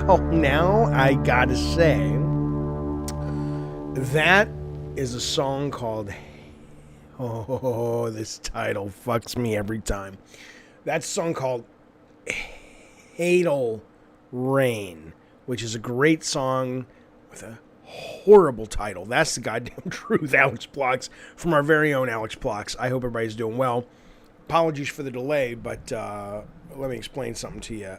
Well, now I gotta say, that is a song called. Oh, this title fucks me every time. That's a song called Hatal Rain, which is a great song with a horrible title. That's the goddamn truth, Alex Blocks, from our very own Alex Blocks. I hope everybody's doing well. Apologies for the delay, but let me explain something to you.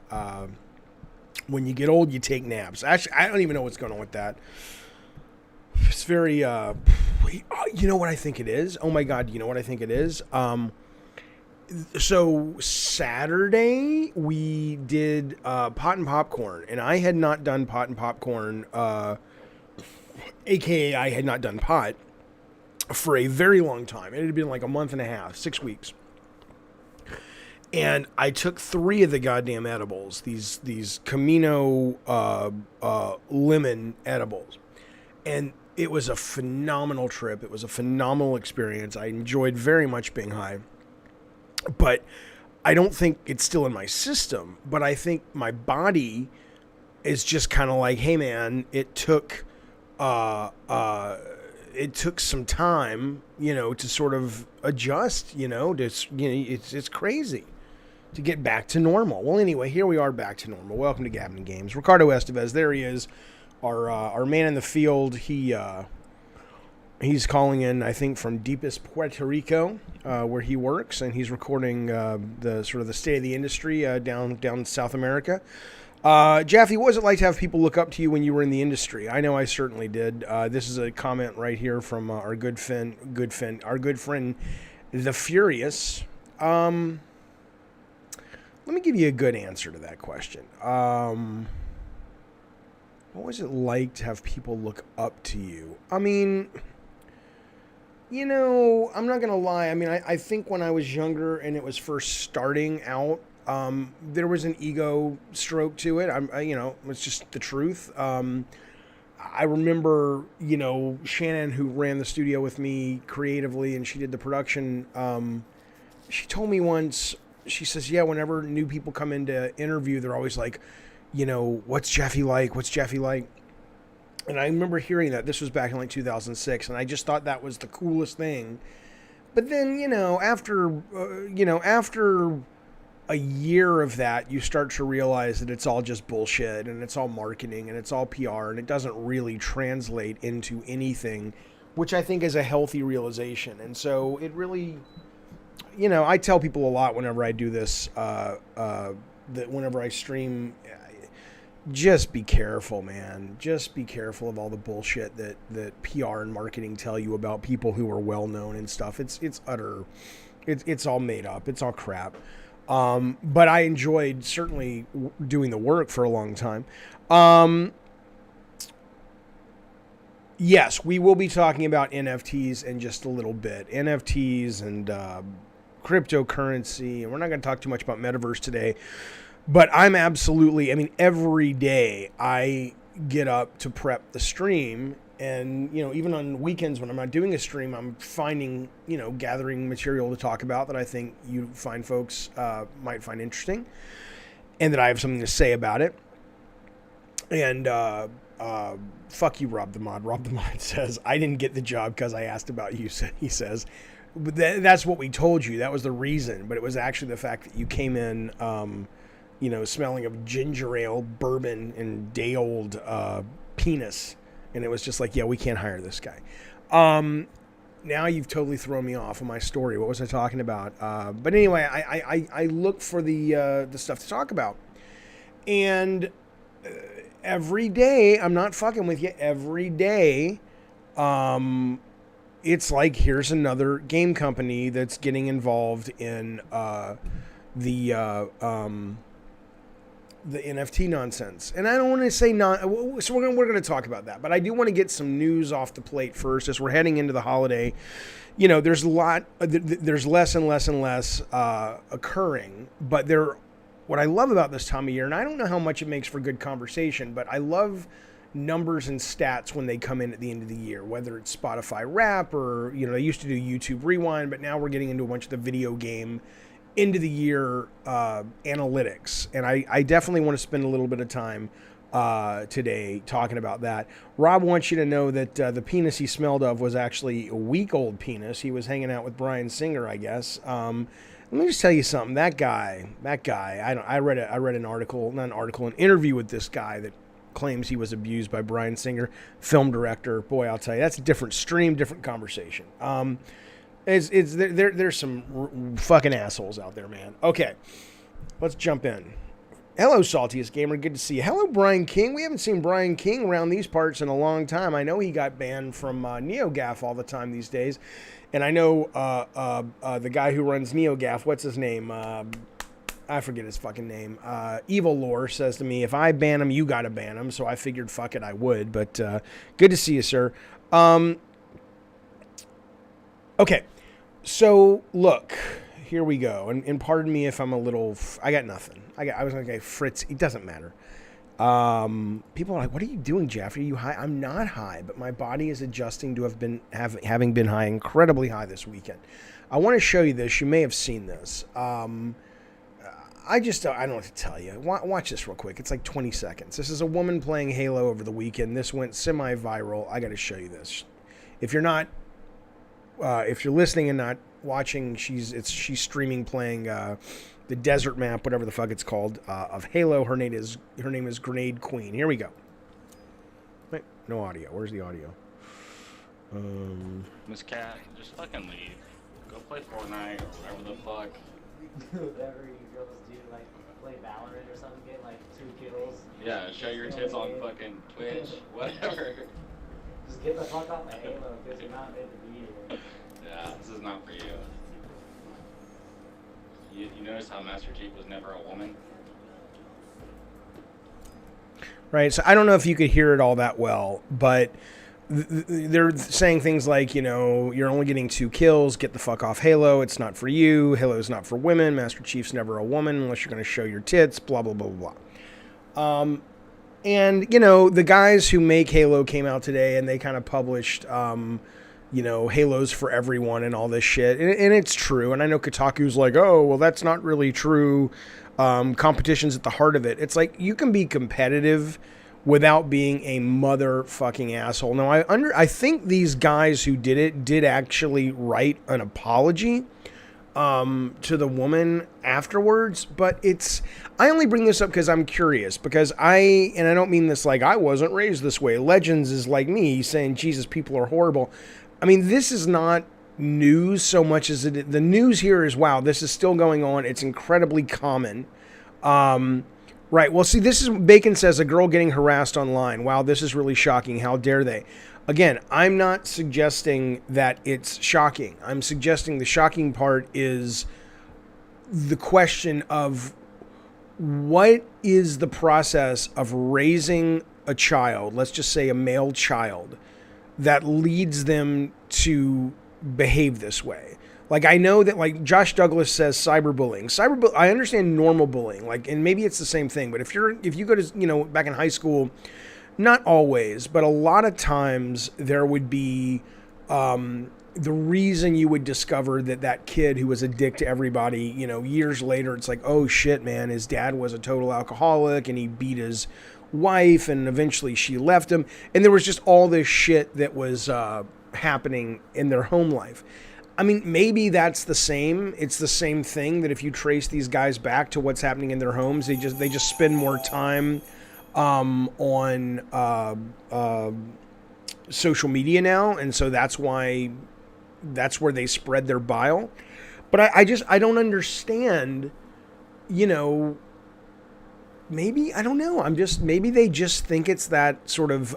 When you get old, you take naps. Actually, I don't even know what's going on with that. It's very, you know what I think it is? Oh my God, you know what I think it is? So Saturday we did pot and popcorn, and I had not done pot and popcorn, aka I had not done pot for a very long time. It had been like a month and a half, 6 weeks. And I took 3 of the goddamn edibles, these Camino lemon edibles. And it was a phenomenal trip. It was a phenomenal experience. I enjoyed very much being high. But I don't think it's still in my system. But I think my body is just kind of like, hey man, it took some time, to sort of adjust, it's crazy to get back to normal. Well, anyway, here we are back to normal. Welcome to GABBIN+GAMES. Ricardo Estevez, there he is, our man in the field. He's calling in, I think, from deepest Puerto Rico, where he works, and he's recording the state of the industry down South America. Jaffe, what was it like to have people look up to you when you were in the industry? I know I certainly did. This is a comment right here from our good friend, The Furious. Let me give you a good answer to that question. What was it like to have people look up to you? I mean, I'm not going to lie. I mean, I think when I was younger and it was first starting out, there was an ego stroke to it. It's just the truth. I remember, Shannon, who ran the studio with me creatively, and she did the production. She told me once, she says, yeah, whenever new people come in to interview, they're always like, what's Jaffe like? What's Jaffe like? And I remember hearing that. This was back in like 2006, and I just thought that was the coolest thing. But then, after a year of that, you start to realize that it's all just bullshit, and it's all marketing, and it's all PR, and it doesn't really translate into anything, which I think is a healthy realization. And so it really, I tell people a lot whenever I do this, that whenever I stream, just be careful, man. Just be careful of all the bullshit that PR and marketing tell you about people who are well known and stuff. It's all made up. It's all crap. But I enjoyed certainly doing the work for a long time. Yes, we will be talking about NFTs in just a little bit. NFTs and cryptocurrency, and we're not going to talk too much about metaverse today. But I'm absolutely, every day I get up to prep the stream, and, even on weekends when I'm not doing a stream, I'm finding, gathering material to talk about that I think you find folks might find interesting, and that I have something to say about it. And fuck you, Rob the Mod. Rob the Mod says, I didn't get the job because I asked about you, he says. But that's what we told you. That was the reason. But it was actually the fact that you came in, smelling of ginger ale, bourbon, and day-old penis. And it was just like, yeah, we can't hire this guy. Now you've totally thrown me off of my story. What was I talking about? But anyway, I look for the stuff to talk about. And every day, I'm not fucking with you, every day, it's like, here's another game company that's getting involved in the NFT nonsense. And I don't want to say so we're going to talk about that, but I do want to get some news off the plate first as we're heading into the holiday. There's less and less and less occurring, but what I love about this time of year, and I don't know how much it makes for good conversation, but I love numbers and stats when they come in at the end of the year, whether it's Spotify Wrap or, they used to do YouTube Rewind, but now we're getting into a bunch of the video game end of the year analytics, and I definitely want to spend a little bit of time today talking about that. Rob wants you to know that the penis he smelled of was actually a week-old penis. He was hanging out with Bryan Singer, I guess. Let me just tell you something. That guy. I read an article, not an article, an interview with this guy that claims he was abused by Bryan Singer, film director. Boy, I'll tell you, that's a different stream, different conversation. There's some fucking assholes out there, man. Okay, let's jump in. Hello, Saltiest Gamer. Good to see you. Hello, Brian King. We haven't seen Brian King around these parts in a long time. I know he got banned from NeoGAF all the time these days. And I know the guy who runs NeoGAF, what's his name? I forget his fucking name. Evil Lore says to me, if I ban him, you got to ban him. So I figured, fuck it, I would. But good to see you, sir. Okay. So, look. Here we go. And pardon me if I'm a little... I got nothing. I was going to say Fritz. It doesn't matter. People are like, what are you doing, Jeff? Are you high? I'm not high, but my body is adjusting to having been high, incredibly high this weekend. I want to show you this. You may have seen this. I don't know what to tell you. Watch this real quick. It's like 20 seconds. This is a woman playing Halo over the weekend. This went semi-viral. I got to show you this. If you're listening and not watching, she's streaming playing the desert map, whatever the fuck it's called, of Halo. Her name is Grenade Queen. Here we go. Wait, no audio. Where's the audio? Miss Cat, just fucking leave. Go play Fortnite or whatever the fuck. Whatever you girls do, like play Valorant or something, get like 2 kills. Yeah, show your tits on fucking Twitch, whatever. Just get the fuck off of Halo because you're not meant to be here. Yeah, this is not for you. You notice how Master Chief was never a woman? Right, so I don't know if you could hear it all that well, but they're saying things like, you're only getting 2 kills, get the fuck off Halo, it's not for you, Halo's not for women, Master Chief's never a woman unless you're going to show your tits, blah, blah, blah, blah, blah. And, the guys who make Halo came out today and they kind of published... Halo's for everyone and all this shit. And it's true. And I know Kotaku's like, oh, well, that's not really true. Competition's at the heart of it. It's like, you can be competitive without being a motherfucking asshole. Now, I think these guys who did it did actually write an apology to the woman afterwards. But I only bring this up because I'm curious. Because and I don't mean this like I wasn't raised this way. Legends is like me saying, Jesus, people are horrible. I mean, this is not news so much as the news here is, wow, this is still going on. It's incredibly common. Right. Well, see, this is Bacon says a girl getting harassed online. Wow, this is really shocking. How dare they? Again, I'm not suggesting that it's shocking. I'm suggesting the shocking part is the question of what is the process of raising a child, let's just say a male child, that leads them to behave this way. Like, I know that, like, Josh Douglas says cyberbullying. I understand normal bullying, like, and maybe it's the same thing, but if you go to, back in high school, not always, but a lot of times there would be the reason you would discover that kid who was a dick to everybody, years later, it's like, oh shit, man, his dad was a total alcoholic and he beat his wife and eventually she left him. And there was just all this shit that was happening in their home life. I mean, maybe that's the same. It's the same thing that if you trace these guys back to what's happening in their homes, they just spend more time on social media now. And so that's where they spread their bile. But I don't understand, maybe, I don't know. Maybe they just think it's that sort of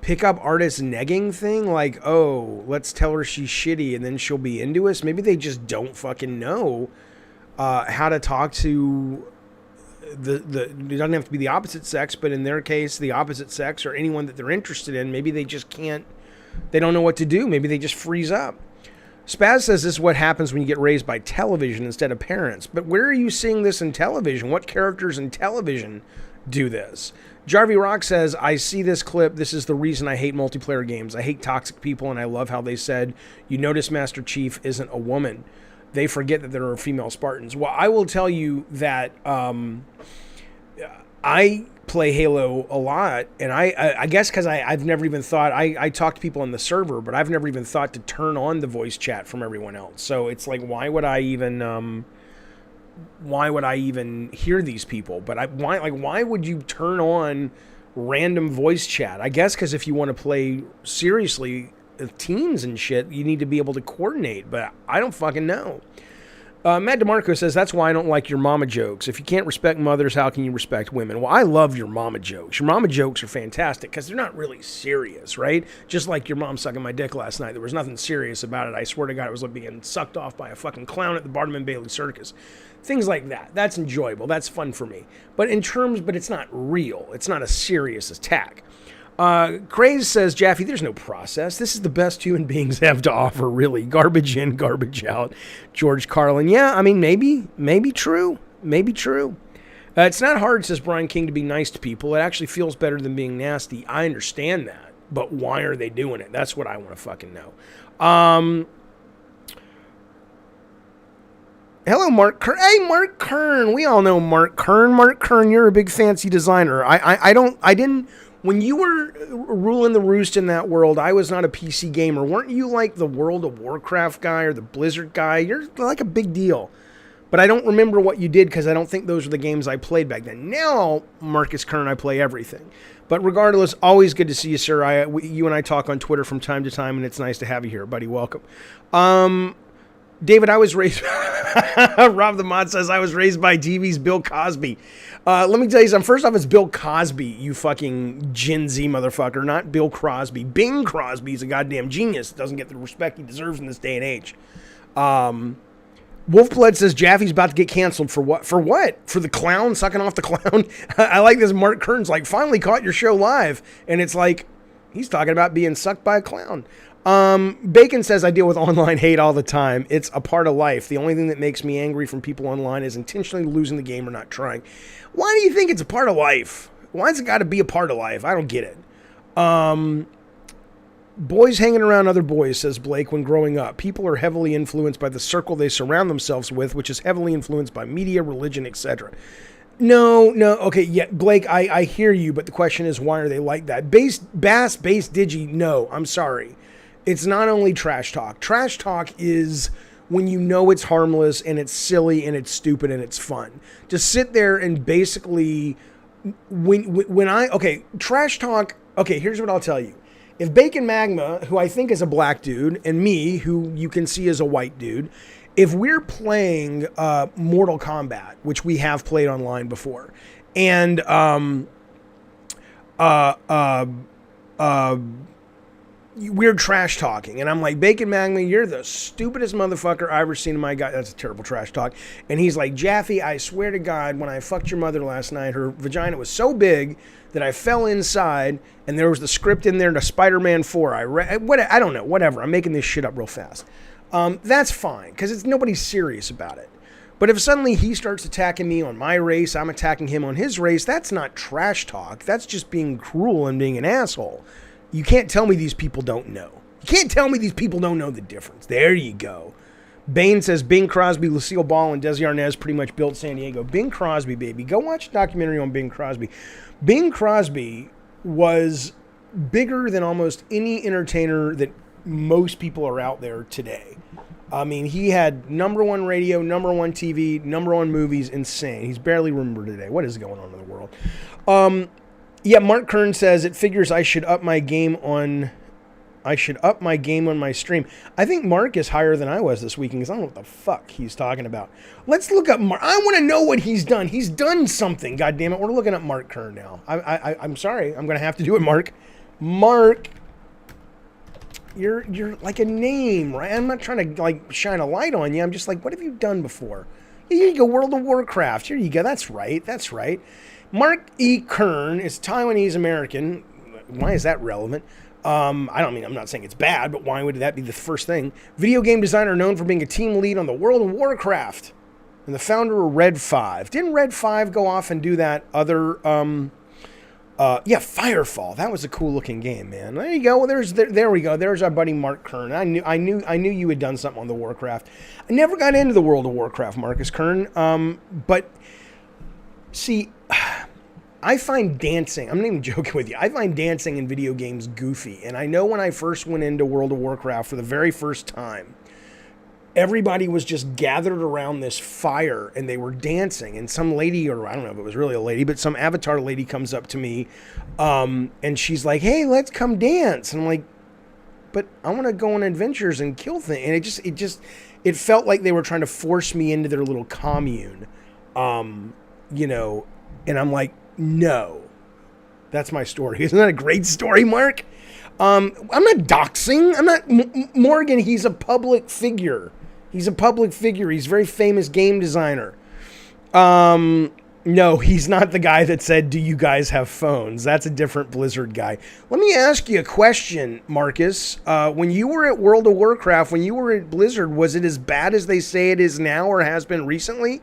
pickup artist negging thing. Like, oh, let's tell her she's shitty and then she'll be into us. Maybe they just don't fucking know how to talk to it doesn't have to be the opposite sex, but in their case, the opposite sex or anyone that they're interested in. Maybe they just can't, they don't know what to do. Maybe they just freeze up. Spaz says this is what happens when you get raised by television instead of parents. But where are you seeing this in television? What characters in television do this? Jarvie Rock says, I see this clip. This is the reason I hate multiplayer games. I hate toxic people, and I love how they said, you notice Master Chief isn't a woman. they forget that there are female Spartans. Well, I will tell you that I play Halo a lot, and I guess because I've never even thought, I talk to people on the server, but I've never even thought to turn on the voice chat from everyone else. So it's like, why would I even hear these people? But why would you turn on random voice chat? I guess because if you want to play seriously teams and shit, you need to be able to coordinate, but I don't fucking know. Matt DeMarco says, that's why I don't like your mama jokes. If you can't respect mothers, how can you respect women? Well, I love your mama jokes. Your mama jokes are fantastic because they're not really serious, right? Just like your mom sucking my dick last night. There was nothing serious about it. I swear to God, it was like being sucked off by a fucking clown at the Barnum and Bailey Circus. Things like that. That's enjoyable. That's fun for me. But it's not real. It's not a serious attack. Craze says, Jaffe, there's no process. This is the best human beings have to offer, really. Garbage in, garbage out. George Carlin. Yeah, I mean, maybe true. Maybe true. It's not hard, says Brian King, to be nice to people. It actually feels better than being nasty. I understand that. But why are they doing it? That's what I want to fucking know. Hello, Mark Kern. Hey, Mark Kern. We all know Mark Kern. Mark Kern, you're a big fancy designer. When you were ruling the roost in that world, I was not a PC gamer. Weren't you like the World of Warcraft guy or the Blizzard guy? You're like a big deal. But I don't remember what you did because I don't think those were the games I played back then. Now, Marcus Kern, I play everything. But regardless, always good to see you, sir. You and I talk on Twitter from time to time, and it's nice to have you here, buddy. Welcome. David, I was raised... Rob the Mod says, I was raised by TV's Bill Cosby. Let me tell you something. First off, it's Bill Cosby, you fucking Gen Z motherfucker, not Bill Crosby. Bing Crosby's a goddamn genius. Doesn't get the respect he deserves in this day and age. Wolfblood says, Jaffe's about to get canceled for what? For what? For the clown, sucking off the clown? I like this. Mark Kern's like, finally caught your show live. And it's like, he's talking about being sucked by a clown. Bacon says, I deal with online hate all the time. It's a part of life. The only thing that makes me angry from people online is intentionally losing the game or not trying. Why do you think it's a part of life? Why's it got to be a part of life? I don't get it. Boys hanging around other boys, says Blake, when growing up. People are heavily influenced by the circle they surround themselves with, which is heavily influenced by media, religion, etc. No, okay, yeah, Blake, I hear you, but the question is, why are they like that? Base Digi, no, I'm sorry. It's not only trash talk. Trash talk is when you know it's harmless and it's silly and it's stupid and it's fun. To sit there and basically, trash talk, okay, here's what I'll tell you. If Bacon Magma, who I think is a black dude, and me, who you can see as a white dude, if we're playing Mortal Kombat, which we have played online before, and we're trash talking, and I'm like, Bacon Magma, you're the stupidest motherfucker I've ever seen in my god. That's a terrible trash talk. And he's like, Jaffe, I swear to God, when I fucked your mother last night, her vagina was so big that I fell inside, and there was the script in there to Spider-Man 4. I don't know, whatever. I'm making this shit up real fast. That's fine, because nobody's serious about it. But if suddenly he starts attacking me on my race, I'm attacking him on his race, that's not trash talk. That's just being cruel and being an asshole. You can't tell me these people don't know. You can't tell me these people don't know the difference. There you go. Bane says, Bing Crosby, Lucille Ball, and Desi Arnaz pretty much built San Diego. Bing Crosby, baby. Go watch a documentary on Bing Crosby. Bing Crosby was bigger than almost any entertainer that most people are out there today. I mean, he had #1 radio, #1 TV, #1 movies, insane. He's barely remembered today. What is going on in the world? Yeah, Mark Kern says, it figures I should up my game on my stream. I think Mark is higher than I was this weekend because I don't know what the fuck he's talking about. Let's look up Mark. I want to know what he's done. He's done something, goddammit. We're looking at Mark Kern now. I'm sorry. I'm going to have to do it, Mark. Mark, you're like a name, right? I'm not trying to like shine a light on you. I'm just like, what have you done before? Here you go, World of Warcraft. Here you go. That's right. That's right. Mark E. Kern is Taiwanese American. Why is that relevant? I'm not saying it's bad, but why would that be the first thing? Video game designer known for being a team lead on the World of Warcraft and the founder of Red 5. Didn't Red 5 go off and do that other Yeah, Firefall. That was a cool looking game, man. There you go. Well, there we go. There's our buddy Mark Kern. I knew you had done something on the Warcraft. I never got into the World of Warcraft, Marcus Kern. But see, I find dancing. I'm not even joking with you. I find dancing in video games goofy. And I know when I first went into World of Warcraft for the very first time, everybody was just gathered around this fire and they were dancing, and some lady, or I don't know if it was really a lady, but some avatar lady comes up to me and she's like, hey, let's come dance. And I'm like, but I want to go on adventures and kill things. And it felt like they were trying to force me into their little commune, you know, and I'm like, no, that's my story. Isn't that a great story, Mark? I'm not doxing. I'm not Morgan. He's a public figure. He's a public figure. He's a very famous game designer. No, he's not the guy that said, do you guys have phones? That's a different Blizzard guy. Let me ask you a question, Marcus. When you were at World of Warcraft, when you were at Blizzard, was it as bad as they say it is now or has been recently?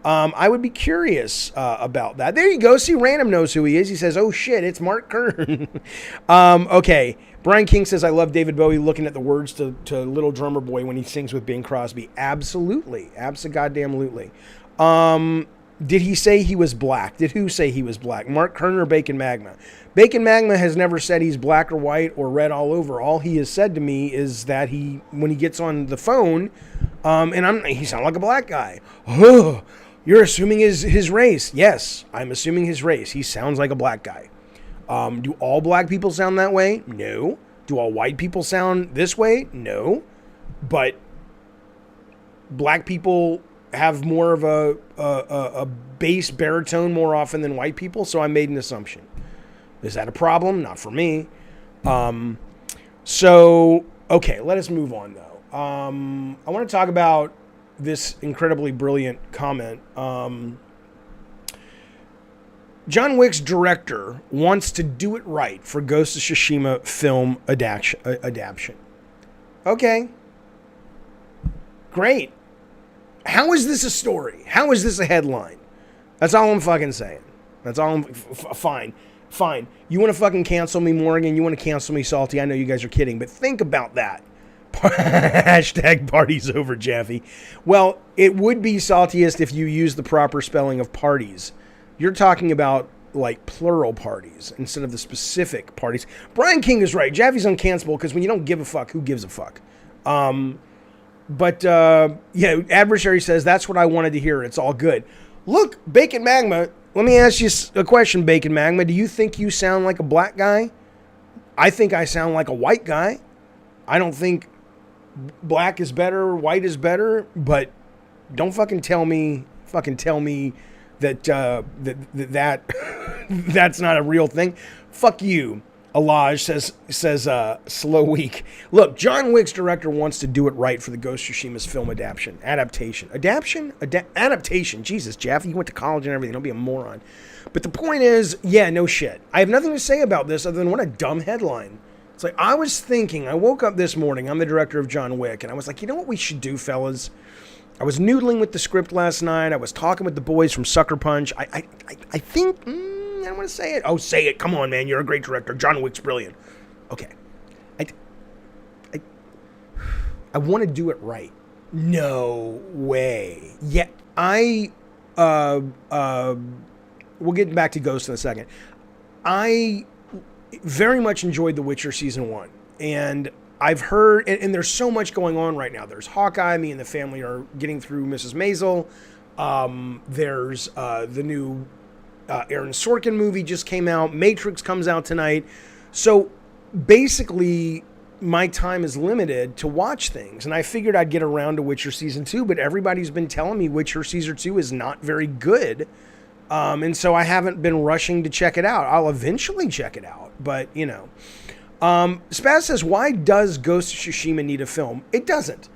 I would be curious about that. There you go. See, Random knows who he is. He says, oh, shit, it's Mark Kern. Okay. Brian King says, I love David Bowie looking at the words to Little Drummer Boy when he sings with Bing Crosby. Absolutely. Abso-goddamn-lutely. Did he say he was black? Did who say he was black? Mark Kern or Bacon Magma? Bacon Magma has never said he's black or white or red all over. All he has said to me is that when he gets on the phone, he sounds like a black guy. Oh, you're assuming his race. Yes, I'm assuming his race. He sounds like a black guy. Do all black people sound that way? No. Do all white people sound this way? No. But black people have more of a bass baritone more often than white people, so I made an assumption. Is that a problem? Not for me. So, okay, let us move on, though. I want to talk about this incredibly brilliant comment. John Wick's director wants to do it right for Ghost of Tsushima film adaptation. Okay. Great. How is this a story? How is this a headline? That's all I'm fucking saying. That's all fine. Fine. You want to fucking cancel me, Morgan? You want to cancel me, Salty? I know you guys are kidding, but think about that. Hashtag parties over, Jaffe. Well, it would be saltiest if you use the proper spelling of parties. You're talking about like plural parties instead of the specific parties. Brian King is right. Jaffe's uncancelable because when you don't give a fuck, who gives a fuck? Yeah, Adversary says, that's what I wanted to hear. It's all good. Look, Bacon Magma, let me ask you a question, Bacon Magma. Do you think you sound like a black guy? I think I sound like a white guy. I don't think black is better, white is better, but don't fucking tell me that that's not a real thing. Fuck you. Alaj says slow week. Look, John Wick's director wants to do it right for the Ghost of Tsushima's film adaptation. Jesus, Jaffe, you went to college and everything. Don't be a moron. But the point is, yeah, no shit. I have nothing to say about this other than what a dumb headline. It's like, I woke up this morning, I'm the director of John Wick, and I was like, you know what we should do, fellas? I was noodling with the script last night. I was talking with the boys from Sucker Punch. I think, I don't want to say it. Oh, say it. Come on, man. You're a great director. John Wick's brilliant. Okay. I want to do it right. No way. Yeah, we'll get back to Ghost in a second. I very much enjoyed The Witcher Season 1. And I've heard, and there's so much going on right now. There's Hawkeye. Me and the family are getting through Mrs. Maisel. There's the new Aaron Sorkin movie just came out. Matrix comes out tonight. So basically, my time is limited to watch things. And I figured I'd get around to Witcher Season 2, but everybody's been telling me Witcher Season 2 is not very good. And so I haven't been rushing to check it out. I'll eventually check it out, but you know. Spaz says, why does Ghost of Tsushima need a film? It doesn't.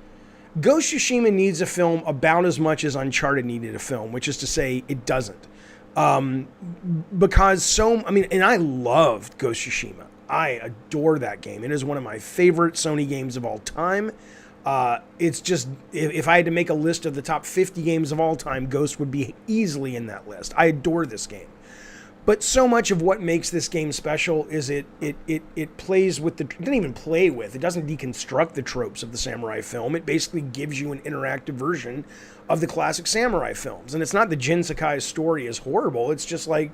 Ghost of Tsushima needs a film about as much as Uncharted needed a film, which is to say it doesn't. Because and I loved Ghost of Tsushima. I adore that game. It is one of my favorite Sony games of all time. It's just, if I had to make a list of the top 50 games of all time, Ghost would be easily in that list. I adore this game. But so much of what makes this game special is it plays with it doesn't even play with, it doesn't deconstruct the tropes of the samurai film. It basically gives you an interactive version of the classic samurai films. And it's not that Jin Sakai's story is horrible. It's just like,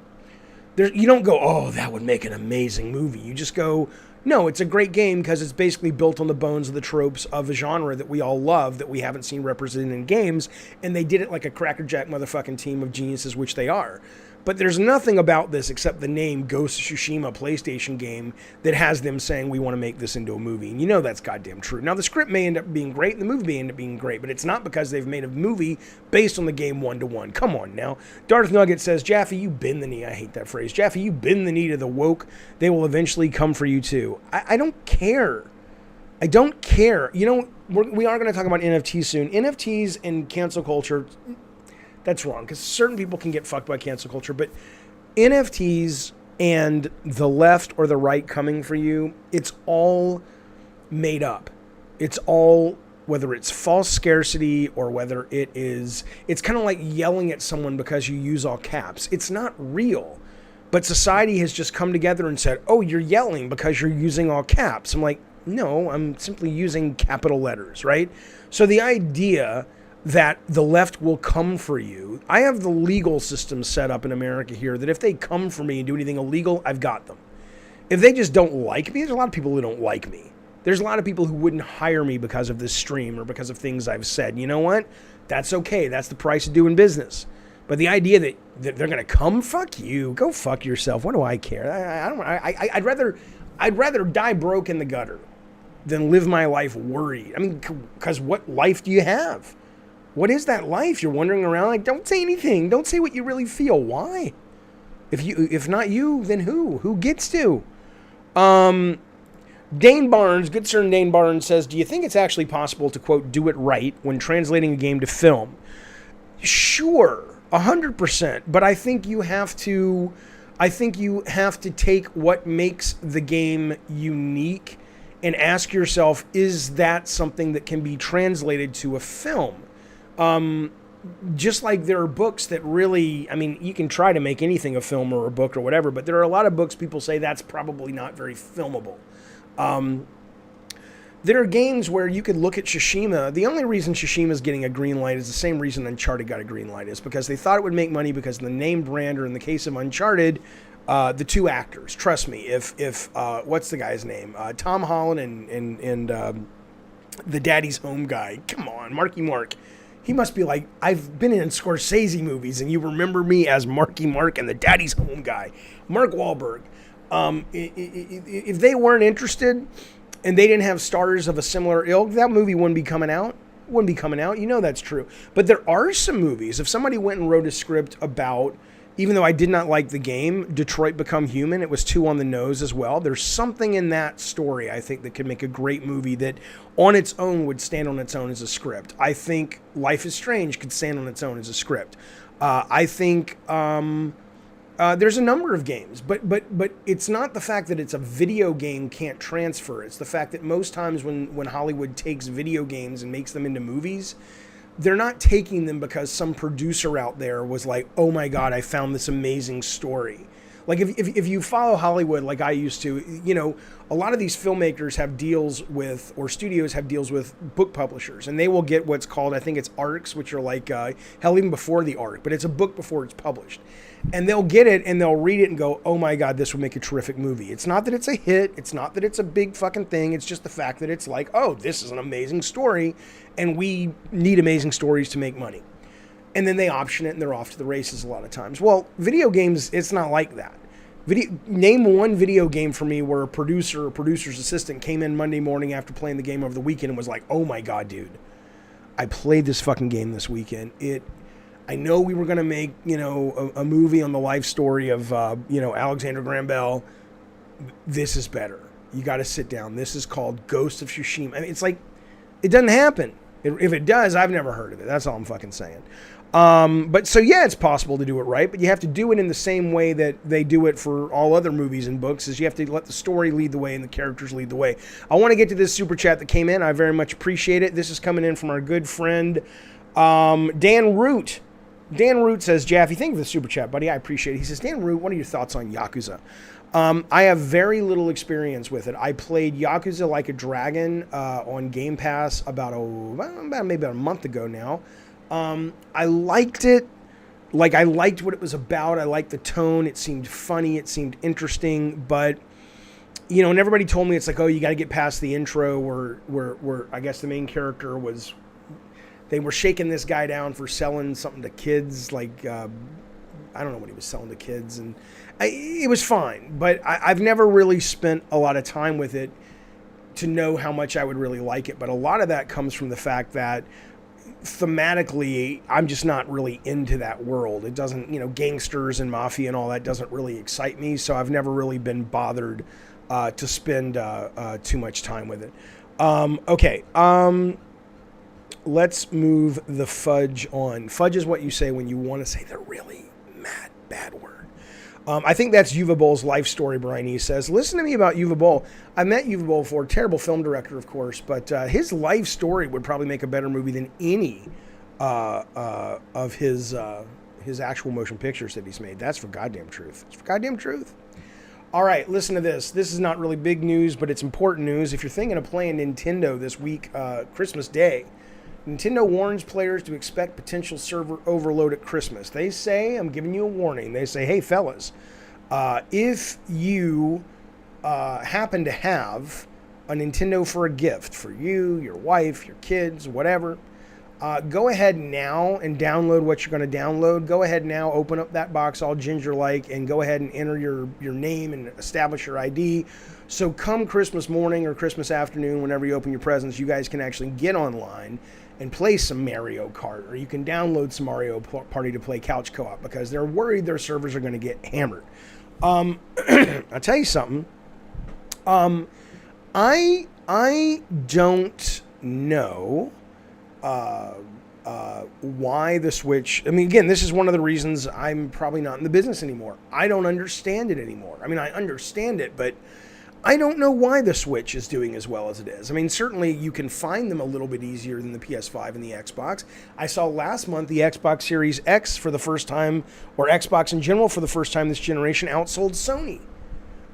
you don't go, oh, that would make an amazing movie. You just go, no, it's a great game because it's basically built on the bones of the tropes of a genre that we all love that we haven't seen represented in games. And they did it like a crackerjack motherfucking team of geniuses, which they are. But there's nothing about this except the name Ghost of Tsushima PlayStation game that has them saying we want to make this into a movie. And you know that's goddamn true. Now, the script may end up being great and the movie may end up being great, but it's not because they've made a movie based on the game one-to-one. Come on now. Darth Nugget says, Jaffe, you bend the knee. I hate that phrase. Jaffe, you bend the knee to the woke. They will eventually come for you too. I don't care. I don't care. You know, we are going to talk about NFTs soon. NFTs and cancel culture... That's wrong, because certain people can get fucked by cancel culture, but NFTs and the left or the right coming for you, it's all made up. It's all, whether it's false scarcity or whether it's kind of like yelling at someone because you use all caps. It's not real. But society has just come together and said, oh, you're yelling because you're using all caps. I'm like, no, I'm simply using capital letters, right? So the idea that the left will come for you. I have the legal system set up in America here that if they come for me and do anything illegal, I've got them. If they just don't like me, there's a lot of people who don't like me. There's a lot of people who wouldn't hire me because of this stream or because of things I've said. You know what? That's okay. That's the price of doing business. But the idea that they're going to come, fuck you. Go fuck yourself. What do I care? I'd rather die broke in the gutter than live my life worried. I mean, because what life do you have? What is that life? You're wandering around like, don't say anything. Don't say what you really feel. Why? If not you, then who? Who gets to? Dane Barnes, good sir Dane Barnes says, do you think it's actually possible to, quote, do it right when translating a game to film? Sure, 100%. But I think you have to take what makes the game unique and ask yourself, is that something that can be translated to a film? Just like there are books that really, I mean, you can try to make anything a film or a book or whatever, but there are a lot of books people say that's probably not very filmable. There are games where you could look at Tsushima. The only reason Tsushima is getting a green light is the same reason Uncharted got a green light, is because they thought it would make money because of the name brand, or in the case of Uncharted, the two actors. Trust me, if what's the guy's name? Tom Holland and the Daddy's Home guy. Come on, Marky Mark. He must be like, I've been in Scorsese movies, and you remember me as Marky Mark and the Daddy's Home guy. Mark Wahlberg. If they weren't interested and they didn't have stars of a similar ilk, that movie wouldn't be coming out. You know that's true. But there are some movies. If somebody went and wrote a script about, even though I did not like the game, Detroit Become Human, it was too on the nose as well. There's something in that story, I think, that could make a great movie that on its own would stand on its own as a script. I think Life is Strange could stand on its own as a script. I think there's a number of games, but it's not the fact that it's a video game can't transfer. It's the fact that most times when Hollywood takes video games and makes them into movies, they're not taking them because some producer out there was like, oh my God, I found this amazing story. Like if you follow Hollywood like I used to, you know, a lot of these filmmakers have deals with, or studios have deals with book publishers, and they will get what's called, I think it's ARCs, which are like, hell, even before the ARC, but it's a book before it's published. And they'll get it and they'll read it and go, oh my God, this would make a terrific movie. It's not that it's a hit. It's not that it's a big fucking thing. It's just the fact that it's like, oh, this is an amazing story, and we need amazing stories to make money. And then they option it and they're off to the races a lot of times. Well, video games, it's not like that. Name one video game for me where a producer or producer's assistant came in Monday morning after playing the game over the weekend and was like, oh my God, dude, I played this fucking game this weekend. I know we were going to make, you know, a movie on the life story of, you know, Alexander Graham Bell. This is better. You got to sit down. This is called Ghost of Tsushima. I mean, it's like, it doesn't happen. If it does, I've never heard of it. That's all I'm fucking saying. But so yeah, it's possible to do it right, but you have to do it in the same way that they do it for all other movies and books, is you have to let the story lead the way and the characters lead the way. I want to get to this super chat that came in. I very much appreciate it. This is coming in from our good friend, Dan Root. Dan Root says, Jaffe, thank you for the super chat, buddy. I appreciate it. He says, Dan Root, what are your thoughts on Yakuza? I have very little experience with it. I played Yakuza Like a Dragon on Game Pass about maybe a month ago now. I liked it. I liked what it was about. I liked the tone. It seemed funny. It seemed interesting. But, and everybody told me it's like, oh, you got to get past the intro where I guess the main character was... They were shaking this guy down for selling something to kids, I don't know what he was selling to kids, and it was fine. But I've never really spent a lot of time with it to know how much I would really like it. But a lot of that comes from the fact that thematically, I'm just not really into that world. It doesn't, gangsters and mafia and all that doesn't really excite me. So I've never really been bothered to spend too much time with it. Okay. Let's move the fudge on. Fudge is what you say when you want to say the really bad word. I think that's Uwe Boll's life story, Brian E. says. Listen to me about Uwe Boll. I met Uwe Boll before, terrible film director, of course, but his life story would probably make a better movie than any of his actual motion pictures that he's made. That's for goddamn truth. It's for goddamn truth. All right, listen to this. This is not really big news, but it's important news. If you're thinking of playing Nintendo this week, Christmas Day, Nintendo warns players to expect potential server overload at Christmas. They say, I'm giving you a warning, they say, hey, fellas, if you happen to have a Nintendo for a gift for you, your wife, your kids, whatever, go ahead now and download what you're going to download. Go ahead now, open up that box all ginger-like, and go ahead and enter your name and establish your ID. So come Christmas morning or Christmas afternoon, whenever you open your presents, you guys can actually get online and play some Mario Kart, or you can download some Mario Party to play couch co-op, because they're worried their servers are going to get hammered. I'll tell you something. I don't know why the Switch... I mean, again, this is one of the reasons I'm probably not in the business anymore. I don't understand it anymore. I mean, I understand it, but I don't know why the Switch is doing as well as it is. I mean, certainly you can find them a little bit easier than the PS5 and the Xbox. I saw last month the Xbox Series X for the first time, or Xbox in general for the first time this generation, outsold Sony.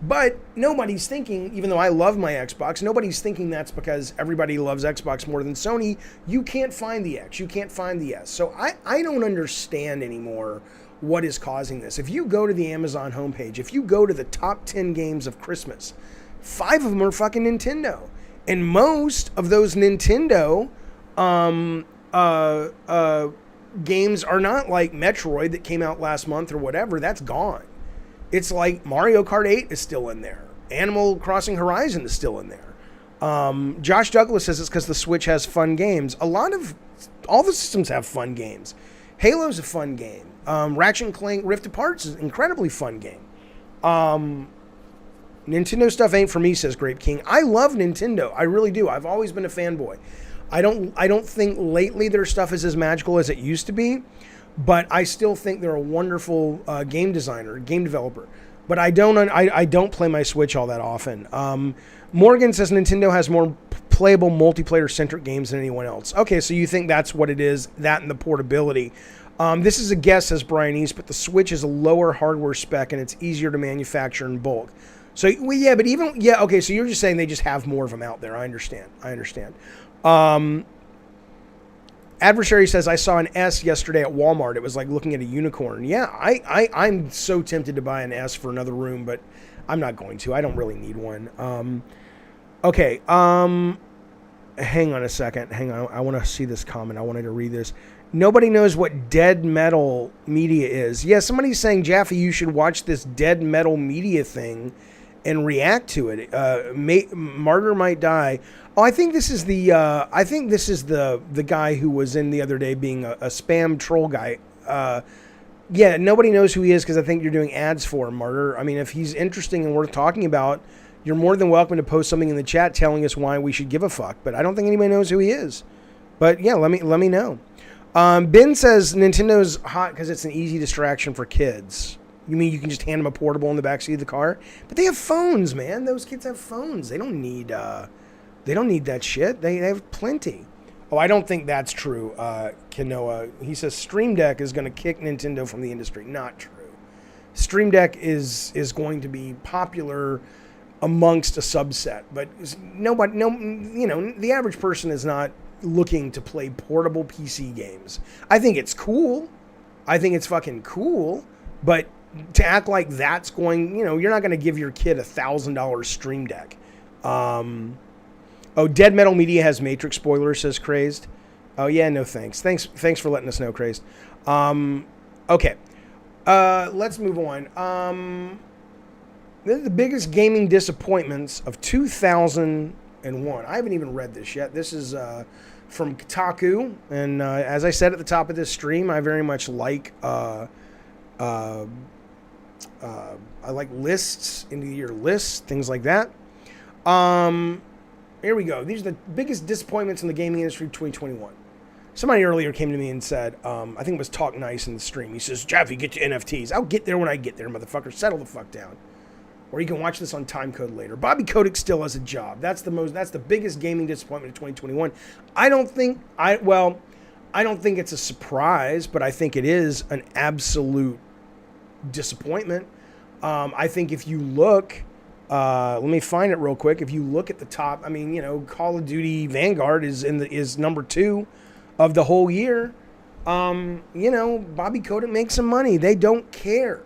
But nobody's thinking, even though I love my Xbox, nobody's thinking that's because everybody loves Xbox more than Sony. You can't find the X, you can't find the S. So I don't understand anymore what is causing this. If you go to the Amazon homepage, if you go to the top 10 games of Christmas, 5 of them are fucking Nintendo. And most of those Nintendo games are not like Metroid that came out last month or whatever. That's gone. It's like Mario Kart 8 is still in there. Animal Crossing Horizon is still in there. Josh Douglas says it's because the Switch has fun games. All the systems have fun games. Halo's a fun game. Ratchet & Clank Rift Apart is an incredibly fun game. Nintendo stuff ain't for me, says Grape King. I love Nintendo. I really do. I've always been a fanboy. I don't think lately their stuff is as magical as it used to be, but I still think they're a wonderful game developer. But I don't play my Switch all that often. Morgan says Nintendo has more playable multiplayer-centric games than anyone else. Okay, so you think that's what it is, that and the portability. This is a guess, says Brian East, but the Switch is a lower hardware spec and it's easier to manufacture in bulk. So, well, yeah, but okay, so you're just saying they just have more of them out there. I understand. Adversary says, I saw an S yesterday at Walmart. It was like looking at a unicorn. Yeah, I'm so tempted to buy an S for another room, but I'm not going to. I don't really need one. Okay, hang on a second. Hang on. I want to see this comment. I wanted to read this. Nobody knows what Dead Metal Media is. Yeah, somebody's saying, Jaffe, you should watch this Dead Metal Media thing and react to it. Martyr Might Die. Oh, I think this is the guy who was in the other day being a spam troll guy. Yeah, nobody knows who he is because I think you're doing ads for him, Martyr. I mean, if he's interesting and worth talking about, you're more than welcome to post something in the chat telling us why we should give a fuck. But I don't think anybody knows who he is. But yeah, let me know. Ben says Nintendo's hot because it's an easy distraction for kids. You mean you can just hand them a portable in the backseat of the car? But they have phones, man. Those kids have phones. They don't need that shit. They have plenty. Oh, I don't think that's true, Kanoa. He says Stream Deck is going to kick Nintendo from the industry. Not true. Stream Deck is going to be popular amongst a subset, but the average person is not looking to play portable PC games. I think it's cool. I think it's fucking cool, but to act like that's going, you're not going to give your kid $1,000 Stream Deck. Oh, Dead Metal Media has Matrix spoilers, says Crazed. Oh, yeah, no thanks. Thanks for letting us know, Crazed. Okay. Let's move on. This is the biggest gaming disappointments of 2001. I haven't even read this yet. This is from Kotaku. And as I said at the top of this stream, I very much like I like lists, end of the year lists, things like that. Here we go. These are the biggest disappointments in the gaming industry of 2021. Somebody earlier came to me and said, I think it was Talk Nice in the stream. He says, Jeffy, get to NFTs. I'll get there when I get there, motherfucker. Settle the fuck down. Or you can watch this on Timecode later. Bobby Kotick still has a job. That's the biggest gaming disappointment of 2021. I don't think it's a surprise, but I think it is an absolute disappointment. I think if you look, let me find it real quick. If you look at the top, Call of Duty Vanguard is number 2 of the whole year. Bobby Kotick makes some money. They don't care.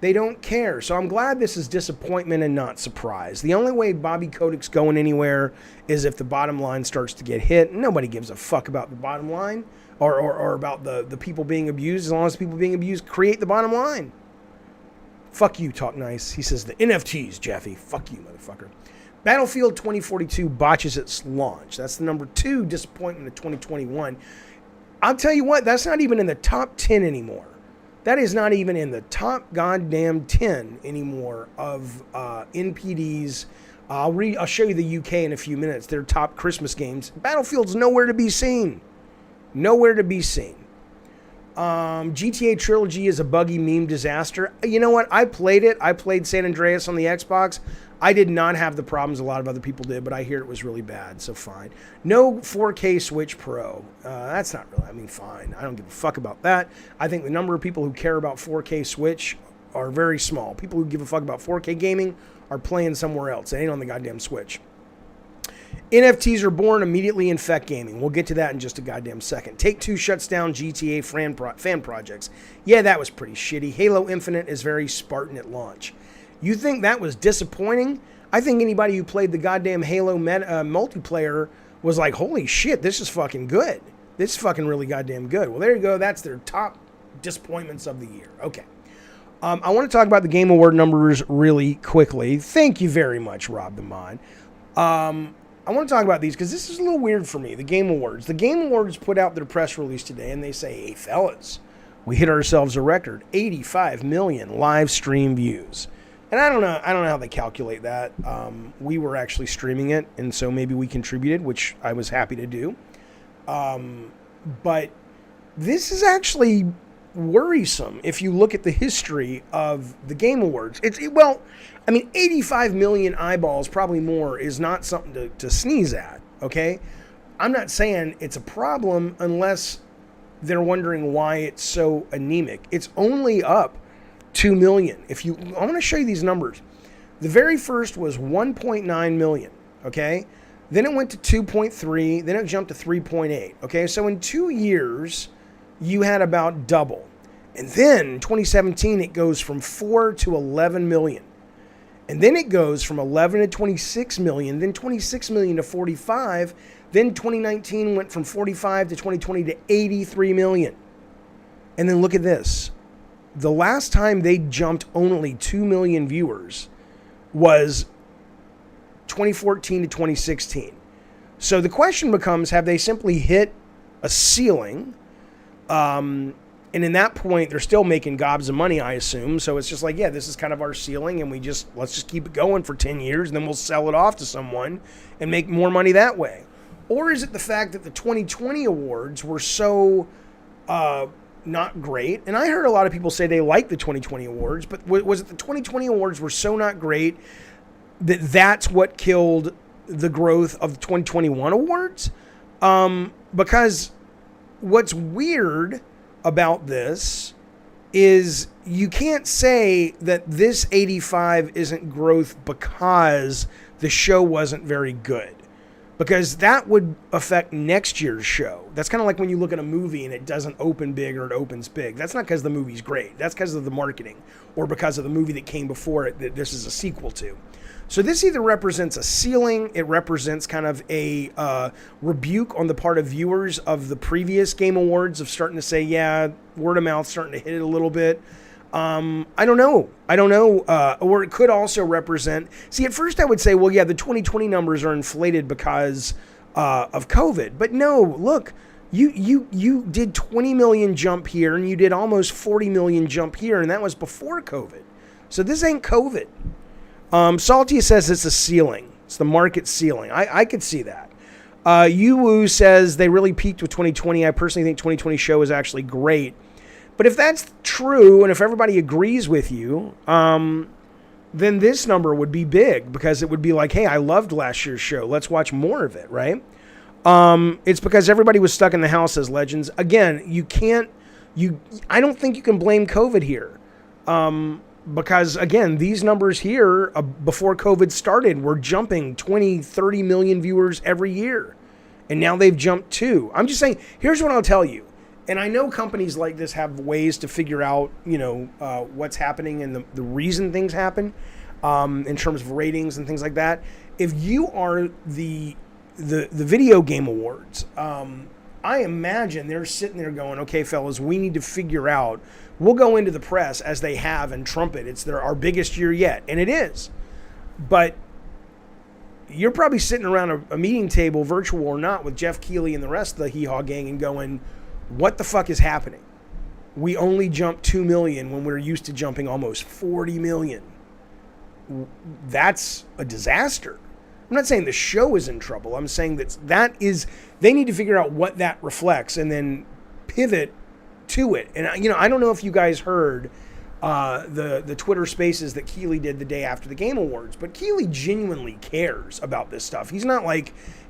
So I'm glad this is disappointment and not surprise. The only way Bobby Kotick's going anywhere is if the bottom line starts to get hit. Nobody gives a fuck about the bottom line or about the people being abused. As long as people being abused create the bottom line. Fuck you, Talk Nice. He says the NFTs, Jeffy. Fuck you, motherfucker. Battlefield 2042 botches its launch. That's the number 2 disappointment of 2021. I'll tell you what, that's not even in the top 10 anymore. That is not even in the top goddamn 10 anymore of NPD's. I'll show you the UK in a few minutes. Their top Christmas games. Battlefield's nowhere to be seen. Nowhere to be seen. GTA Trilogy is a buggy meme disaster. You know what? I played it. I played San Andreas on the Xbox. I did not have the problems a lot of other people did, but I hear it was really bad, so fine. No 4K Switch Pro. That's not really, fine. I don't give a fuck about that. I think the number of people who care about 4K Switch are very small. People who give a fuck about 4K gaming are playing somewhere else. They ain't on the goddamn Switch. NFTs are born, immediately infect gaming. We'll get to that in just a goddamn second. Take-Two shuts down GTA fan projects. Yeah, that was pretty shitty. Halo Infinite is very Spartan at launch. You think that was disappointing? I think anybody who played the goddamn Halo multiplayer was like, holy shit, this is fucking good. This is fucking really goddamn good. Well, there you go. That's their top disappointments of the year. Okay. I want to talk about the Game Award numbers really quickly. Thank you very much, Rob the Mod. I want to talk about these because this is a little weird for me, the Game Awards. The Game Awards put out their press release today, and they say, hey, fellas, we hit ourselves a record, 85 million live stream views. And I don't know how they calculate that. We were actually streaming it, and so maybe we contributed, which I was happy to do. But this is actually worrisome if you look at the history of the Game Awards. 85 million eyeballs, probably more, is not something to sneeze at, okay? I'm not saying it's a problem unless they're wondering why it's so anemic. It's only up 2 million. I want to show you these numbers. The very first was 1.9 million, okay? Then it went to 2.3, then it jumped to 3.8, okay? So in 2 years, you had about double. And then in 2017, it goes from 4 to 11 million. And then it goes from 11 to 26 million, then 26 million to 45. Then 2019 went from 45 to 2020 to 83 million. And then look at this. The last time they jumped only 2 million viewers was 2014 to 2016. So the question becomes, have they simply hit a ceiling? And in that point, they're still making gobs of money, I assume. So it's just like, yeah, this is kind of our ceiling, and let's just keep it going for 10 years, and then we'll sell it off to someone and make more money that way. Or is it the fact that the 2020 awards were so not great? And I heard a lot of people say they liked the 2020 awards, but was it the 2020 awards were so not great that's what killed the growth of the 2021 awards? because what's weird about this is you can't say that this 85 isn't growth because the show wasn't very good, because that would affect next year's show. That's kind of like when you look at a movie and it doesn't open big or it opens big. That's not because the movie's great. That's because of the marketing or because of the movie that came before it that this is a sequel to. So this either represents a ceiling, it represents kind of a rebuke on the part of viewers of the previous Game Awards of starting to say, yeah, word of mouth starting to hit it a little bit. I don't know. Or it could also represent, see, at first I would say, well, yeah, the 2020 numbers are inflated because of COVID. But no, look, you did 20 million jump here and you did almost 40 million jump here, and that was before COVID. So this ain't COVID. Salty says it's a ceiling. It's the market ceiling. I could see that. Yuwu says they really peaked with 2020. I personally think 2020 show is actually great. But if that's true, and if everybody agrees with you, then this number would be big, because it would be like, hey, I loved last year's show. Let's watch more of it, right? It's because everybody was stuck in the house as Legends. Again, I don't think you can blame COVID here. Because, again, these numbers here before COVID started were jumping 20, 30 million viewers every year. And now they've jumped 2. I'm just saying, here's what I'll tell you. And I know companies like this have ways to figure out, what's happening and the reason things happen in terms of ratings and things like that. If you are the video game awards, I imagine they're sitting there going, okay, fellas, we need to figure out. We'll go into the press as they have and trumpet. It's our biggest year yet, and it is. But you're probably sitting around a meeting table, virtual or not, with Jeff Keighley and the rest of the Hee Haw gang and going, what the fuck is happening? We only jumped 2 million when we're used to jumping almost 40 million. That's a disaster. I'm not saying the show is in trouble. I'm saying they need to figure out what that reflects and then pivot to it. And I don't know if you guys heard the Twitter Spaces that Keighley did the day after the Game Awards, but Keighley genuinely cares about this stuff. He's not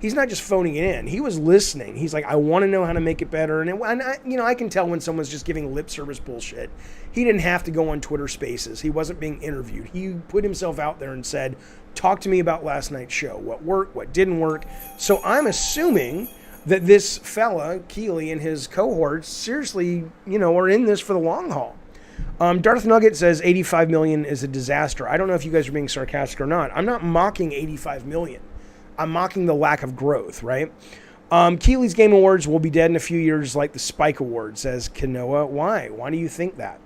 just phoning it in. He was listening. He's like, I want to know how to make it better. And I can tell when someone's just giving lip service bullshit. He didn't have to go on Twitter Spaces. He wasn't being interviewed. He put himself out there and said, talk to me about last night's show. What worked, what didn't work. So I'm assuming that this fella, Keighley, and his cohorts seriously, are in this for the long haul. Darth Nugget says 85 million is a disaster. I don't know if you guys are being sarcastic or not. I'm not mocking 85 million. I'm mocking the lack of growth, right? Keighley's Game Awards will be dead in a few years like the Spike Awards, says Kanoa. Why? Why do you think that?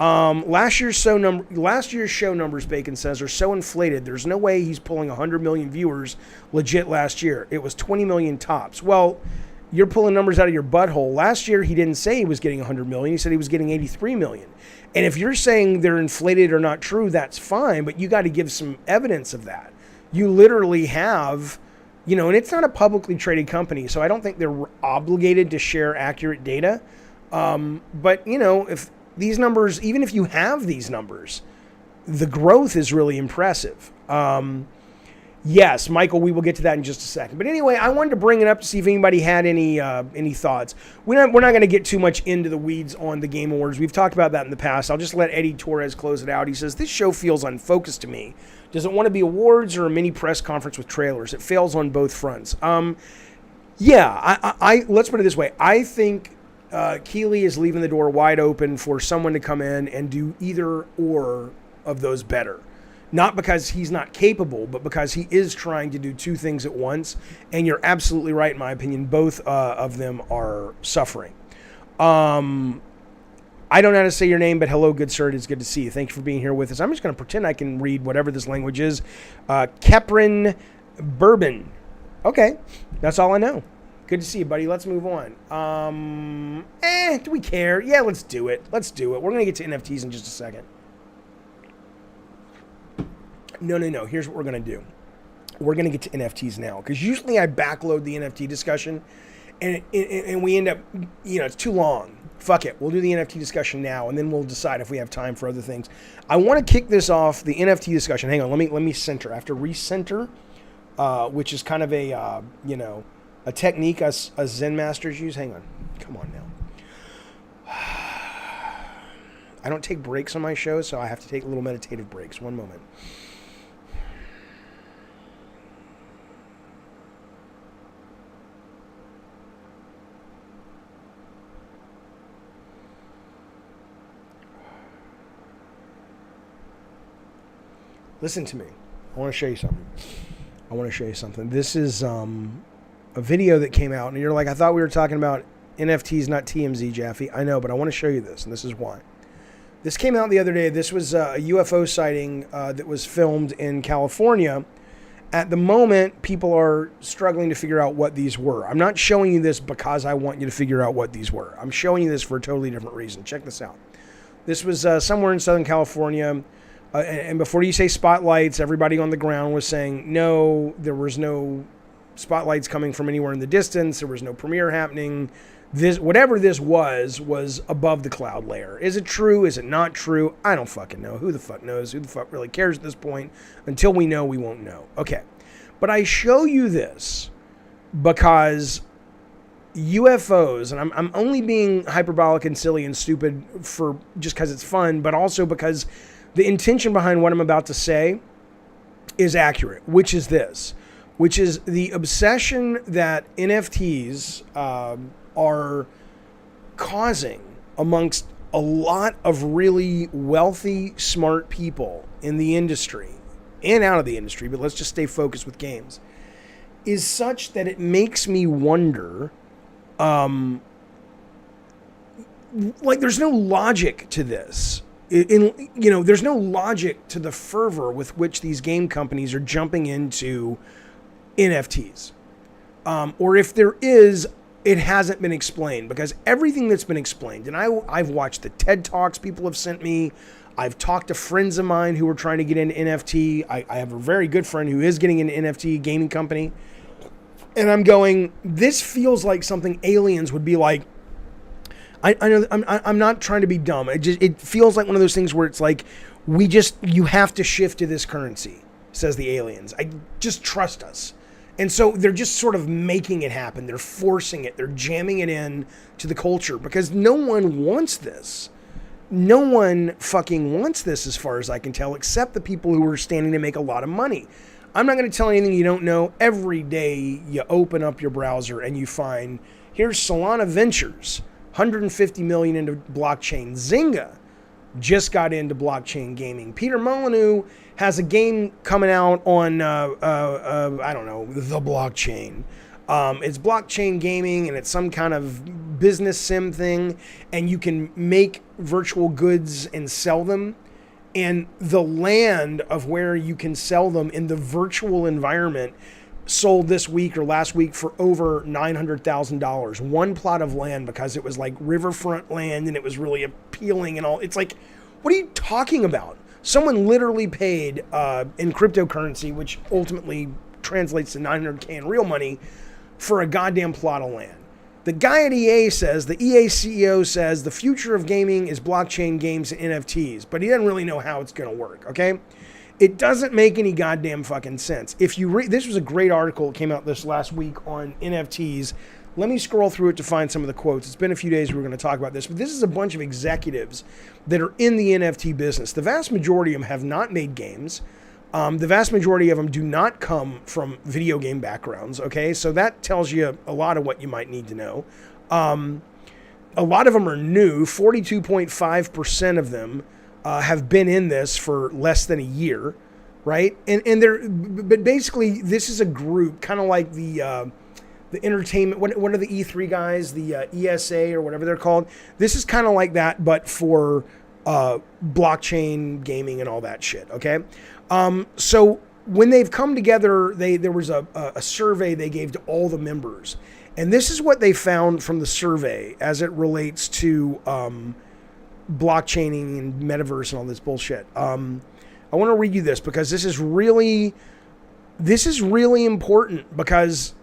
Last year's show numbers, Bacon says, are so inflated. There's no way he's pulling 100 million viewers legit last year. It was 20 million tops. Well, you're pulling numbers out of your butthole. Last year, he didn't say he was getting 100 million. He said he was getting 83 million. And if you're saying they're inflated or not true, that's fine, but you got to give some evidence of that. You literally have, and it's not a publicly traded company, so I don't think they're obligated to share accurate data. But, if these numbers, even if you have these numbers, the growth is really impressive. Yes, Michael, we will get to that in just a second. But anyway, I wanted to bring it up to see if anybody had any thoughts. We're not going to get too much into the weeds on the Game Awards. We've talked about that in the past. I'll just let Eddie Torres close it out. He says, this show feels unfocused to me. Does it want to be awards or a mini press conference with trailers? It fails on both fronts. Let's put it this way. I think Keighley is leaving the door wide open for someone to come in and do either or of those better. Not because he's not capable, but because he is trying to do two things at once. And you're absolutely right, in my opinion. Both of them are suffering. I don't know how to say your name, but hello, good sir. It is good to see you. Thank you for being here with us. I'm just going to pretend I can read whatever this language is. Keprin Bourbon. Okay, that's all I know. Good to see you, buddy. Let's move on. Do we care? Yeah, let's do it. We're going to get to NFTs in just a second. No. Here's what we're going to do. We're going to get to NFTs now, because usually I backload the NFT discussion and we end up, it's too long. Fuck it. We'll do the NFT discussion now, and then we'll decide if we have time for other things. I want to kick this off, the NFT discussion. Hang on. Let me center. I have to recenter, which is kind of a, A technique us Zen masters use. Hang on. Come on now. I don't take breaks on my show, so I have to take little meditative breaks. One moment. Listen to me. I want to show you something. This is a video that came out, and you're like, I thought we were talking about NFTs, not TMZ, Jaffe. I know, but I want to show you this, and this is why. This came out the other day. This was a UFO sighting that was filmed in California. At the moment, people are struggling to figure out what these were. I'm not showing you this because I want you to figure out what these were. I'm showing you this for a totally different reason. Check this out. This was somewhere in Southern California. And before you say spotlights, everybody on the ground was saying, no, there was no spotlights coming from anywhere in the distance. There was no premiere happening. This, whatever this was above the cloud layer. Is it true? Is it not true? I don't fucking know. Who the fuck knows? Who the fuck really cares at this point? Until we know, we won't know. Okay. But I show you this because UFOs, and I'm only being hyperbolic and silly and stupid for just because it's fun, but also because the intention behind what I'm about to say is accurate, which is this, which is the obsession that NFTs are causing amongst a lot of really wealthy, smart people in the industry and out of the industry, but let's just stay focused with games, is such that it makes me wonder, like there's no logic to this. There's no logic to the fervor with which these game companies are jumping into NFTs. Or if there is, it hasn't been explained, because everything that's been explained, and I've watched the TED Talks people have sent me. I've talked to friends of mine who are trying to get into NFT. I have a very good friend who is getting into NFT gaming company. And I'm going, this feels like something aliens would be like. I know I'm not trying to be dumb. It feels like one of those things where it's like, you have to shift to this currency, says the aliens. Just trust us. And so they're just sort of making it happen. They're forcing it. They're jamming it in to the culture because no one wants this. No one fucking wants this as far as I can tell, except the people who are standing to make a lot of money. I'm not going to tell anything you don't know. Every day you open up your browser and you find, here's Solana Ventures, 150 million into blockchain. Zynga just got into blockchain gaming. Peter Molyneux has a game coming out on, I don't know, the blockchain. It's blockchain gaming, and it's some kind of business sim thing, and you can make virtual goods and sell them. And the land of where you can sell them in the virtual environment sold this week or last week for over $900,000. One plot of land, because it was like riverfront land and it was really appealing and all. It's like, what are you talking about? Someone literally paid in cryptocurrency, which ultimately translates to $900K in real money, for a goddamn plot of land. The guy at EA says, the EA CEO says, the future of gaming is blockchain games and NFTs, but he doesn't really know how it's going to work, okay? It doesn't make any goddamn fucking sense. If you read, this was a great article that came out this last week on NFTs. Let me scroll through it to find some of the quotes. It's been a few days we were going to talk about this, but this is a bunch of executives that are in the NFT business. The vast majority of them have not made games. The vast majority of them do not come from video game backgrounds, okay? So that tells you a lot of what you might need to know. A lot of them are new. 42.5% of them have been in this for less than a year, right? But basically, this is a group, kind of like the entertainment. What are the E3 guys? The ESA or whatever they're called. This is kind of like that, but for blockchain gaming and all that shit. Okay, so when they've come together, there was a survey they gave to all the members, and this is what they found from the survey as it relates to blockchaining and metaverse and all this bullshit. I want to read you this because this is really important, because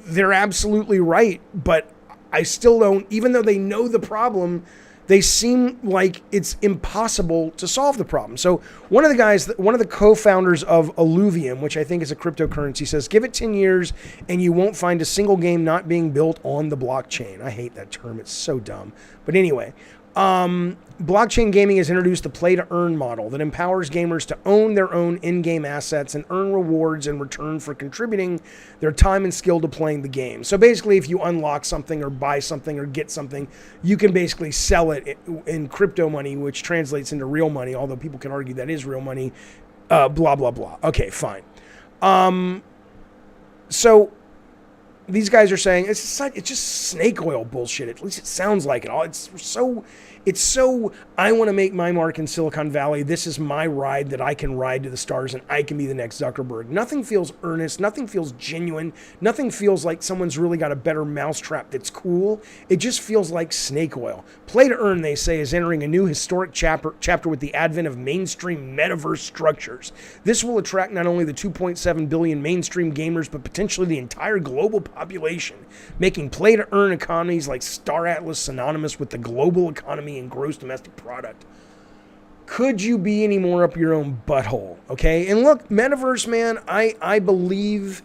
they're absolutely right, but I still don't, even though they know the problem, they seem like it's impossible to solve the problem. So one of the co-founders of Alluvium, which I think is a cryptocurrency, says, give it 10 years and you won't find a single game not being built on the blockchain. I hate that term. It's so dumb. But anyway, blockchain gaming has introduced the play-to-earn model that empowers gamers to own their own in-game assets and earn rewards in return for contributing their time and skill to playing the game. So basically, if you unlock something or buy something or get something, you can basically sell it in crypto money, which translates into real money, although people can argue that is real money, blah, blah, blah. Okay, fine. So these guys are saying it's just snake oil bullshit. At least it sounds like it all. It's so I want to make my mark in Silicon Valley. This is my ride that I can ride to the stars and I can be the next Zuckerberg. Nothing feels earnest. Nothing feels genuine. Nothing feels like someone's really got a better mousetrap that's cool. It just feels like snake oil. Play to earn, they say, is entering a new historic chapter with the advent of mainstream metaverse structures. This will attract not only the 2.7 billion mainstream gamers, but potentially the entire global population, making play to earn economies like Star Atlas synonymous with the global economy and gross domestic product. Could you be any more up your own butthole? Okay. And look, metaverse, man, I believe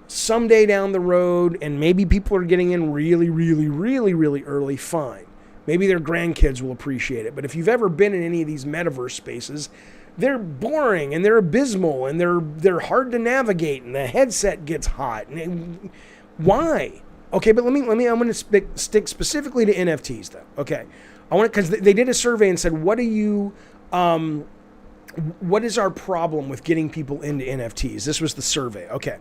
someday down the road, and maybe people are getting in really, really, really, really early, fine. Maybe their grandkids will appreciate it. But if you've ever been in any of these metaverse spaces, they're boring and they're abysmal and they're hard to navigate and the headset gets hot. And why? Okay, but I'm going to stick specifically to NFTs though. Okay. Because they did a survey and said, what is our problem with getting people into NFTs? This was the survey. Okay.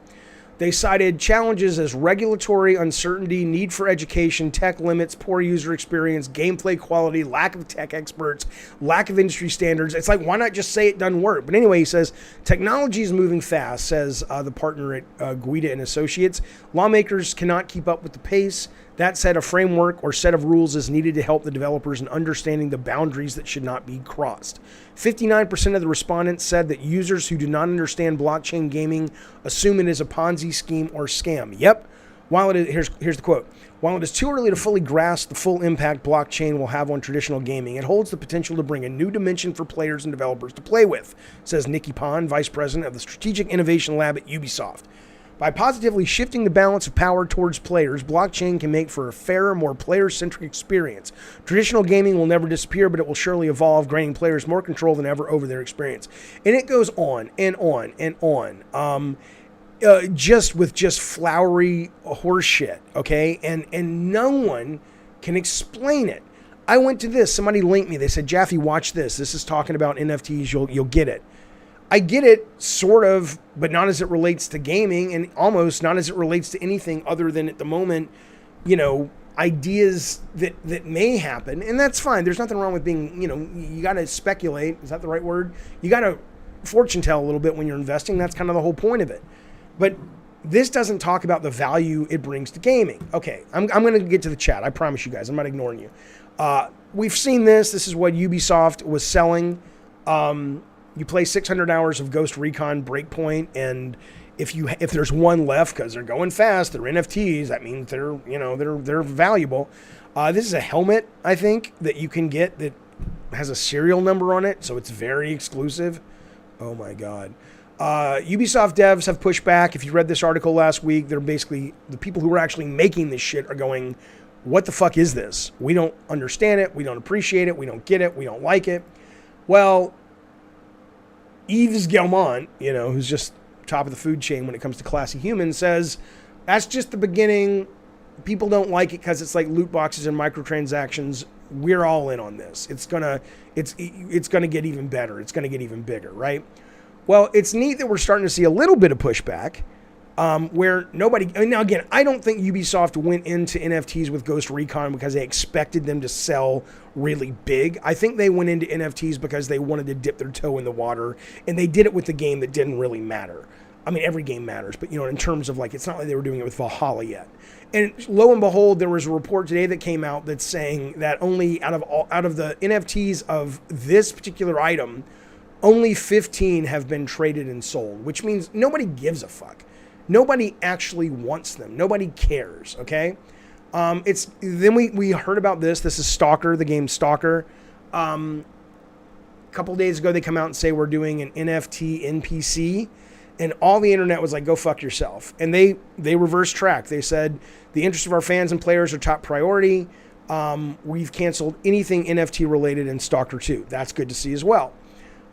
They cited challenges as regulatory uncertainty, need for education, tech limits, poor user experience, gameplay quality, lack of tech experts, lack of industry standards. It's like, why not just say it doesn't work? But anyway, he says, technology is moving fast, says the partner at Guida and Associates. Lawmakers cannot keep up with the pace. That said, a framework or set of rules is needed to help the developers in understanding the boundaries that should not be crossed. 59% of the respondents said that users who do not understand blockchain gaming assume it is a Ponzi scheme or scam. Yep. Here's the quote. While it is too early to fully grasp the full impact blockchain will have on traditional gaming, it holds the potential to bring a new dimension for players and developers to play with, says Nikki Pond, Vice President of the Strategic Innovation Lab at Ubisoft. By positively shifting the balance of power towards players, blockchain can make for a fairer, more player-centric experience. Traditional gaming will never disappear, but it will surely evolve, granting players more control than ever over their experience. And it goes on and on and on. Just flowery horseshit, okay? And no one can explain it. I went to this. Somebody linked me. They said, Jaffe, watch this. This is talking about NFTs. You'll get it. I get it, sort of, but not as it relates to gaming and almost not as it relates to anything other than at the moment, ideas that may happen. And that's fine. There's nothing wrong with being, you got to speculate. Is that the right word? You got to fortune tell a little bit when you're investing. That's kind of the whole point of it. But this doesn't talk about the value it brings to gaming. Okay, I'm going to get to the chat. I promise you guys. I'm not ignoring you. We've seen this. This is what Ubisoft was selling. You play 600 hours of Ghost Recon Breakpoint, and if there's one left because they're going fast, they're NFTs. That means they're valuable. This is a helmet, I think, that you can get that has a serial number on it, so it's very exclusive. Oh my god. Ubisoft devs have pushed back. If you read this article last week, they're basically the people who are actually making this shit are going, "What the fuck is this? We don't understand it. We don't appreciate it. We don't get it. We don't like it." Well, Yves Guillemot, who's just top of the food chain when it comes to classy humans, says that's just the beginning. People don't like it because it's like loot boxes and microtransactions. We're all in on this. It's gonna get even better. It's gonna get even bigger, right? Well, it's neat that we're starting to see a little bit of pushback, where nobody. Now again, I don't think Ubisoft went into NFTs with Ghost Recon because they expected them to sell really big. I think they went into NFTs because they wanted to dip their toe in the water, and they did it with the game that didn't really matter. I mean, every game matters, but in terms of it's not like they were doing it with Valhalla yet. And lo and behold, there was a report today that came out that's saying that only out of the NFTs of this particular item, only 15 have been traded and sold, which means nobody gives a fuck. Nobody actually wants them. Nobody cares, okay? It's then we heard about this. This is Stalker, the game Stalker. A couple days ago, they come out and say we're doing an NFT NPC, and all the internet was like, "Go fuck yourself." And they reverse track. They said the interests of our fans and players are top priority. We've canceled anything NFT related in Stalker 2. That's good to see as well.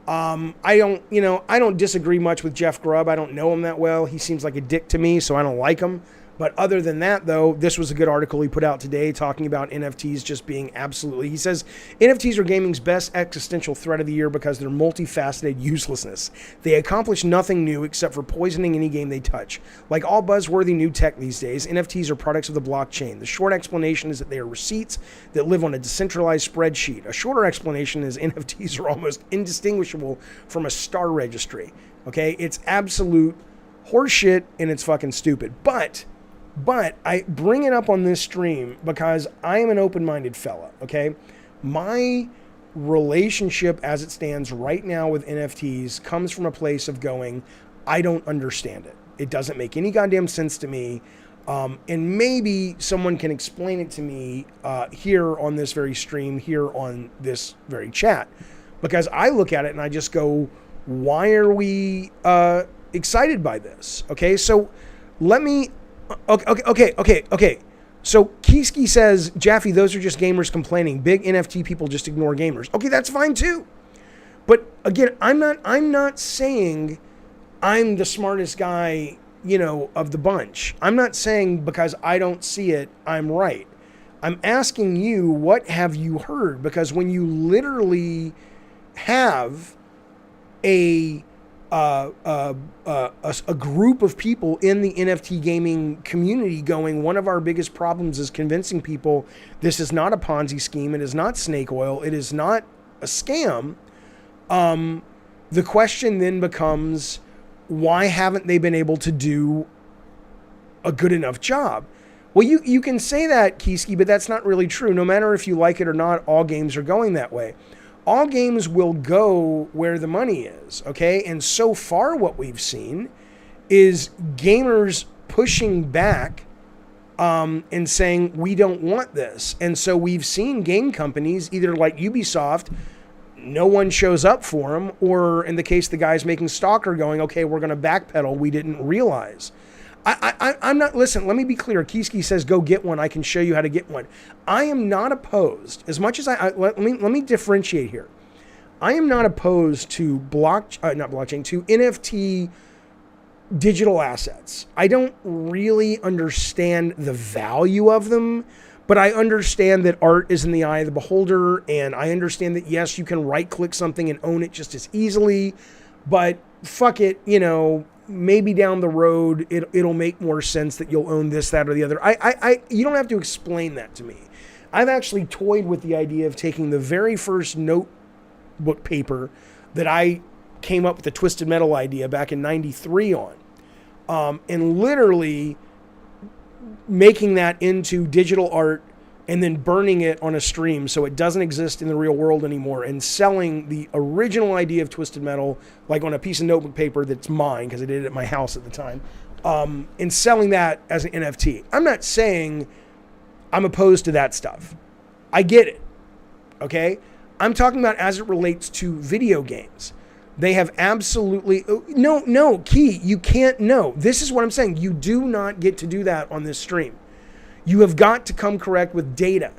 I don't disagree much with Jeff Grubb. I don't know him that well. He seems like a dick to me, so I don't like him. But other than that, though, this was a good article he put out today talking about NFTs just being absolutely... He says, NFTs are gaming's best existential threat of the year because they're multifaceted uselessness. They accomplish nothing new except for poisoning any game they touch. Like all buzzworthy new tech these days, NFTs are products of the blockchain. The short explanation is that they are receipts that live on a decentralized spreadsheet. A shorter explanation is NFTs are almost indistinguishable from a star registry. Okay? It's absolute horseshit and it's fucking stupid. But I bring it up on this stream because I am an open-minded fella, okay? My relationship as it stands right now with NFTs comes from a place of going, I don't understand it. It doesn't make any goddamn sense to me. And maybe someone can explain it to me here on this very stream, here on this very chat. Because I look at it and I just go, why are we excited by this? Okay, so let me... Okay. So Kieski says, Jaffe, those are just gamers complaining. Big NFT people just ignore gamers. Okay, that's fine too. But again, I'm not saying I'm the smartest guy, of the bunch. I'm not saying because I don't see it, I'm right. I'm asking you, what have you heard? Because when you literally have a group of people in the NFT gaming community going, one of our biggest problems is convincing people this is not a Ponzi scheme, it is not snake oil, it is not a scam. The question then becomes, why haven't they been able to do a good enough job? Well, you can say that, Kieski, but that's not really true. No matter if you like it or not, all games are going that way. All games will go where the money is, okay? And so far what we've seen is gamers pushing back and saying, we don't want this. And so we've seen game companies, either like Ubisoft, no one shows up for them, or in the case of the guys making Stalker going, okay, we're going to backpedal, we didn't realize. I'm not, listen, let me be clear. Kieski says, go get one. I can show you how to get one. I am not opposed, as much as let me differentiate here. I am not opposed to to NFT digital assets. I don't really understand the value of them, but I understand that art is in the eye of the beholder, and I understand that, yes, you can right-click something and own it just as easily, but fuck it, maybe down the road, it'll make more sense that you'll own this, that, or the other. You don't have to explain that to me. I've actually toyed with the idea of taking the very first notebook paper that I came up with the Twisted Metal idea back in '93 on, and literally making that into digital art and then burning it on a stream so it doesn't exist in the real world anymore, and selling the original idea of Twisted Metal like on a piece of notebook paper that's mine because I did it at my house at the time, and selling that as an NFT. I'm not saying I'm opposed to that stuff. I get it, okay? I'm talking about as it relates to video games. They have absolutely... No, Key, you can't... No, this is what I'm saying. You do not get to do that on this stream. You have got to come correct with data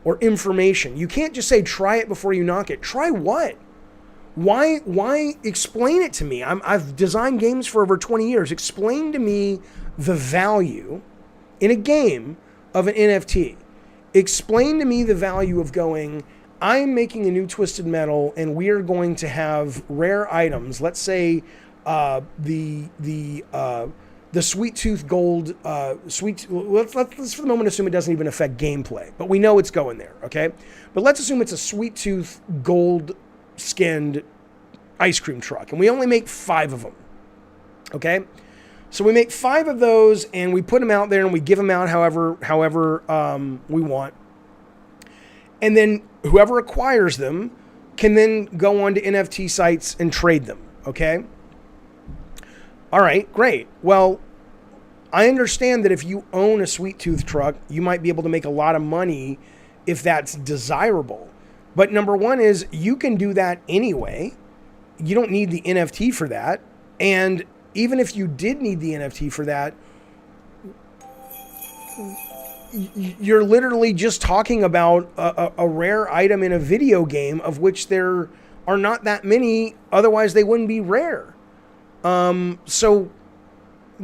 or information. You can't just say, try it before you knock it. Try what? Why explain it to me? I've designed games for over 20 years. Explain to me the value in a game of an NFT. Explain to me the value of going, I'm making a new Twisted Metal and we are going to have rare items. Let's say the Sweet Tooth Gold, let's for the moment assume it doesn't even affect gameplay, but we know it's going there, okay? But let's assume it's a Sweet Tooth Gold skinned ice cream truck, and we only make 5 of them, okay? So we make 5 of those, and we put them out there, and we give them out however we want. And then whoever acquires them can then go on to NFT sites and trade them, okay? All right, great. Well, I understand that if you own a Sweet Tooth truck, you might be able to make a lot of money if that's desirable. But number one is you can do that anyway. You don't need the NFT for that. And even if you did need the NFT for that, you're literally just talking about a rare item in a video game of which there are not that many. Otherwise, they wouldn't be rare. So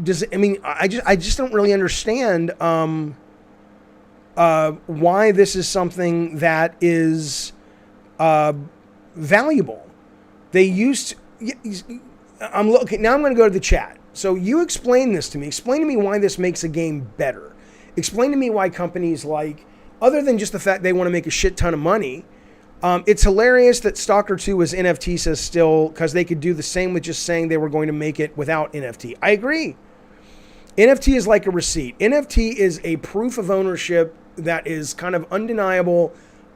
does it, I mean, I just don't really understand why this is something that is valuable. They used to, I'm looking now. I'm going to go to the chat. So you explain this to me. Explain to me why this makes a game better. Explain to me why companies like, other than just the fact they want to make a shit ton of money. It's hilarious that Stalker 2 is NFT, says still, because they could do the same with just saying they were going to make it without NFT. I agree. NFT is like a receipt. NFT is a proof of ownership that is kind of undeniable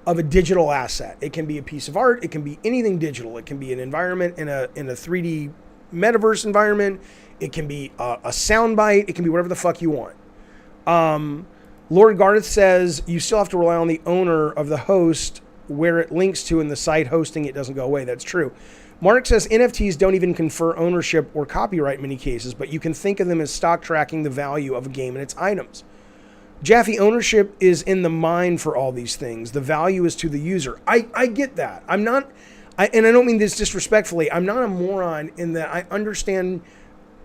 of a digital asset. It can be a piece of art. It can be anything digital. It can be an environment in a 3D metaverse environment. It can be a soundbite. It can be whatever the fuck you want. Lord Garth says you still have to rely on the owner of the host where it links to, in the site hosting it doesn't go away. That's true. Mark says NFTs don't even confer ownership or copyright in many cases, but you can think of them as stock tracking the value of a game and its items. Jaffe, ownership is in the mind for all these things. The value is to the user. I get that. And I don't mean this disrespectfully. I'm not a moron in that I understand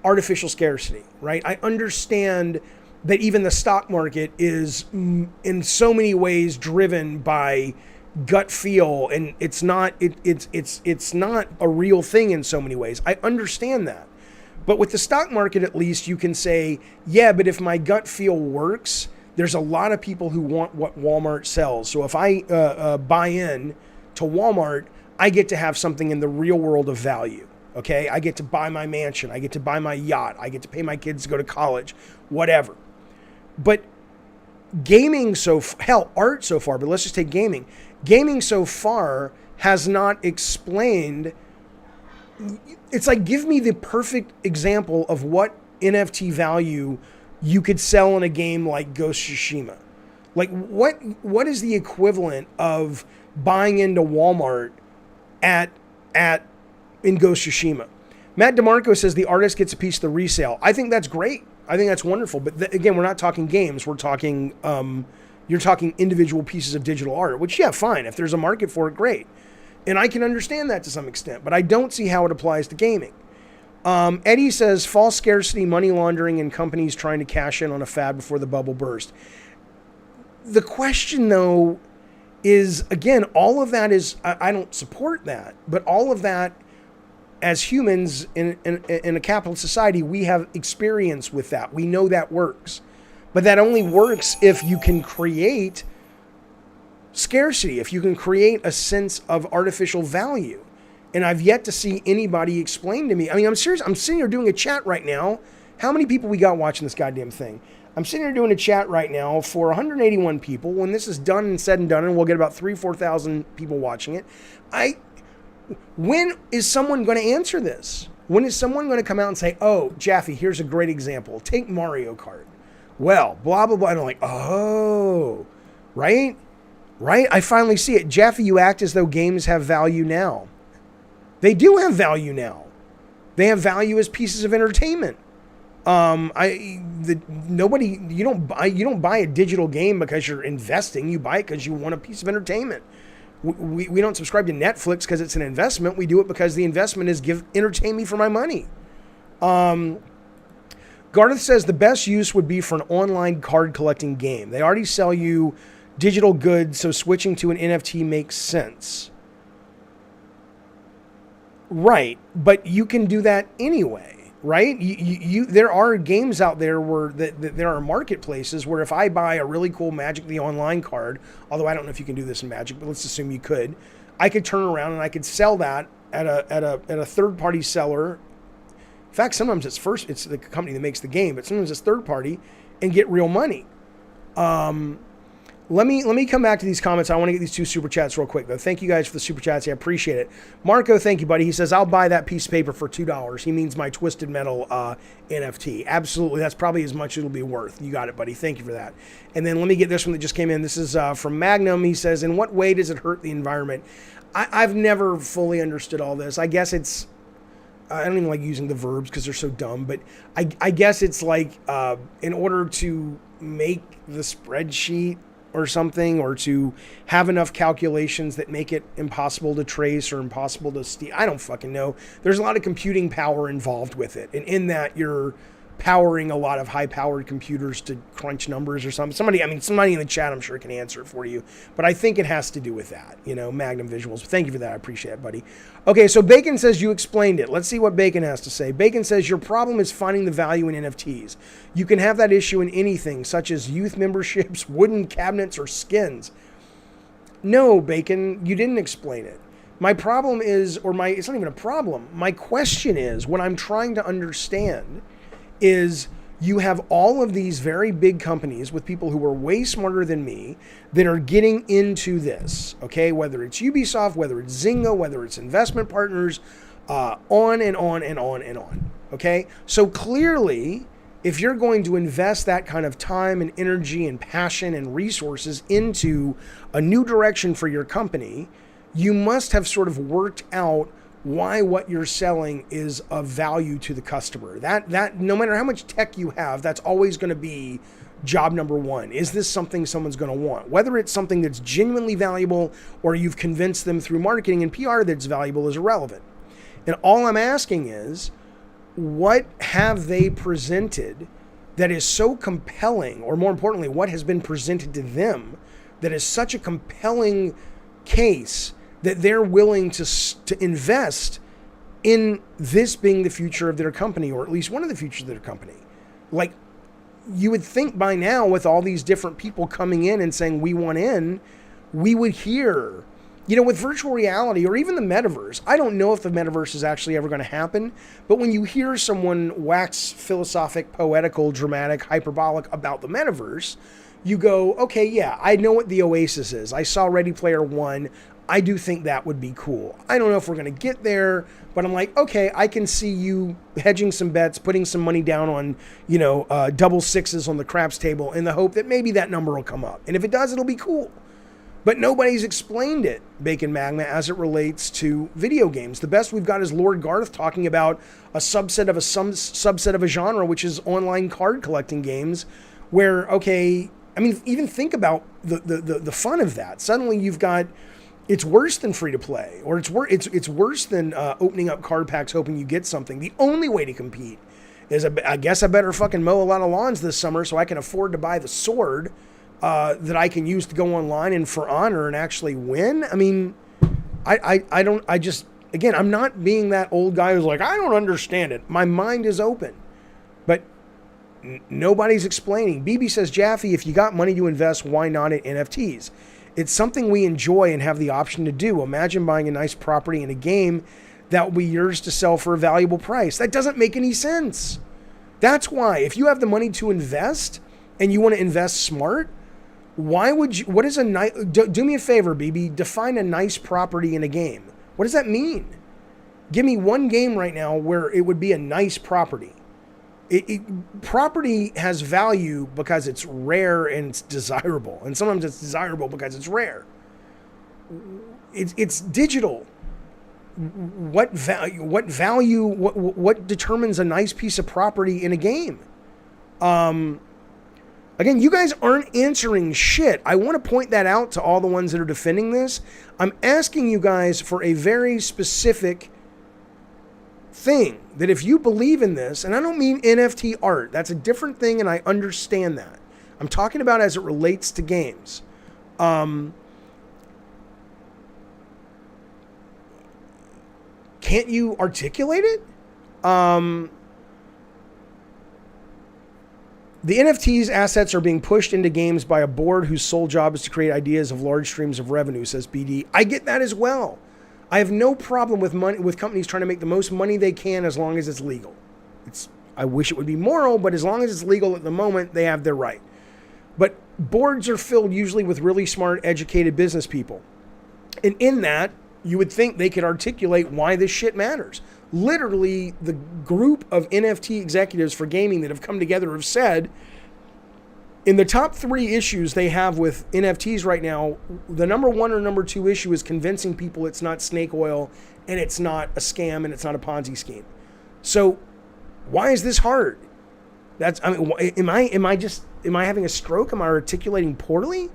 artificial scarcity, right? I understand that even the stock market is in so many ways driven by gut feel, and it's not a real thing in so many ways. I understand that. But with the stock market, at least you can say, yeah, but if my gut feel works, there's a lot of people who want what Walmart sells. So if I buy in to Walmart, I get to have something in the real world of value. Okay, I get to buy my mansion. I get to buy my yacht. I get to pay my kids to go to college, whatever. But gaming art so far, but let's just take gaming. Gaming so far has not explained. It's like, give me the perfect example of what NFT value you could sell in a game like Ghost of Tsushima. Like what is the equivalent of buying into Walmart in Ghost of Tsushima? Matt DeMarco says the artist gets a piece of the resale. I think that's great. I think that's wonderful. But again, we're not talking games. We're talking, you're talking individual pieces of digital art, which, yeah, fine. If there's a market for it, great. And I can understand that to some extent, but I don't see how it applies to gaming. Eddie says false scarcity, money laundering, and companies trying to cash in on a fad before the bubble burst. The question, though, is, again, all of that is, I don't support that, but all of that, as humans in a capitalist society, we have experience with that. We know that works. But that only works if you can create scarcity, if you can create a sense of artificial value. And I've yet to see anybody explain to me. I mean, I'm serious. I'm sitting here doing a chat right now. How many people we got watching this goddamn thing? I'm sitting here doing a chat right now for 181 people. When this is done and said and done, and we'll get about 4,000 people watching it, when is someone going to answer this? When is someone going to come out and say, oh, Jaffe, here's a great example. Take Mario Kart. Well, blah, blah, blah. And I'm like, oh, right? Right? I finally see it. Jaffe, you act as though games have value now. They do have value now. They have value as pieces of entertainment. You don't buy a digital game because you're investing. You buy it because you want a piece of entertainment. We don't subscribe to Netflix because it's an investment. We do it because the investment is entertain me for my money. Gareth says the best use would be for an online card collecting game. They already sell you digital goods, so switching to an NFT makes sense. Right, but you can do that anyway, right? There are games out there where there are marketplaces where if I buy a really cool Magic the Online card, although I don't know if you can do this in Magic, but let's assume you could, I could turn around and I could sell that at a third party seller. In fact, sometimes it's the company that makes the game, but sometimes it's third party and get real money. Let me come back to these comments. I want to get these 2 super chats real quick, though. Thank you guys for the super chats. I appreciate it. Marco, thank you, buddy. He says, I'll buy that piece of paper for $2. He means my Twisted Metal NFT. Absolutely. That's probably as much as it'll be worth. You got it, buddy. Thank you for that. And then let me get this one that just came in. This is from Magnum. He says, in what way does it hurt the environment? I've never fully understood all this. I guess it's, I don't even like using the verbs because they're so dumb, but I guess it's like in order to make the spreadsheet or something, or to have enough calculations that make it impossible to trace or impossible to steal. I don't fucking know. There's a lot of computing power involved with it. And in that, you're powering a lot of high-powered computers to crunch numbers or something. Somebody in the chat, I'm sure, can answer it for you. But I think it has to do with that, Magnum Visuals. Thank you for that. I appreciate it, buddy. Okay, so Bacon says you explained it. Let's see what Bacon has to say. Bacon says your problem is finding the value in NFTs. You can have that issue in anything, such as youth memberships, wooden cabinets, or skins. No, Bacon, you didn't explain it. My problem is, it's not even a problem. My question is, what I'm trying to understand is you have all of these very big companies with people who are way smarter than me that are getting into this, okay? Whether it's Ubisoft, whether it's Zynga, whether it's investment partners, on and on and on and on, okay? So clearly, if you're going to invest that kind of time and energy and passion and resources into a new direction for your company, you must have sort of worked out why what you're selling is of value to the customer. That no matter how much tech you have, that's always going to be job number one. Is this something someone's going to want? Whether it's something that's genuinely valuable or you've convinced them through marketing and PR that's valuable is irrelevant. And all I'm asking is, what have they presented that is so compelling, or more importantly, what has been presented to them that is such a compelling case that they're willing to invest in this being the future of their company, or at least one of the futures of their company? Like, you would think by now, with all these different people coming in and saying, we want in, we would hear, with virtual reality or even the metaverse. I don't know if the metaverse is actually ever going to happen, but when you hear someone wax philosophic, poetical, dramatic, hyperbolic about the metaverse, you go, okay, yeah, I know what the Oasis is. I saw Ready Player One. I do think that would be cool. I don't know if we're going to get there, but I'm like, okay, I can see you hedging some bets, putting some money down on, double sixes on the craps table in the hope that maybe that number will come up. And if it does, it'll be cool. But nobody's explained it, Bacon Magma, as it relates to video games. The best we've got is Lord Garth talking about a subset of a genre, which is online card collecting games, where, okay, I mean, even think about the fun of that. Suddenly you've got, it's worse than free to play, or it's worse than opening up card packs hoping you get something. The only way to compete is, I guess I better fucking mow a lot of lawns this summer so I can afford to buy the sword that I can use to go online and for honor and actually win. I mean, again, I'm not being that old guy who's like, I don't understand it. My mind is open, but nobody's explaining. BB says, Jaffe, if you got money to invest, why not at NFTs? It's something we enjoy and have the option to do. Imagine buying a nice property in a game that will be yours to sell for a valuable price. That doesn't make any sense. That's why, if you have the money to invest and you want to invest smart, why would you, what is a nice, do me a favor, BB, define a nice property in a game. What does that mean? Give me one game right now where it would be a nice property. Property has value because it's rare and it's desirable. And sometimes it's desirable because it's rare. It's digital. What determines a nice piece of property in a game? Again, you guys aren't answering shit. I want to point that out to all the ones that are defending this. I'm asking you guys for a very specific thing, that if you believe in this, and I don't mean NFT art, that's a different thing, and I understand that. I'm talking about as it relates to games. Can't you articulate it? The NFTs assets are being pushed into games by a board whose sole job is to create ideas of large streams of revenue, says BD. I get that as well. I have no problem with companies trying to make the most money they can as long as it's legal. I wish it would be moral, but as long as it's legal at the moment, they have their right. But boards are filled usually with really smart, educated business people. And in that, you would think they could articulate why this shit matters. Literally, the group of NFT executives for gaming that have come together have said, in the top 3 issues they have with NFTs right now, the number 1 or number 2 issue is convincing people it's not snake oil and it's not a scam and it's not a Ponzi scheme. So why is this hard? Am I having a stroke? Am I articulating poorly?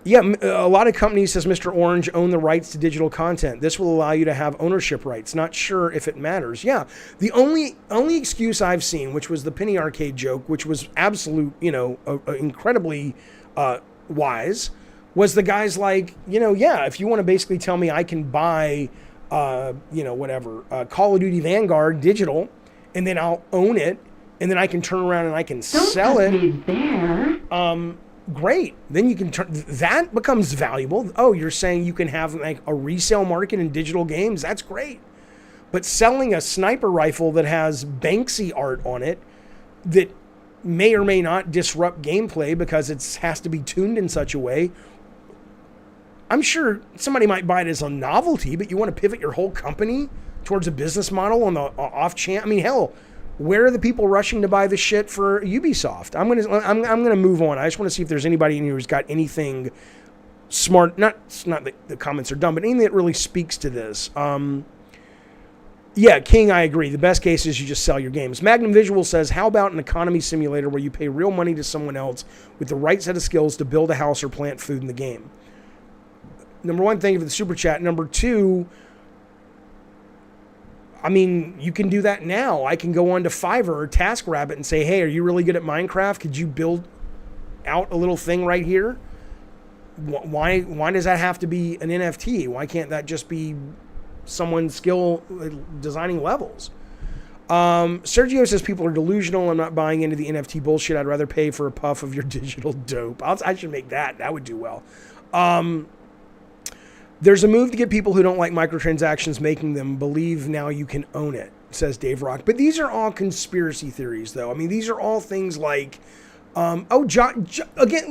Yeah, a lot of companies, says Mr. Orange, own the rights to digital content. This will allow you to have ownership rights. Not sure if it matters. Yeah, the only excuse I've seen, which was the penny arcade joke, which was absolute, incredibly wise, was the guys like, yeah, if you want to basically tell me I can buy, Call of Duty Vanguard digital, and then I'll own it, and then I can turn around and I can sell it. Great. Then you can that becomes valuable. Oh, you're saying you can have like a resale market in digital games? That's great. But selling a sniper rifle that has Banksy art on it that may or may not disrupt gameplay because it has to be tuned in such a way, I'm sure somebody might buy it as a novelty, but you want to pivot your whole company towards a business model on the off chance. I mean, hell, where are the people rushing to buy the shit for Ubisoft? I'm gonna move on. I just want to see if there's anybody in here who's got anything smart. Not that the comments are dumb, but anything that really speaks to this. Yeah, King, I agree. The best case is you just sell your games. Magnum Visual says, how about an economy simulator where you pay real money to someone else with the right set of skills to build a house or plant food in the game? Number 1, thank you for the super chat. Number 2, I mean, you can do that now. I can go on to Fiverr or TaskRabbit and say, hey, are you really good at Minecraft? Could you build out a little thing right here? Why does that have to be an NFT? Why can't that just be someone's skill designing levels? Sergio says people are delusional. I'm not buying into the NFT bullshit. I'd rather pay for a puff of your digital dope. I should make that. That would do well. There's a move to get people who don't like microtransactions, making them believe now you can own it, says Dave Rock. But these are all conspiracy theories, though. I mean, these are all things like, again,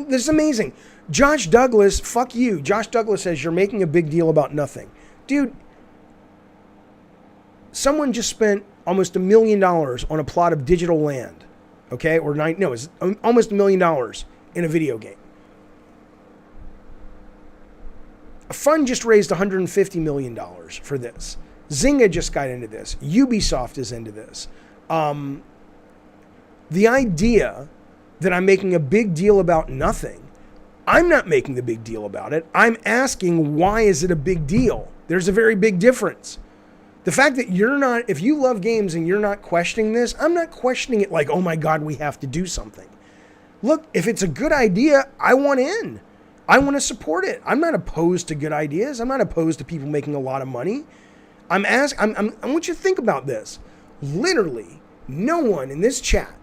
this is amazing. Josh Douglas, fuck you. Josh Douglas says you're making a big deal about nothing. Dude, someone just spent almost $1 million on a plot of digital land, okay? It's almost $1 million in a video game. A fund just raised $150 million for this. Zynga just got into this. Ubisoft is into this. The idea that I'm making a big deal about nothing, I'm not making the big deal about it. I'm asking, why is it a big deal? There's a very big difference. The fact that if you love games and you're not questioning this, I'm not questioning it like, oh my God, we have to do something. Look, if it's a good idea, I want in. I want to support it. I'm not opposed to good ideas. I'm not opposed to people making a lot of money. I want you to think about this. Literally, no one in this chat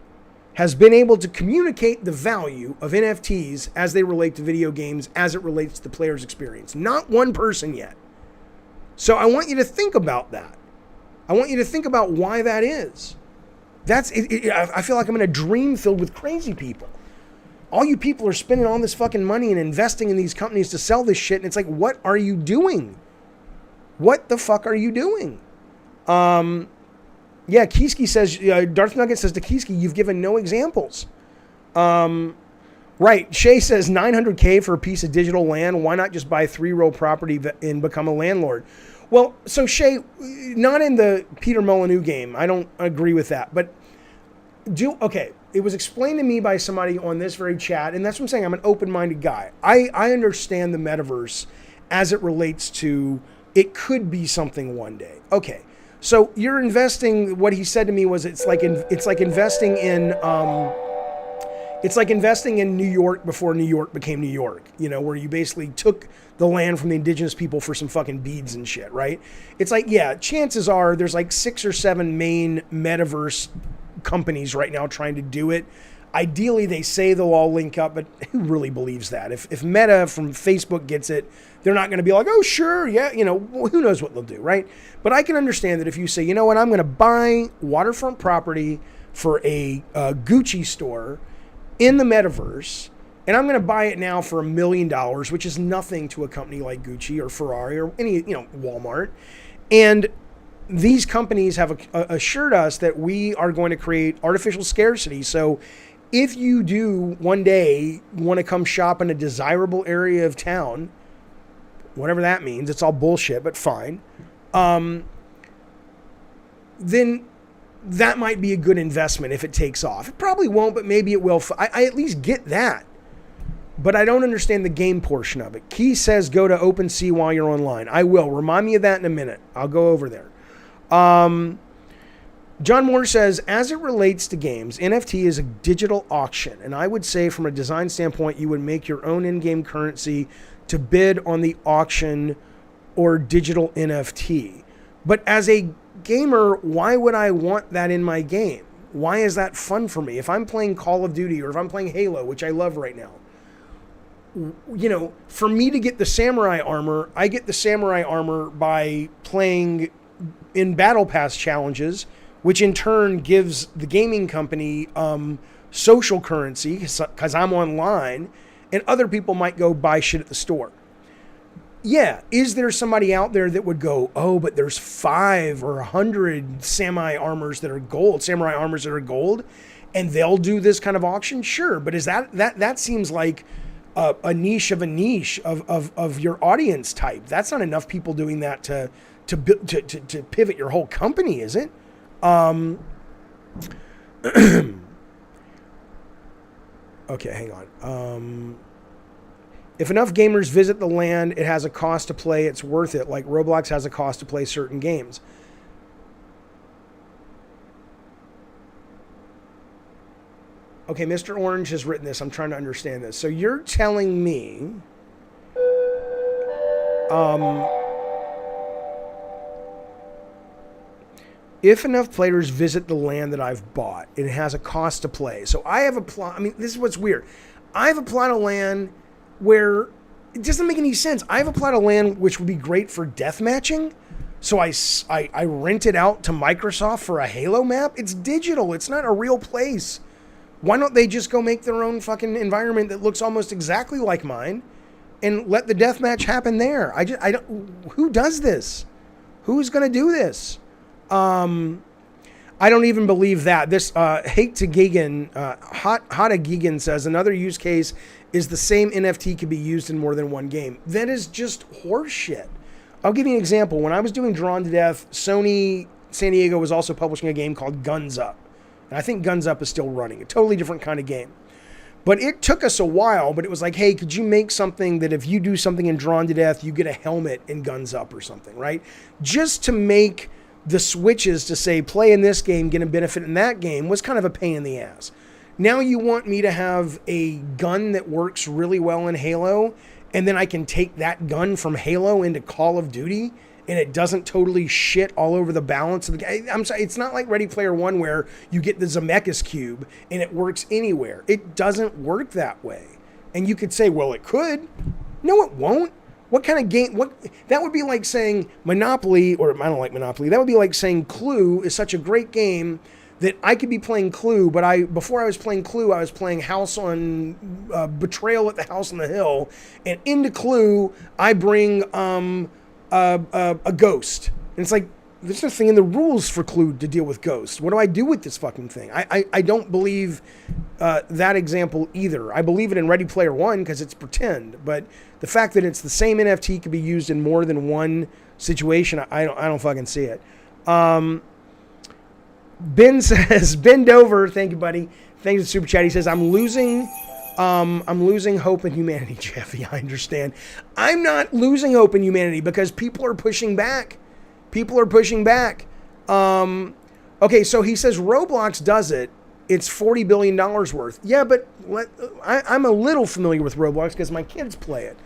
has been able to communicate the value of NFTs as they relate to video games, as it relates to the player's experience. Not one person yet. So I want you to think about that. I want you to think about why that is. I feel like I'm in a dream filled with crazy people. All you people are spending all this fucking money and investing in these companies to sell this shit. And it's like, what are you doing? What the fuck are you doing? Yeah, Kiski says, Darth Nugget says to Kiski, you've given no examples. Right. Shay says $900K for a piece of digital land. Why not just buy 3-row property and become a landlord? Well, so Shay, not in the Peter Molyneux game. I don't agree with that. But okay. It was explained to me by somebody on this very chat, and that's what I'm saying. I'm an open-minded guy. I understand the metaverse as it relates to it could be something one day. Okay, so you're investing. What he said to me was it's like investing in New York before New York became New York. Where you basically took the land from the indigenous people for some fucking beads and shit, right? It's like, yeah, chances are there's like 6 or 7 main metaverse companies right now trying to do it. Ideally, they say they'll all link up, but who really believes that? If Meta from Facebook gets it, they're not going to be like, oh, sure, yeah, who knows what they'll do, right? But I can understand that if you say, you know what, I'm going to buy waterfront property for a Gucci store in the metaverse, and I'm going to buy it now for $1 million, which is nothing to a company like Gucci or Ferrari or any, Walmart. And these companies have assured us that we are going to create artificial scarcity. So if you do one day want to come shop in a desirable area of town, whatever that means, it's all bullshit, but fine, then that might be a good investment if it takes off. It probably won't, but maybe it will. I at least get that. But I don't understand the game portion of it. Key says go to OpenSea while you're online. I will. Remind me of that in a minute. I'll go over there. John Moore says, as it relates to games, NFT is a digital auction. And I would say from a design standpoint, you would make your own in-game currency to bid on the auction or digital NFT. But as a gamer, why would I want that in my game? Why is that fun for me? If I'm playing Call of Duty or if I'm playing Halo, which I love right now, for me to get the samurai armor, I get the samurai armor by playing in Battle Pass challenges, which in turn gives the gaming company social currency because I'm online, and other people might go buy shit at the store. Yeah, is there somebody out there that would go, oh, but there's 5 or 100 samurai armors that are gold, and they'll do this kind of auction? Sure, but is that seems like a niche of a niche of your audience type. That's not enough people doing that to pivot your whole company, is it? Okay, hang on. If enough gamers visit the land, it has a cost to play. It's worth it. Like Roblox has a cost to play certain games. Okay, Mr. Orange has written this. I'm trying to understand this. So you're telling me if enough players visit the land that I've bought, it has a cost to play. So I have a plot. I mean, this is what's weird. I have a plot of land where it doesn't make any sense. I have a plot of land which would be great for death matching. So I rent it out to Microsoft for a Halo map. It's digital. It's not a real place. Why don't they just go make their own fucking environment that looks almost exactly like mine and let the deathmatch happen there? I don't, who does this? Who's going to do this? I don't even believe that. This Hate to Gigan, Hotta Gigan says, another use case is the same NFT could be used in more than one game. That is just horseshit. I'll give you an example. When I was doing Drawn to Death, Sony San Diego was also publishing a game called Guns Up. And I think Guns Up is still running. A totally different kind of game. But it took us a while, but it was like, hey, could you make something that if you do something in Drawn to Death, you get a helmet in Guns Up or something, right? Just to make the switches to say, play in this game, get a benefit in that game was kind of a pain in the ass. Now you want me to have a gun that works really well in Halo, and then I can take that gun from Halo into Call of Duty, and it doesn't totally shit all over the balance of the game. I'm sorry, it's not like Ready Player One where you get the Zemeckis cube and it works anywhere. It doesn't work that way. And you could say, well, it could. No, it won't. What kind of game? That would be like saying Monopoly, or I don't like Monopoly. That would be like saying Clue is such a great game that I could be playing Clue, but before I was playing Clue, I was playing Betrayal at the House on the Hill, and into Clue, I bring a ghost. And it's like, there's nothing in the rules for Clue to deal with ghosts. What do I do with this fucking thing? I don't believe that example either. I believe it in Ready Player One because it's pretend, but the fact that it's the same NFT could be used in more than one situation, I don't fucking see it. Ben says, bend over. Thank you, buddy. Thanks for the super chat. He says, I'm losing hope in humanity, Jeffy. I understand. I'm not losing hope in humanity because people are pushing back. Okay, so he says Roblox does it. It's $40 billion worth. Yeah, but I'm a little familiar with Roblox because my kids play it.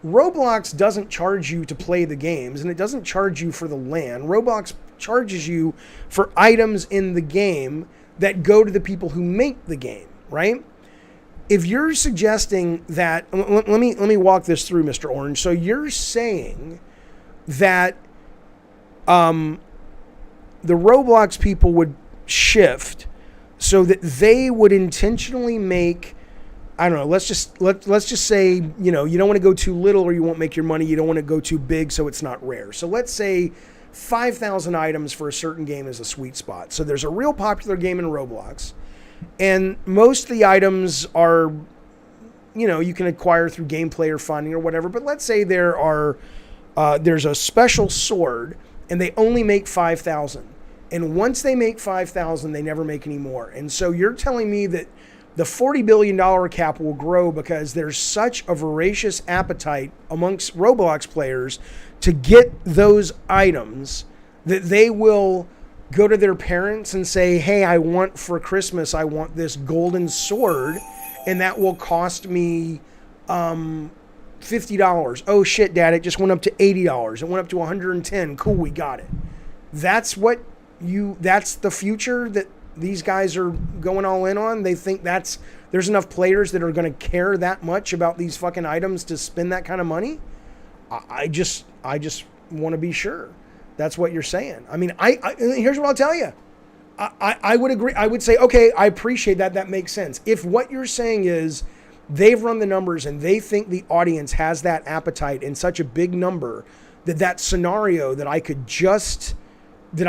Roblox doesn't charge you to play the games, and it doesn't charge you for the land. Roblox charges you for items in the game that go to the people who make the game, right? If you're suggesting that, let me walk this through, Mr. Orange. So you're saying that the Roblox people would shift so that they would intentionally make, I don't know, let's just say, you know, you don't want to go too little or you won't make your money. You don't want to go too big so it's not rare. So let's say 5,000 items for a certain game is a sweet spot. So there's a real popular game in Roblox, and most of the items are, you know, you can acquire through gameplay or funding or whatever. But let's say there's a special sword and they only make 5,000. And once they make 5,000, they never make any more. And so you're telling me that the $40 billion cap will grow because there's such a voracious appetite amongst Roblox players to get those items that they will go to their parents and say, hey, I want for Christmas, I want this golden sword, and that will cost me $50. Oh shit, Dad, it just went up to $80. It went up to $110. Cool, we got it. That's the future that these guys are going all in on. They think there's enough players that are going to care that much about these fucking items to spend that kind of money. I just want to be sure that's what you're saying. I mean, here's what I'll tell you. I would agree. I would say, okay, I appreciate that. That makes sense. If what you're saying is they've run the numbers and they think the audience has that appetite in such a big number that scenario that I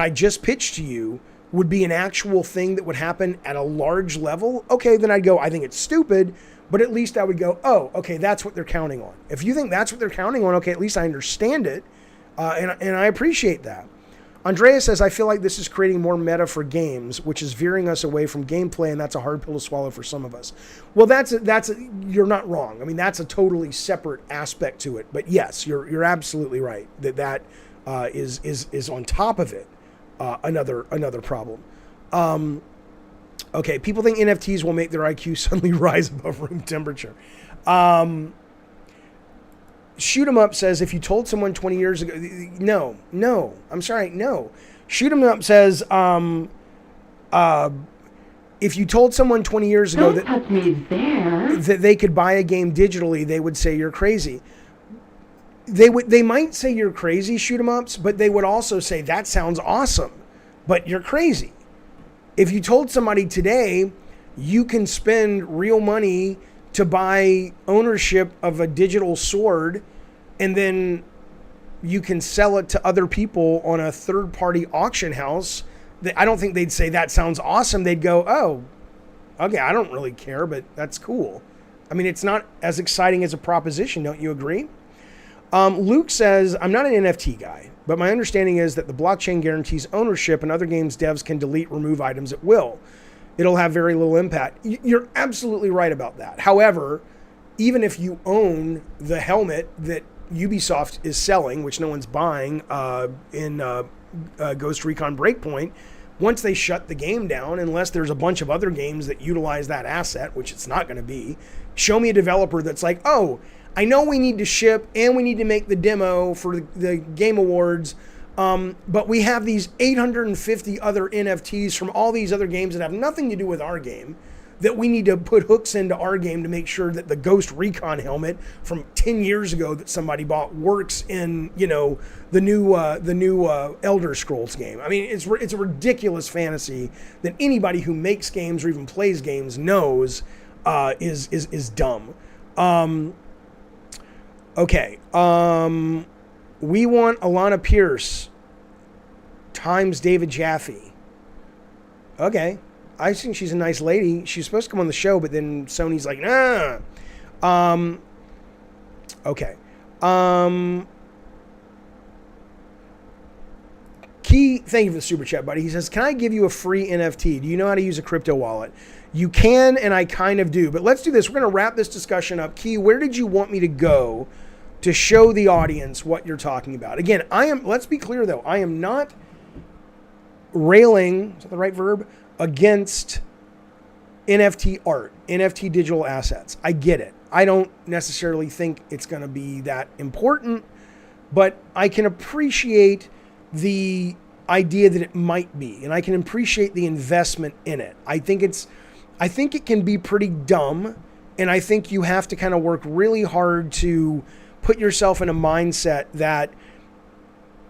just pitched to you would be an actual thing that would happen at a large level, okay, then I'd go, I think it's stupid, but at least I would go, oh, okay, that's what they're counting on. If you think that's what they're counting on, okay, at least I understand it, and I appreciate that. Andrea says, I feel like this is creating more meta for games, which is veering us away from gameplay, and that's a hard pill to swallow for some of us. Well, you're not wrong. I mean, that's a totally separate aspect to it. But yes, you're absolutely right that is on top of it. Another problem. Okay, people think NFTs will make their IQ suddenly rise above room temperature. Shoot 'em Up says, if you told someone 20 years ago, no, I'm sorry, no. Shoot 'em Up says, if you told someone 20 years ago that they could buy a game digitally, they would say you're crazy. They might say you're crazy, shoot 'em ups, but they would also say that sounds awesome, but you're crazy. If you told somebody today you can spend real money to buy ownership of a digital sword and then you can sell it to other people on a third-party auction house, I don't think they'd say that sounds awesome. They'd go, oh, okay, I don't really care, but that's cool. I mean, it's not as exciting as a proposition, don't you agree? Luke says, I'm not an NFT guy, but my understanding is that the blockchain guarantees ownership and other games devs can delete, remove items at will. It'll have very little impact. You're absolutely right about that. However, even if you own the helmet that Ubisoft is selling, which no one's buying in Ghost Recon Breakpoint, once they shut the game down, unless there's a bunch of other games that utilize that asset, which it's not going to be, show me a developer that's like, oh, I know we need to ship and we need to make the demo for the Game Awards, but we have these 850 other NFTs from all these other games that have nothing to do with our game that we need to put hooks into our game to make sure that the Ghost Recon helmet from 10 years ago that somebody bought works in, you know, the new Elder Scrolls game. I mean, it's a ridiculous fantasy that anybody who makes games or even plays games knows is dumb. Okay. We want Alana Pierce times David Jaffe. Okay. I think she's a nice lady. She's supposed to come on the show, but then Sony's like, nah. Okay. Key, thank you for the super chat, buddy. He says, can I give you a free NFT? Do you know how to use a crypto wallet? You can, and I kind of do. But let's do this. We're going to wrap this discussion up. Key, where did you want me to go to show the audience what you're talking about? Again, let's be clear, though. I am not railing, is that the right verb? Against NFT art, NFT digital assets. I get it. I don't necessarily think it's going to be that important, but I can appreciate the idea that it might be, and I can appreciate the investment in it. I think it can be pretty dumb, and I think you have to kind of work really hard to put yourself in a mindset that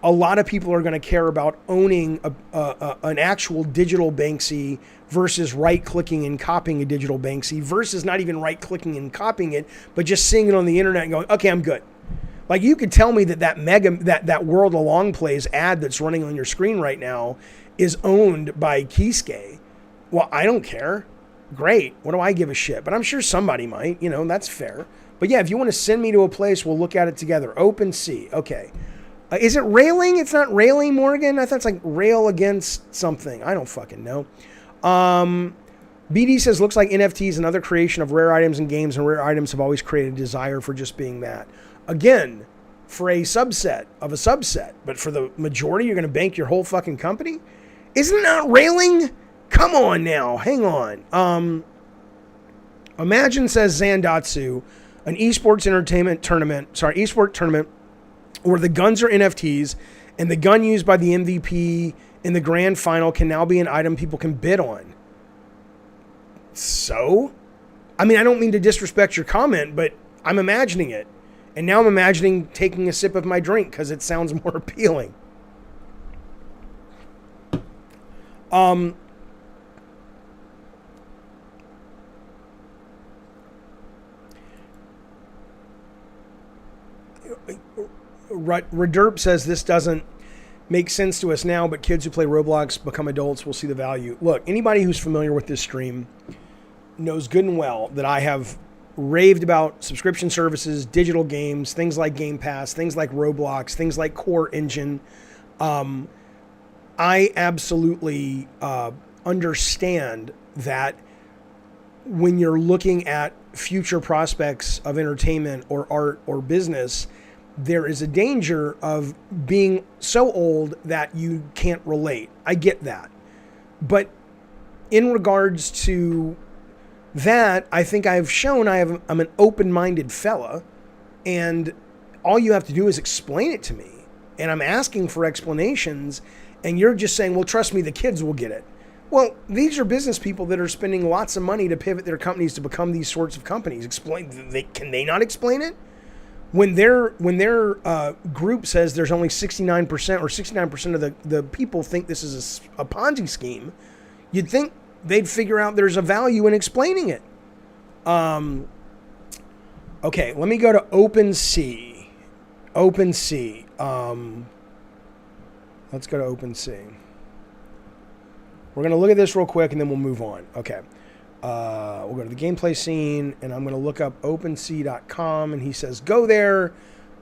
a lot of people are going to care about owning an actual digital Banksy versus right-clicking and copying a digital Banksy versus not even right-clicking and copying it, but just seeing it on the internet and going, okay, I'm good. Like, you could tell me that World of Long Plays ad that's running on your screen right now is owned by Kisuke. Well, I don't care. Great. What do I give a shit? But I'm sure somebody might, that's fair. But yeah, if you want to send me to a place, we'll look at it together. OpenSea. Okay. Is it railing? It's not railing, Morgan? I thought it's like rail against something. I don't fucking know. BD says, looks like NFTs and other creation of rare items and games, and rare items have always created a desire for just being that. Again, for a subset of a subset, but for the majority, you're going to bank your whole fucking company? Isn't it not railing? Come on now. Hang on. Imagine, says Zandatsu, an esport tournament where the guns are NFTs and the gun used by the MVP in the grand final can now be an item people can bid on. So? I mean, I don't mean to disrespect your comment, but I'm imagining it. And now I'm imagining taking a sip of my drink because it sounds more appealing. Rederp says this doesn't make sense to us now, but kids who play Roblox become adults will see the value. Look, anybody who's familiar with this stream knows good and well that I have raved about subscription services, digital games, things like Game Pass, things like Roblox, things like Core Engine. I absolutely understand that when you're looking at future prospects of entertainment or art or business, there is a danger of being so old that you can't relate. I get that. But in regards to that, I think I've shown I'm an open-minded fella, and all you have to do is explain it to me. And I'm asking for explanations, and you're just saying, well, trust me, the kids will get it. Well, these are business people that are spending lots of money to pivot their companies to become these sorts of companies. Can they not explain it? When their group says there's only 69% or 69% of the people think this is a Ponzi scheme, you'd think they'd figure out there's a value in explaining it. Okay, let me go to OpenSea. Let's go to OpenSea. We're going to look at this real quick and then we'll move on. Okay. We'll go to the gameplay scene and I'm going to look up OpenSea.com, and he says go there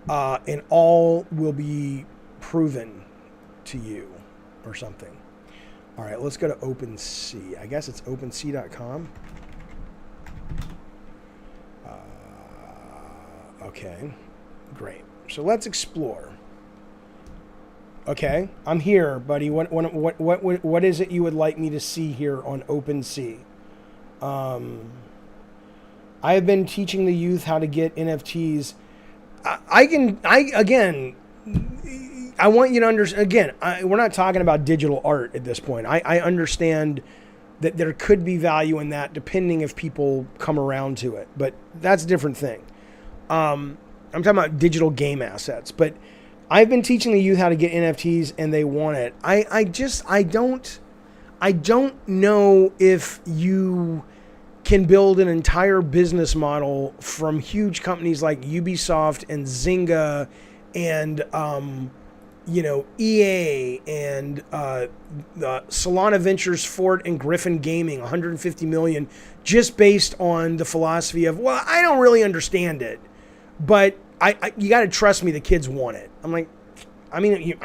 and all will be proven to you or something. All right, let's go to OpenSea. I guess it's OpenSea.com. Okay, great. So let's explore. Okay, I'm here, buddy. What is it you would like me to see here on OpenSea? I have been teaching the youth how to get NFTs. I want you to understand, again, we're not talking about digital art at this point. I understand that there could be value in that depending if people come around to it, but that's a different thing. I'm talking about digital game assets, but I've been teaching the youth how to get NFTs and they want it. I don't know if you can build an entire business model from huge companies like Ubisoft and Zynga and EA and Solana Ventures, Fort and Griffin Gaming, 150 million, just based on the philosophy of, well, I don't really understand it, but you got to trust me, the kids want it. I'm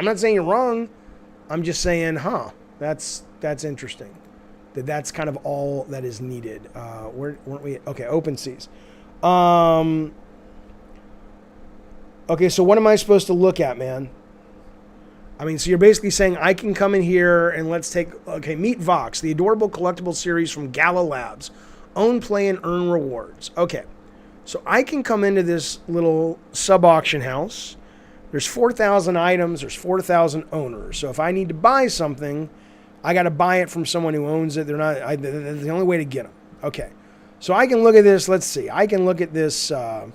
not saying you're wrong. I'm just saying, that's interesting. That's kind of all that is needed. Weren't we? Okay, OpenSeas. Okay, so what am I supposed to look at, man? So you're basically saying I can come in here and meet Vox, the adorable collectible series from Gala Labs. Own, play, and earn rewards. Okay, so I can come into this little sub-auction house. There's 4,000 items. There's 4,000 owners. So if I need to buy something, I got to buy it from someone who owns it. They're the only way to get them. Okay. So I can look at this. Let's see. I can look at this. I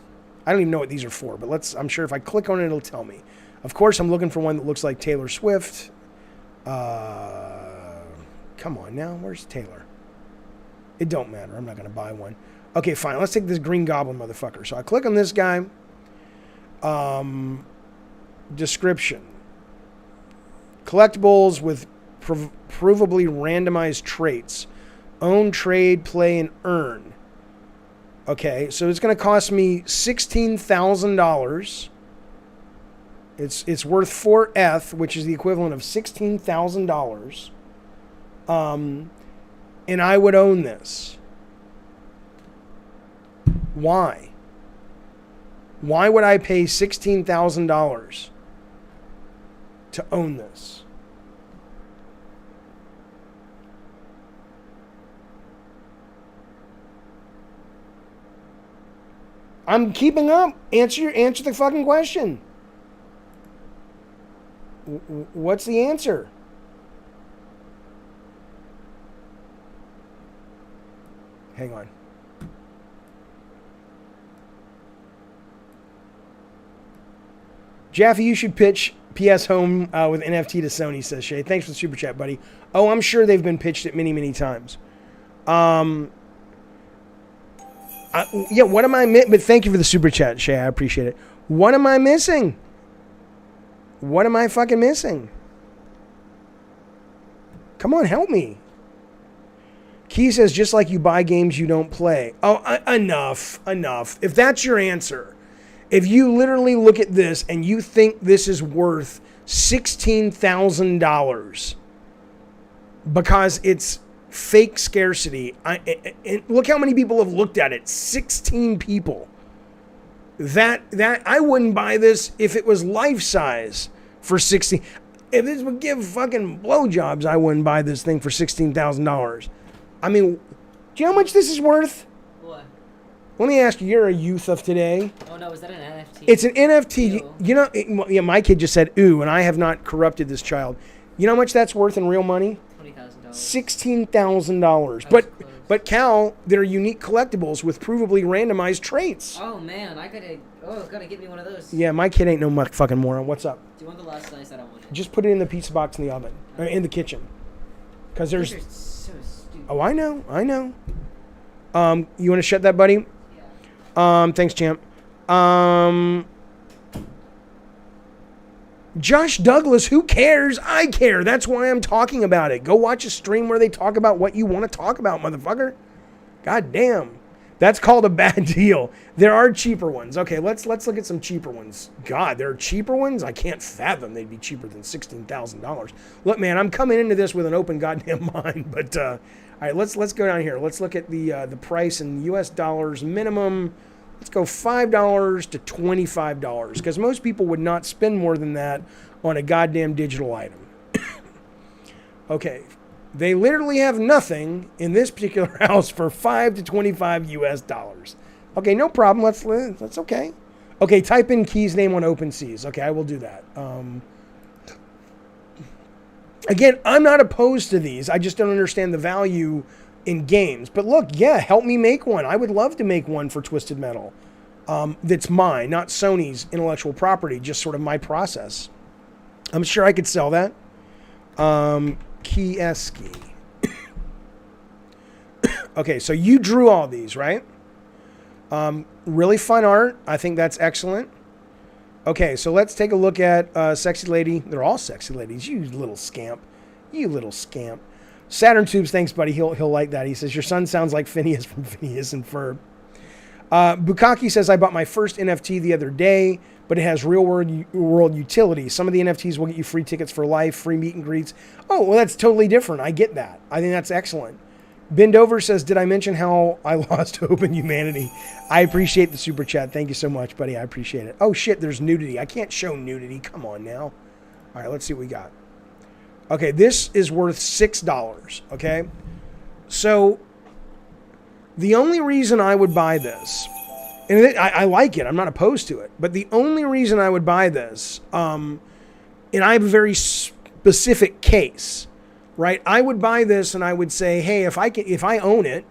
don't even know what these are for, but I'm sure if I click on it, it'll tell me. Of course, I'm looking for one that looks like Taylor Swift. Come on now. Where's Taylor? It don't matter. I'm not going to buy one. Okay, fine. Let's take this Green Goblin motherfucker. So I click on this guy. Description. Collectibles with provably randomized traits. Own, trade, play, and earn. Okay, so it's going to cost me $16,000. It's worth 4 ETH, which is the equivalent of $16,000. And I would own this. Why? Why would I pay $16,000 to own this? I'm keeping up. Answer the fucking question. What's the answer? Hang on. Jaffe, you should pitch PS Home with NFT to Sony, says Shay. Thanks for the super chat, buddy. Oh, I'm sure they've been pitched it many, many times. Yeah, what am I missing? But thank you for the super chat, Shay. I appreciate it. What am I missing? What am I fucking missing? Come on, help me. Key says, just like you buy games you don't play. Oh, enough. If that's your answer, if you literally look at this and you think this is worth $16,000 because it's fake scarcity, and look how many people have looked at it. 16 people. That I wouldn't buy this if it was life size for 16. If this would give fucking blowjobs, I wouldn't buy this thing for $16,000. I mean, do you know how much this is worth? What? Let me ask you, you're a youth of today. Oh no, is that an NFT? It's an NFT. Ew. You know, yeah, my kid just said, ooh, and I have not corrupted this child. You know how much that's worth in real money? $20,000. $16,000. But Cal, they're unique collectibles with provably randomized traits. Oh man, gotta get me one of those. Yeah, my kid ain't no fucking moron. What's up? Do you want the last slice? I don't want it. Just put it in the pizza box in the oven, or in the kitchen. Because there's... These are so stupid. Oh, I know. You want to shut that, buddy? Yeah. Thanks, champ. Josh Douglas, who cares? I care. That's why I'm talking about it. Go watch a stream where they talk about what you want to talk about, motherfucker. God damn. That's called a bad deal. There are cheaper ones. Okay, let's look at some cheaper ones. God, there are cheaper ones? I can't fathom they'd be cheaper than $16,000. Look, man, I'm coming into this with an open goddamn mind, but all right, let's go down here. Let's look at the price in US dollars minimum. Let's go $5 to $25 because most people would not spend more than that on a goddamn digital item. Okay, they literally have nothing in this particular house for $5 to $25 US dollars. Okay, no problem. That's okay. Okay, type in Key's name on OpenSeas. Okay, I will do that. Again, I'm not opposed to these. I just don't understand the value in games. But look, yeah, help me make one. I would love to make one for Twisted Metal. That's mine, not Sony's intellectual property, just sort of my process. I'm sure I could sell that. Kieski. Okay, so you drew all these, right? Really fun art. I think that's excellent. Okay, so let's take a look at Sexy Lady. They're all sexy ladies. You little scamp. You little scamp. Saturn Tubes, thanks, buddy. He'll like that. He says, your son sounds like Phineas from Phineas and Ferb. Bukaki says, I bought my first NFT the other day, but it has real world utility. Some of the NFTs will get you free tickets for life, free meet and greets. Oh, well, that's totally different. I get that. I think that's excellent. Bend Over says, did I mention how I lost hope in humanity? I appreciate the super chat. Thank you so much, buddy. I appreciate it. Oh, shit, there's nudity. I can't show nudity. Come on now. All right, let's see what we got. Okay, this is worth $6, okay? So the only reason I would buy this, and I like it, I'm not opposed to it, but the only reason I would buy this, and I have a very specific case, right? I would buy this and I would say, hey, if I own it,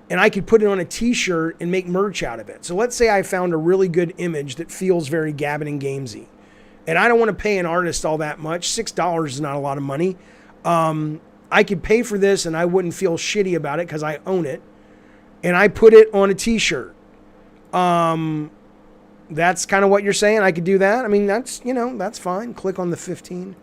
and I could put it on a t-shirt and make merch out of it. So let's say I found a really good image that feels very Gabbin and Gamesy. And I don't want to pay an artist all that much. $6 is not a lot of money. I could pay for this and I wouldn't feel shitty about it because I own it. And I put it on a t-shirt. That's kind of what you're saying. I could do that. I mean, that's, you know, that's fine. Click on the 15.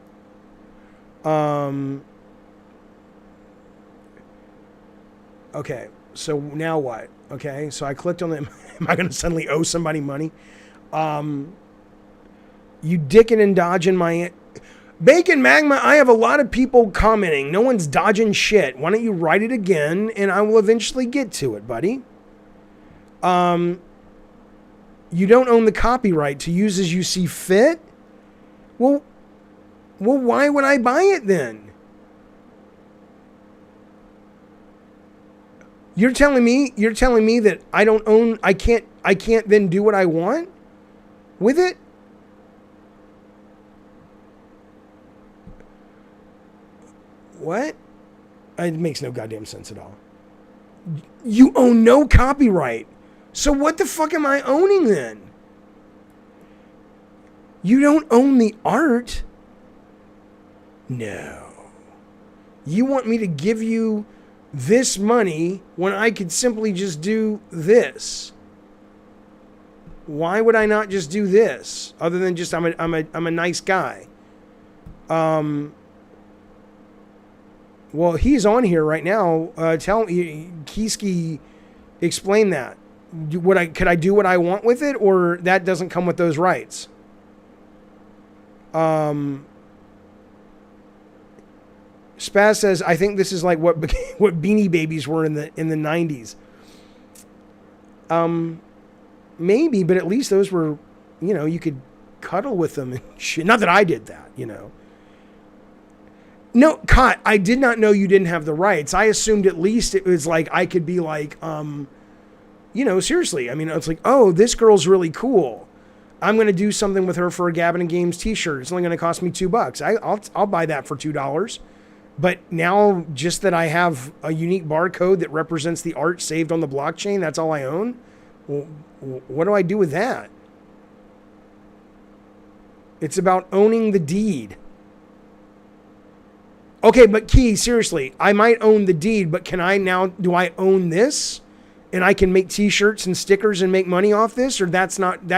Okay. So now what? Okay. So I clicked on it. Am I going to suddenly owe somebody money? You dicking and dodging my... Bacon Magma, I have a lot of people commenting. No one's dodging shit. Why don't you write it again and I will eventually get to it, buddy. You don't own the copyright to use as you see fit? Well, why would I buy it then? You're telling me that I don't own, I can't then do what I want with it? What? It makes no goddamn sense at all. You own no copyright. So what the fuck am I owning then? You don't own the art. No. You want me to give you this money when I could simply just do this? Why would I not just do this? Other than just I'm a nice guy. Well, he's on here right now. Tell me, Kieski, explain that. Could I do what I want with it, or that doesn't come with those rights? Spaz says, I think this is like what Beanie Babies were in the 90s. Maybe, but at least those were, you know, you could cuddle with them and shit. Not that I did that, you know. No, Cot, I did not know you didn't have the rights. I assumed at least it was like I could be like, you know, seriously. I mean, it's like, oh, this girl's really cool. I'm going to do something with her for a Gabbin+Games t-shirt. It's only going to cost me $2. I'll buy that for $2. But now just that I have a unique barcode that represents the art saved on the blockchain, that's all I own. Well, what do I do with that? It's about owning the deed. Okay, but Key, seriously, I might own the deed, but do I own this? And I can make t-shirts and stickers and make money off this? Or that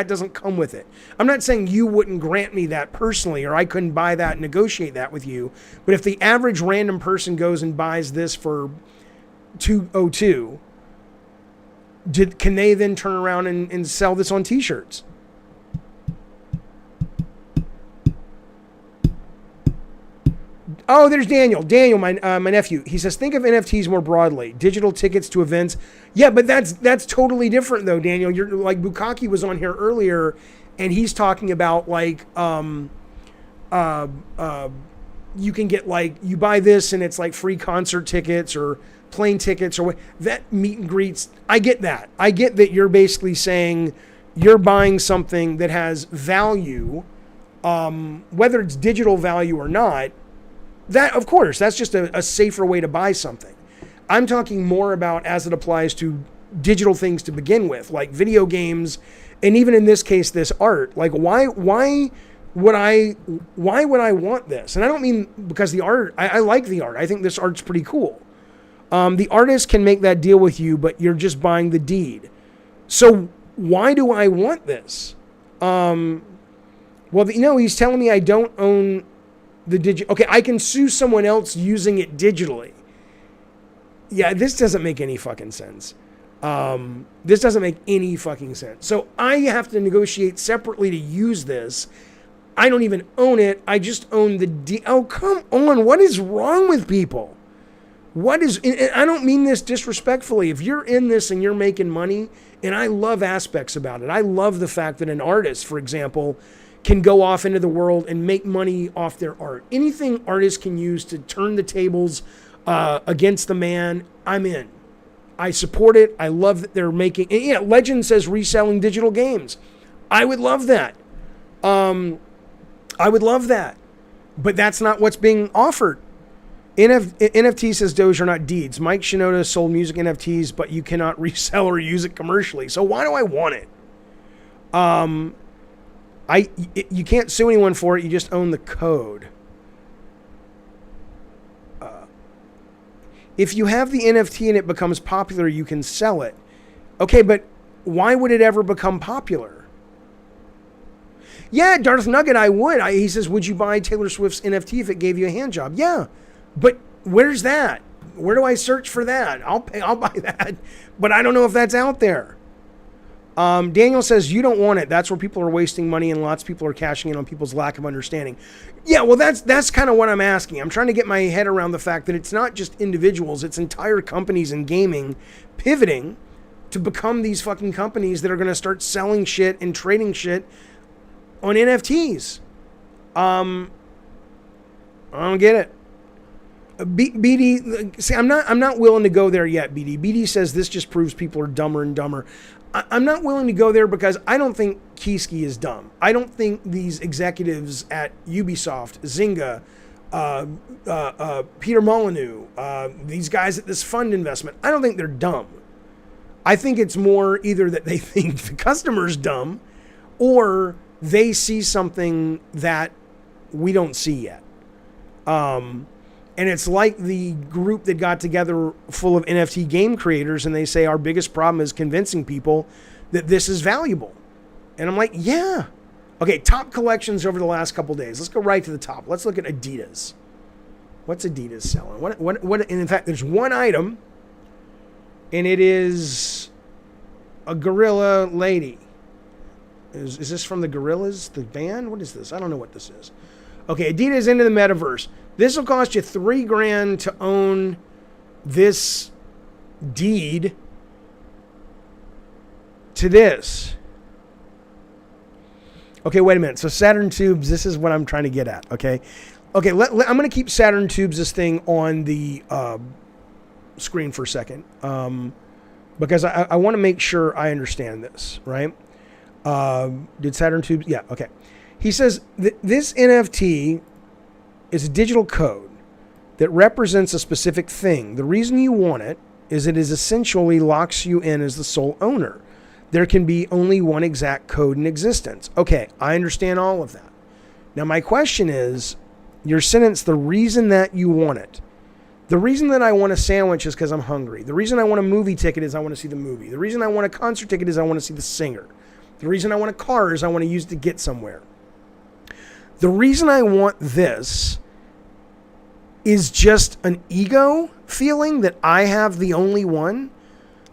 doesn't come with it. I'm not saying you wouldn't grant me that personally, or I couldn't buy that and negotiate that with you. But if the average random person goes and buys this for $202, can they then turn around and sell this on t-shirts? Oh, there's Daniel. Daniel, my nephew. He says, think of NFTs more broadly. Digital tickets to events. Yeah, but that's totally different, though, Daniel. You're like Bukaki was on here earlier, and he's talking about like you can get like you buy this and it's like free concert tickets or plane tickets or what that meet and greets. I get that. I get that you're basically saying you're buying something that has value, whether it's digital value or not. That, of course, that's just a safer way to buy something. I'm talking more about as it applies to digital things to begin with, like video games, and even in this case, this art. Like, why would I want this? And I don't mean because the art. I like the art. I think this art's pretty cool. The artist can make that deal with you, but you're just buying the deed. So why do I want this? Well, he's telling me I don't own the digital. Okay, I can sue someone else using it digitally. Yeah, this doesn't make any fucking sense. This doesn't make any fucking sense. So I have to negotiate separately to use this. I don't even own it. I just own the oh, come on. What is wrong with people? I don't mean this disrespectfully. If you're in this and you're making money, and I love aspects about it. I love the fact that an artist, for example, can go off into the world and make money off their art. Anything artists can use to turn the tables against the man, I'm in. I support it. I love that they're making... And yeah, Legend says reselling digital games. I would love that. I would love that. But that's not what's being offered. NFT says Doge are not deeds. Mike Shinoda sold music NFTs, but you cannot resell or use it commercially. So why do I want it? You can't sue anyone for it. You just own the code. If you have the NFT and it becomes popular, you can sell it. Okay, but why would it ever become popular? Yeah, Darth Nugget, I would. He says, would you buy Taylor Swift's NFT if it gave you a hand job? Yeah, but where's that? Where do I search for that? I'll buy that, but I don't know if that's out there. Daniel says, you don't want it. That's where people are wasting money and lots of people are cashing in on people's lack of understanding. Yeah, well, that's kind of what I'm asking. I'm trying to get my head around the fact that it's not just individuals, it's entire companies in gaming pivoting to become these fucking companies that are going to start selling shit and trading shit on NFTs. I don't get it. BD, see, I'm not willing to go there yet, BD. BD says this just proves people are dumber and dumber. I'm not willing to go there because I don't think Kieski is dumb. I don't think these executives at Ubisoft, Zynga, Peter Molyneux, these guys at this fund investment, I don't think they're dumb. I think it's more either that they think the customer's dumb or they see something that we don't see yet. And it's like the group that got together full of NFT game creators and they say our biggest problem is convincing people that this is valuable. And I'm like, yeah. Okay, top collections over the last couple days. Let's go right to the top. Let's look at Adidas. What's Adidas selling? What? And in fact, there's one item, and it is a gorilla lady. Is this from the Gorillas, the band? What is this? I don't know what this is. Okay, Adidas into the metaverse. This will cost you $3,000 to own this deed to this. Okay, wait a minute. So Saturn Tubes, this is what I'm trying to get at, okay? Okay, I'm going to keep Saturn Tubes, this thing, on the screen for a second because I want to make sure I understand this, right? Did Saturn Tubes? Yeah, okay. He says this NFT is a digital code that represents a specific thing. The reason you want it is it is essentially locks you in as the sole owner. There can be only one exact code in existence. Okay, I understand all of that. Now my question is, your sentence, the reason that you want it. The reason that I want a sandwich is because I'm hungry. The reason I want a movie ticket is I want to see the movie. The reason I want a concert ticket is I want to see the singer. The reason I want a car is I want to use it to get somewhere. The reason I want this is just an ego feeling that I have the only one.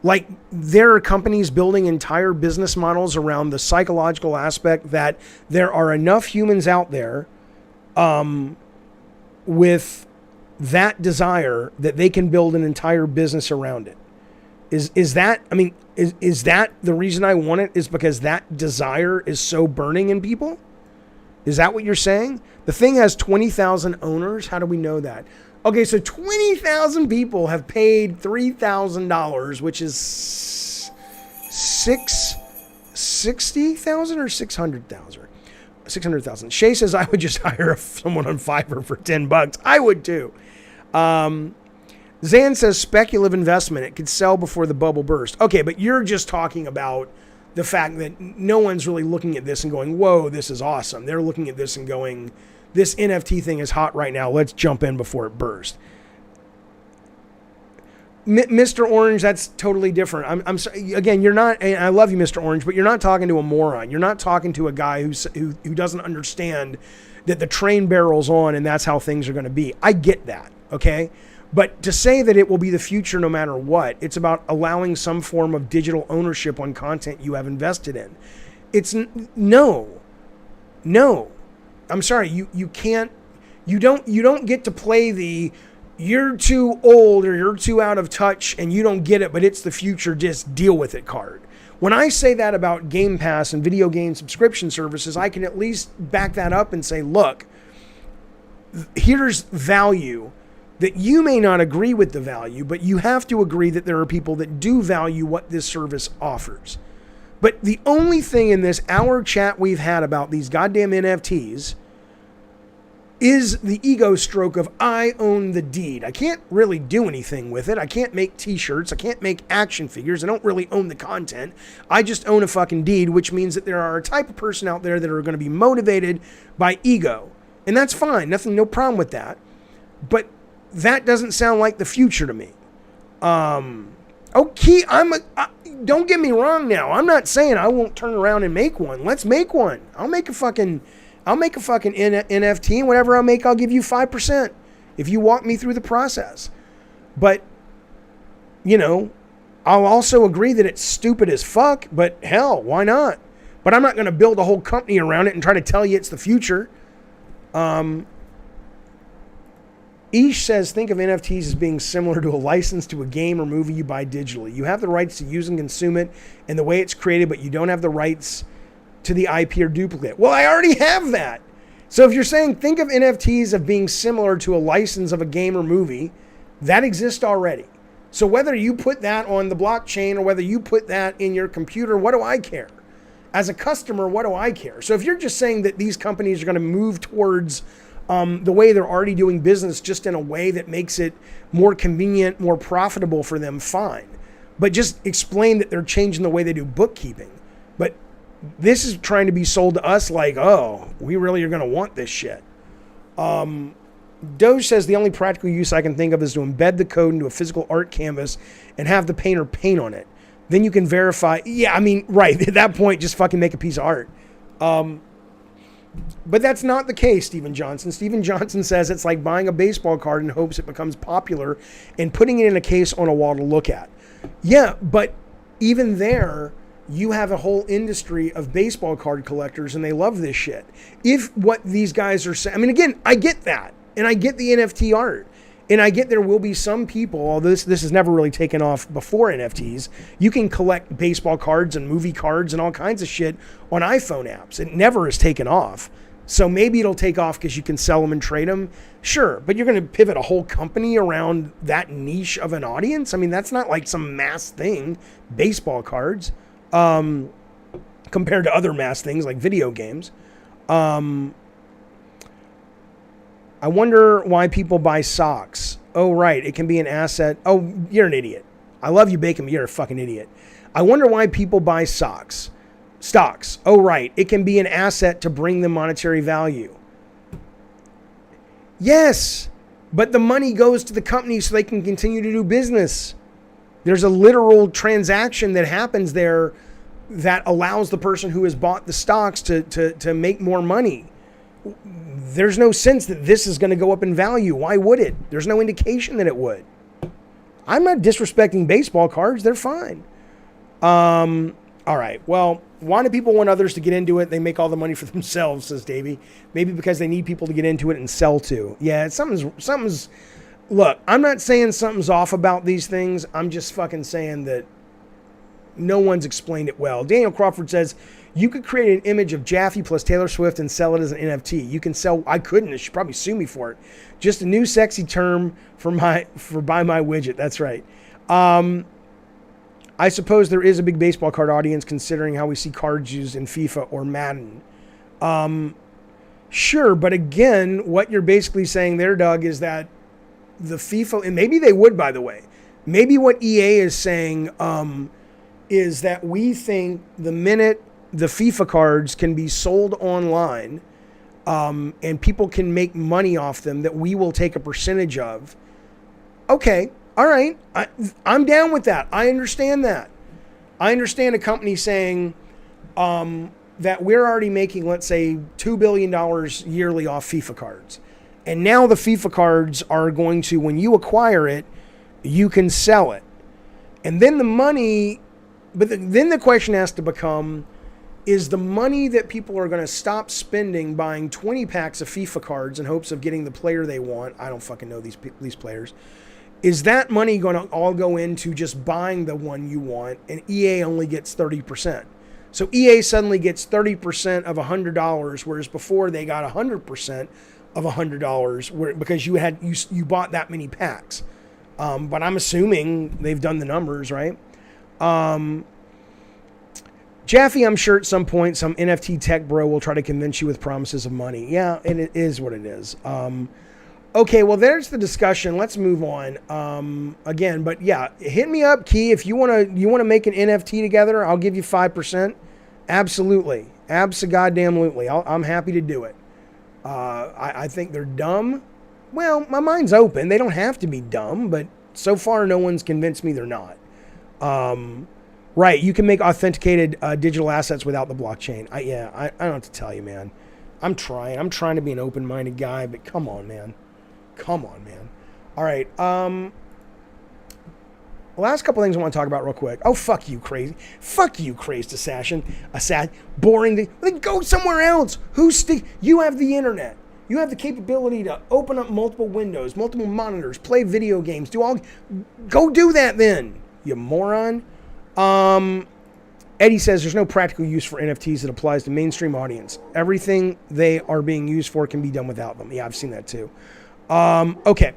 Like there are companies building entire business models around the psychological aspect that there are enough humans out there with that desire that they can build an entire business around it. Is that, I mean, is that the reason I want it is because that desire is so burning in people? Is that what you're saying? The thing has 20,000 owners. How do we know that? Okay, so 20,000 people have paid $3,000, which is 60,000 or 600,000? 600,000. Shay says I would just hire someone on Fiverr for $10. I would too. Zan says speculative investment. It could sell before the bubble burst. Okay, but you're just talking about the fact that no one's really looking at this and going, whoa, this is awesome. They're looking at this and going, this NFT thing is hot right now. Let's jump in before it bursts. Mr. Orange, that's totally different. I'm sorry. Again, you're not, and I love you, Mr. Orange, but you're not talking to a moron. You're not talking to a guy who doesn't understand that the train barrel's on and that's how things are going to be. I get that, okay? But to say that it will be the future no matter what, it's about allowing some form of digital ownership on content you have invested in. It's no. I'm sorry, you can't, you don't get to play the you're too old or you're too out of touch and you don't get it, but it's the future, just deal with it card. When I say that about Game Pass and video game subscription services, I can at least back that up and say, look, here's value that you may not agree with the value, but you have to agree that there are people that do value what this service offers. But the only thing in this hour chat we've had about these goddamn NFTs is the ego stroke of I own the deed. I can't really do anything with it. I can't make t-shirts. I can't make action figures. I don't really own the content. I just own a fucking deed, which means that there are a type of person out there that are going to be motivated by ego. And that's fine. No problem with that. But that doesn't sound like the future to me. Okay, don't get me wrong now. I'm not saying I won't turn around and make one. Let's make one. I'll make a fucking NFT, and whatever I make, I'll give you 5% if you walk me through the process. But, you know, I'll also agree that it's stupid as fuck, but hell, why not? But I'm not going to build a whole company around it and try to tell you it's the future. Ish says, think of NFTs as being similar to a license to a game or movie you buy digitally. You have the rights to use and consume it and the way it's created, but you don't have the rights to the IP or duplicate. Well, I already have that. So if you're saying think of NFTs as being similar to a license of a game or movie, that exists already. So whether you put that on the blockchain or whether you put that in your computer, what do I care? As a customer, what do I care? So if you're just saying that these companies are going to move towards the way they're already doing business just in a way that makes it more convenient, more profitable for them, fine. But just explain that they're changing the way they do bookkeeping. But this is trying to be sold to us like, oh, we really are going to want this shit. Doge says the only practical use I can think of is to embed the code into a physical art canvas and have the painter paint on it. Then you can verify. Yeah, I mean, right. At that point, just fucking make a piece of art. But that's not the case, Stephen Johnson. Stephen Johnson says it's like buying a baseball card in hopes it becomes popular and putting it in a case on a wall to look at. Yeah, but even there, you have a whole industry of baseball card collectors and they love this shit. If what these guys are saying, I mean, again, I get that. And I get the NFT art. And I get there will be some people, although this has never really taken off before NFTs, you can collect baseball cards and movie cards and all kinds of shit on iPhone apps. It never has taken off. So maybe it'll take off because you can sell them and trade them. Sure, but you're going to pivot a whole company around that niche of an audience? I mean, that's not like some mass thing, baseball cards, compared to other mass things like video games. I wonder why people buy socks. Oh, right. It can be an asset. Oh, you're an idiot. I love you, Bacon, but you're a fucking idiot. I wonder why people buy stocks. Oh, right. It can be an asset to bring them monetary value. Yes, but the money goes to the company so they can continue to do business. There's a literal transaction that happens there that allows the person who has bought the stocks to make more money. There's no sense that this is going to go up in value. Why would it? There's no indication that it would. I'm not disrespecting baseball cards. They're fine. All right. Well, why do people want others to get into it? They make all the money for themselves, says Davey. Maybe because they need people to get into it and sell to. Yeah, something's. Look, I'm not saying something's off about these things. I'm just fucking saying that no one's explained it well. Daniel Crawford says, you could create an image of Jaffe plus Taylor Swift and sell it as an NFT. You can sell, I couldn't, it should probably sue me for it. Just a new sexy term for buy my widget. That's right. I suppose there is a big baseball card audience considering how we see cards used in FIFA or Madden. Sure, but again, what you're basically saying there, Doug, is that the FIFA, and maybe they would, by the way, maybe what EA is saying is that we think the minute the FIFA cards can be sold online and people can make money off them that we will take a percentage of. Okay, all right, I'm down with that. I understand that. I understand a company saying that we're already making, let's say, $2 billion yearly off FIFA cards. And now the FIFA cards are going to, when you acquire it, you can sell it. And then the money, but then the question has to become, is the money that people are going to stop spending buying 20 packs of FIFA cards in hopes of getting the player they want? I don't fucking know these players. Is that money going to all go into just buying the one you want and EA only gets 30%? So EA suddenly gets 30% of $100, whereas before they got 100% of $100 because you bought that many packs. But I'm assuming they've done the numbers, right? Jaffe, I'm sure at some point some NFT tech bro will try to convince you with promises of money. Yeah, and it is what it is. Okay, well, there's the discussion. Let's move on. Again, but yeah, hit me up, Key. If you wanna make an NFT together, I'll give you 5%. Absolutely, abso-goddamn-lutely. I'm happy to do it. I think they're dumb. Well, my mind's open. They don't have to be dumb, but so far no one's convinced me they're not. Right, you can make authenticated digital assets without the blockchain. I don't have to tell you, man. I'm trying to be an open-minded guy, but come on, man. All right. Last couple things I want to talk about real quick. Oh, fuck you, crazy assassin. Boring. Then go somewhere else. You have the internet. You have the capability to open up multiple windows, multiple monitors, play video games, go do that then, you moron. Eddie says there's no practical use for NFTs that applies to mainstream audience. Everything they are being used for can be done without them. Yeah, I've seen that too. Okay.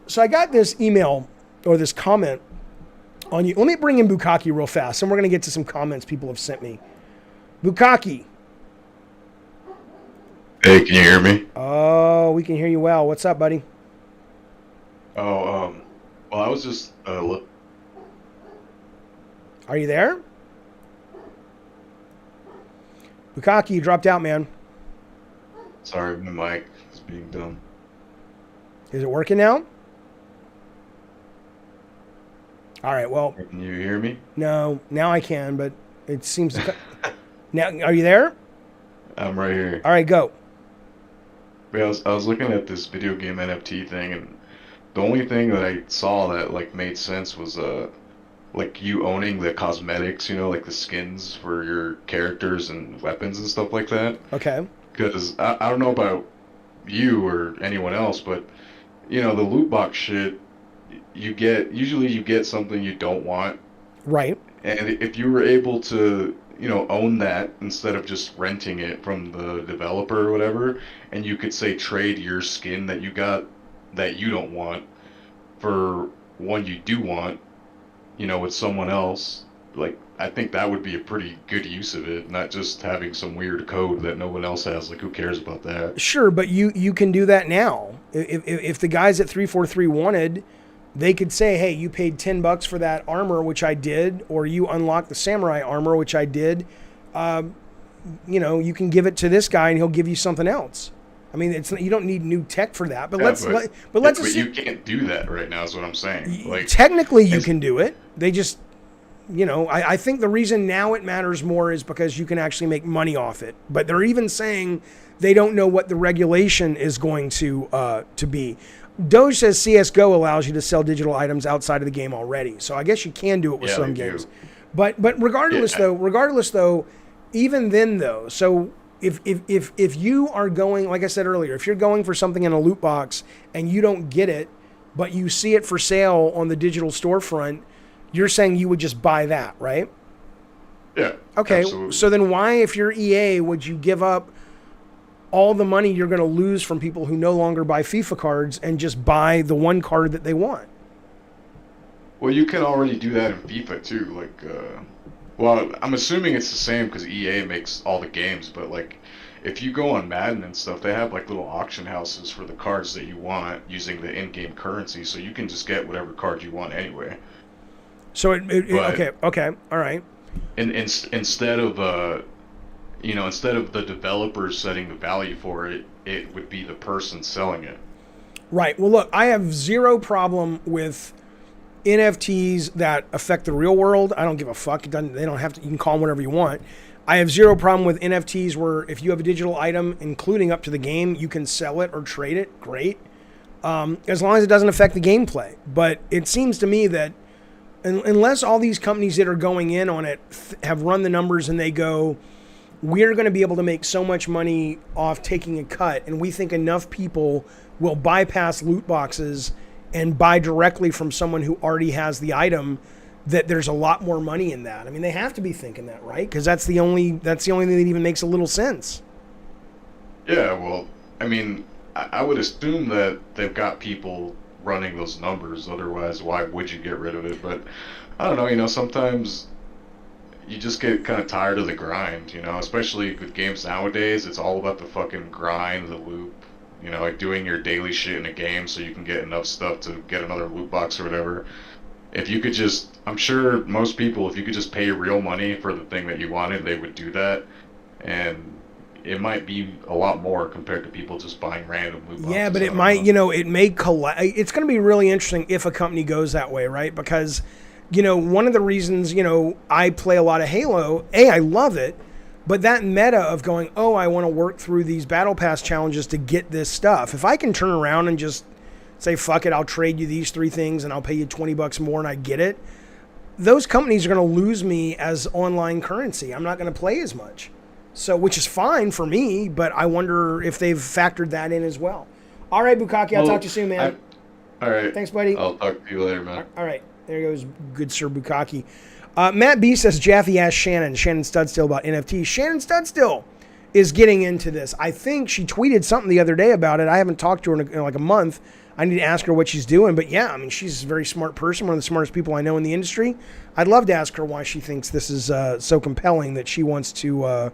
So I got this email or this comment on you. Let me bring in Bukaki real fast, and we're going to get to some comments people have sent me. Bukaki. Hey, can you hear me? Oh, we can hear you well. What's up, buddy? Oh, well, I was just Are you there? Bukaki, you dropped out, man. sorry, my mic is being dumb. Is it working now? All right, well, Can you hear me? no, now I can, but it seems to... Now, are you there? I'm right here. All right, go. But I was looking at this video game NFT thing, and the only thing that I saw that like made sense was like you owning the cosmetics, like the skins for your characters and weapons and stuff like that. Okay. Because I don't know about you or anyone else, but the loot box shit, usually you get something you don't want, Right. and if you were able to own that instead of just renting it from the developer or whatever, and you could say trade your skin that you got that you don't want for one you do want, with someone else, like I think that would be a pretty good use of it, not just having some weird code that no one else has. Like, who cares about that? Sure, but you can do that now. If the guys at 343 wanted, they could say, hey, you paid $10 for that armor, which I did, or you unlocked the samurai armor, which I did. You can give it to this guy and he'll give you something else. I mean, you don't need new tech for that, but but you can't do that right now is what I'm saying. Like, technically you can do it. They just, I think the reason now it matters more is because you can actually make money off it. But they're even saying they don't know what the regulation is going to be. Doge says CSGO allows you to sell digital items outside of the game already. So I guess you can do it with some games. But regardless though, even then though, so if you are going, like I said earlier, if you're going for something in a loot box and you don't get it, but you see it for sale on the digital storefront, you're saying you would just buy that, right? Yeah. Okay. Absolutely. So then why, if you're EA, would you give up all the money you're going to lose from people who no longer buy FIFA cards and just buy the one card that they want? Well, you can already do that in FIFA too. Like, well, I'm assuming it's the same because EA makes all the games. But like, if you go on Madden and stuff, they have like little auction houses for the cards that you want using the in-game currency, so you can just get whatever card you want anyway. So okay, all right. And instead of the developers setting the value for it, it would be the person selling it. Right. Well, look, I have zero problem with NFTs that affect the real world. I don't give a fuck. They don't have to. You can call them whatever you want. I have zero problem with NFTs where if you have a digital item, including up to the game, you can sell it or trade it. Great. As long as it doesn't affect the gameplay. But it seems to me that unless all these companies that are going in on it have run the numbers and they go, we're going to be able to make so much money off taking a cut, and we think enough people will bypass loot boxes and buy directly from someone who already has the item, that there's a lot more money in that. I mean, they have to be thinking that, right? Because that's the only thing that even makes a little sense. Yeah, well, I mean, I would assume that they've got people running those numbers. Otherwise, why would you get rid of it? But I don't know. Sometimes you just get kind of tired of the grind, you know, especially with games nowadays. It's all about the fucking grind, the loop, you know, like doing your daily shit in a game so you can get enough stuff to get another loot box or whatever. If you could just, I'm sure most people, if you could just pay real money for the thing that you wanted, they would do that. And it might be a lot more compared to people just buying random loot boxes. Yeah, but I it don't might, know. you know, it may collect. It's going to be really interesting if a company goes that way, right? Because, you know, one of the reasons, you know, I play a lot of Halo, I love it, but that meta of going, oh, I want to work through these battle pass challenges to get this stuff. If I can turn around and just say, fuck it, I'll trade you these 3 things and I'll pay you $20 more and I get it, those companies are going to lose me as online currency. I'm not going to play as much. So, which is fine for me, but I wonder if they've factored that in as well. All right, Bukaki, I'll talk to you soon, man. All right. Thanks, buddy. I'll talk to you later, man. All right. There goes good Sir Bukaki. Matt B says, Jaffe asked Shannon Studstill about NFTs. Shannon Studstill is getting into this. I think she tweeted something the other day about it. I haven't talked to her in like a month. I need to ask her what she's doing. But yeah, I mean, she's a very smart person, one of the smartest people I know in the industry. I'd love to ask her why she thinks this is so compelling that she wants to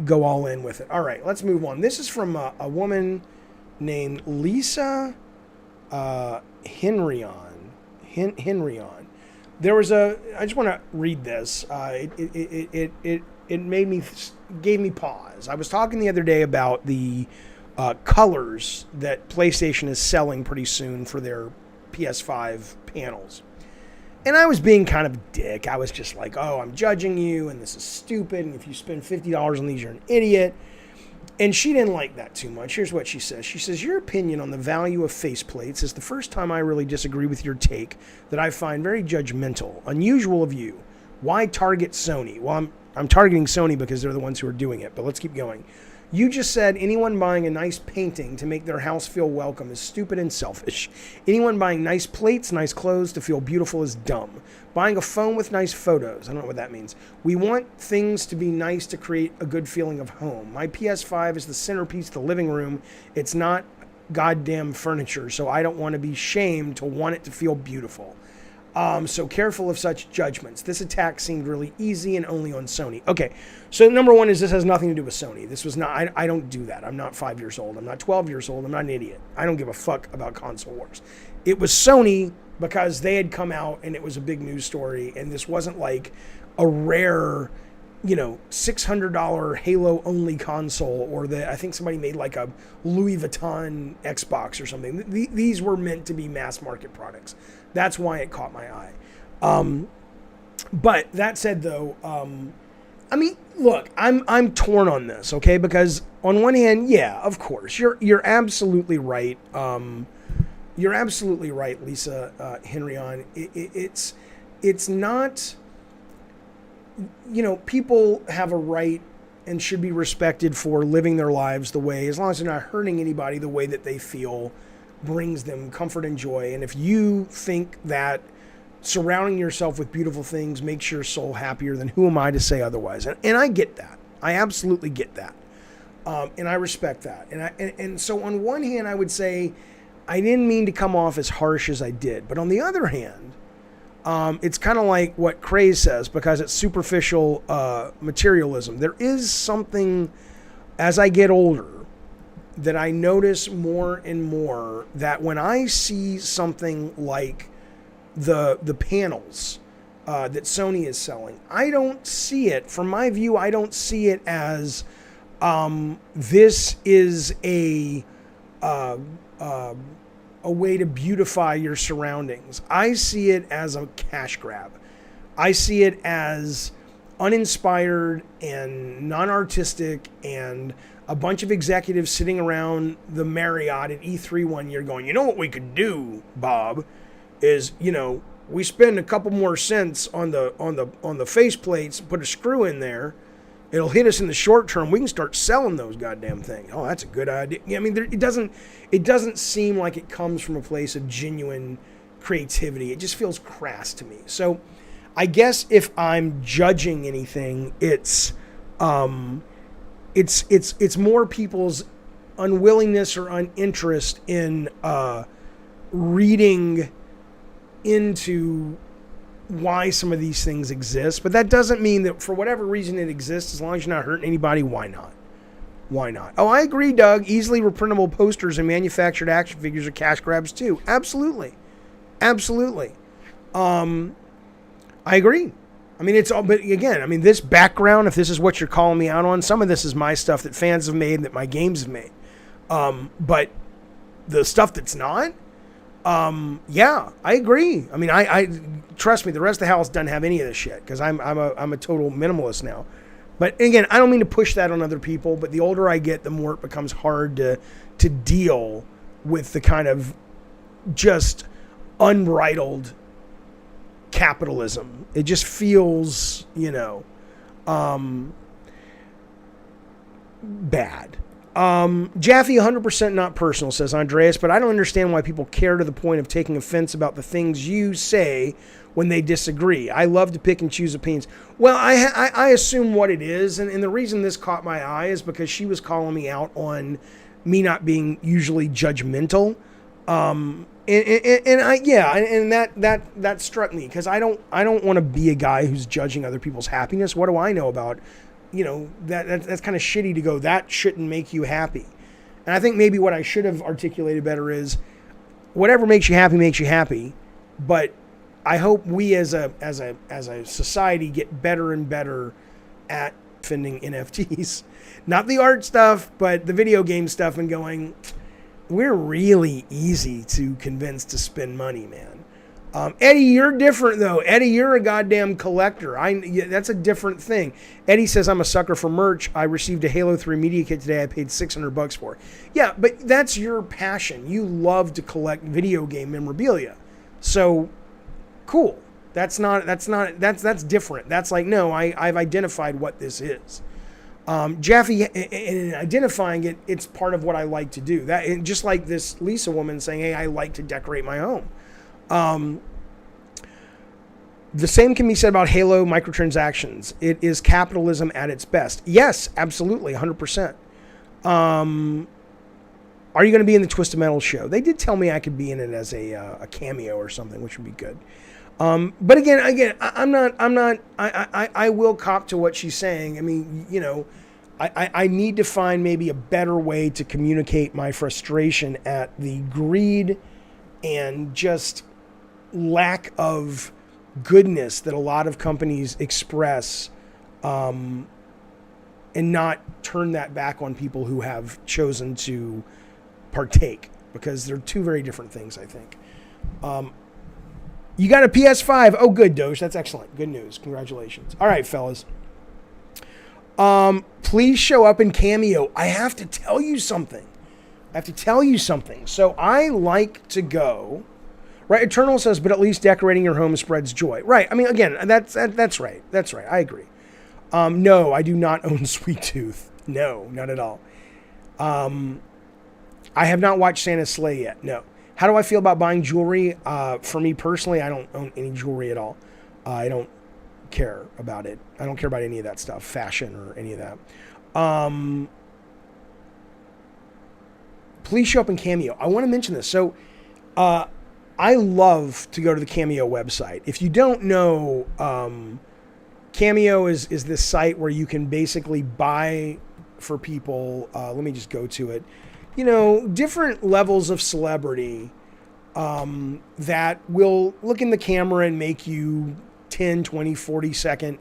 go all in with it. All right, let's move on. This is from a woman named Lisa Henryon. There was I just want to read this. It gave me pause. I was talking the other day about the colors that PlayStation is selling pretty soon for their PS5 panels. And I was being kind of a dick. I was just like, oh, I'm judging you, and this is stupid, and if you spend $50 on these, you're an idiot. And she didn't like that too much. Here's what she says. She says, your opinion on the value of faceplates is the first time I really disagree with your take that I find very judgmental, unusual of you. Why target Sony? Well, I'm targeting Sony because they're the ones who are doing it, but let's keep going. You just said anyone buying a nice painting to make their house feel welcome is stupid and selfish. Anyone buying nice plates, nice clothes to feel beautiful is dumb. Buying a phone with nice photos, I don't know what that means. We want things to be nice to create a good feeling of home. My PS5 is the centerpiece of the living room. It's not goddamn furniture, so I don't want to be shamed to want it to feel beautiful. So careful of such judgments. This attack seemed really easy and only on Sony. Okay, so number one is this has nothing to do with Sony. This was not, I don't do that. I'm not 5 years old. I'm not 12 years old. I'm not an idiot. I don't give a fuck about console wars. It was Sony because they had come out and it was a big news story, and this wasn't like a rare, you know, $600 Halo only console, or I think somebody made like a Louis Vuitton Xbox or something. These were meant to be mass market products. That's why it caught my eye. But that said, though, I mean, look, I'm torn on this, okay? Because on one hand, yeah, of course, you're absolutely right. You're absolutely right, Lisa Henryon. It's not, you know, people have a right and should be respected for living their lives the way, as long as they're not hurting anybody, the way that they feel brings them comfort and joy. And if you think that surrounding yourself with beautiful things makes your soul happier, then who am I to say otherwise? And I get that. I absolutely get that. And I respect that. And so on one hand, I would say I didn't mean to come off as harsh as I did. But on the other hand, it's kind of like what Craze says, because it's superficial materialism. There is something, as I get older, that I notice more and more, that when I see something like the panels that Sony is selling, I don't see it, from my view, I don't see it as this is a way to beautify your surroundings. I see it as a cash grab. I see it as uninspired and non-artistic, and a bunch of executives sitting around the Marriott at E3 one year going, you know what we could do, Bob, is, you know, we spend a couple more cents on the faceplates, put a screw in there, it'll hit us in the short term, we can start selling those goddamn things. Oh, that's a good idea. I mean, it doesn't seem like it comes from a place of genuine creativity. It just feels crass to me. So I guess if I'm judging anything, it's more people's unwillingness or uninterest in reading into why some of these things exist, but that doesn't mean that for whatever reason it exists, as long as you're not hurting anybody, why not? Why not? Oh, I agree, Doug. Easily reprintable posters and manufactured action figures are cash grabs too. Absolutely. Absolutely. I agree. I mean, it's all, but again, I mean, this background, if this is what you're calling me out on, some of this is my stuff that fans have made and that my games have made. But the stuff that's not, yeah, I agree. I mean, I trust me, the rest of the house doesn't have any of this shit because I'm a total minimalist now. But again, I don't mean to push that on other people, but the older I get, the more it becomes hard to deal with the kind of just unbridled capitalism. It just feels, bad. Jaffe, 100% not personal, says Andreas, but I don't understand why people care to the point of taking offense about the things you say when they disagree. I love to pick and choose opinions. Well, I assume what it is, and the reason this caught my eye is because she was calling me out on me not being usually judgmental. And that struck me because I don't want to be a guy who's judging other people's happiness. What do I know about, that's kind of shitty to go, that shouldn't make you happy. And I think maybe what I should have articulated better is whatever makes you happy, but I hope we as a society get better and better at defending NFTs, not the art stuff, but the video game stuff, and going, we're really easy to convince to spend money, man. Eddie, you're different though. Eddie, you're a goddamn collector. That's a different thing. Eddie says, I'm a sucker for merch. I received a Halo 3 media kit today. I paid $600 for. Yeah, but that's your passion. You love to collect video game memorabilia. So cool. That's different. That's like, no, I've identified what this is. Jaffe, in identifying it, it's part of what I like to do. That, just like this Lisa woman saying, hey, I like to decorate my home. The same can be said about Halo microtransactions. It is capitalism at its best. Yes, absolutely, 100%. Are you going to be in the Twisted Metal show? They did tell me I could be in it as a cameo or something, which would be good. But again, I will cop to what she's saying. I mean, I need to find maybe a better way to communicate my frustration at the greed and just lack of goodness that a lot of companies express, and not turn that back on people who have chosen to partake, because they're two very different things, I think. You got a PS5. Oh, good, Doge. That's excellent. Good news. Congratulations. All right, fellas. Please show up in Cameo. I have to tell you something. So I like to go, right? Eternal says, but at least decorating your home spreads joy. Right. I mean, again, that's right. That's right. I agree. No, I do not own Sweet Tooth. No, not at all. I have not watched Santa's Sleigh yet. No. How do I feel about buying jewelry? For me personally, I don't own any jewelry at all. I don't care about it. I don't care about any of that stuff, fashion or any of that. Please show up in Cameo. I want to mention this. So I love to go to the Cameo website. If you don't know, Cameo is this site where you can basically buy for people. Let me just go to it. Different levels of celebrity that will look in the camera and make you 10, 20, 40 second,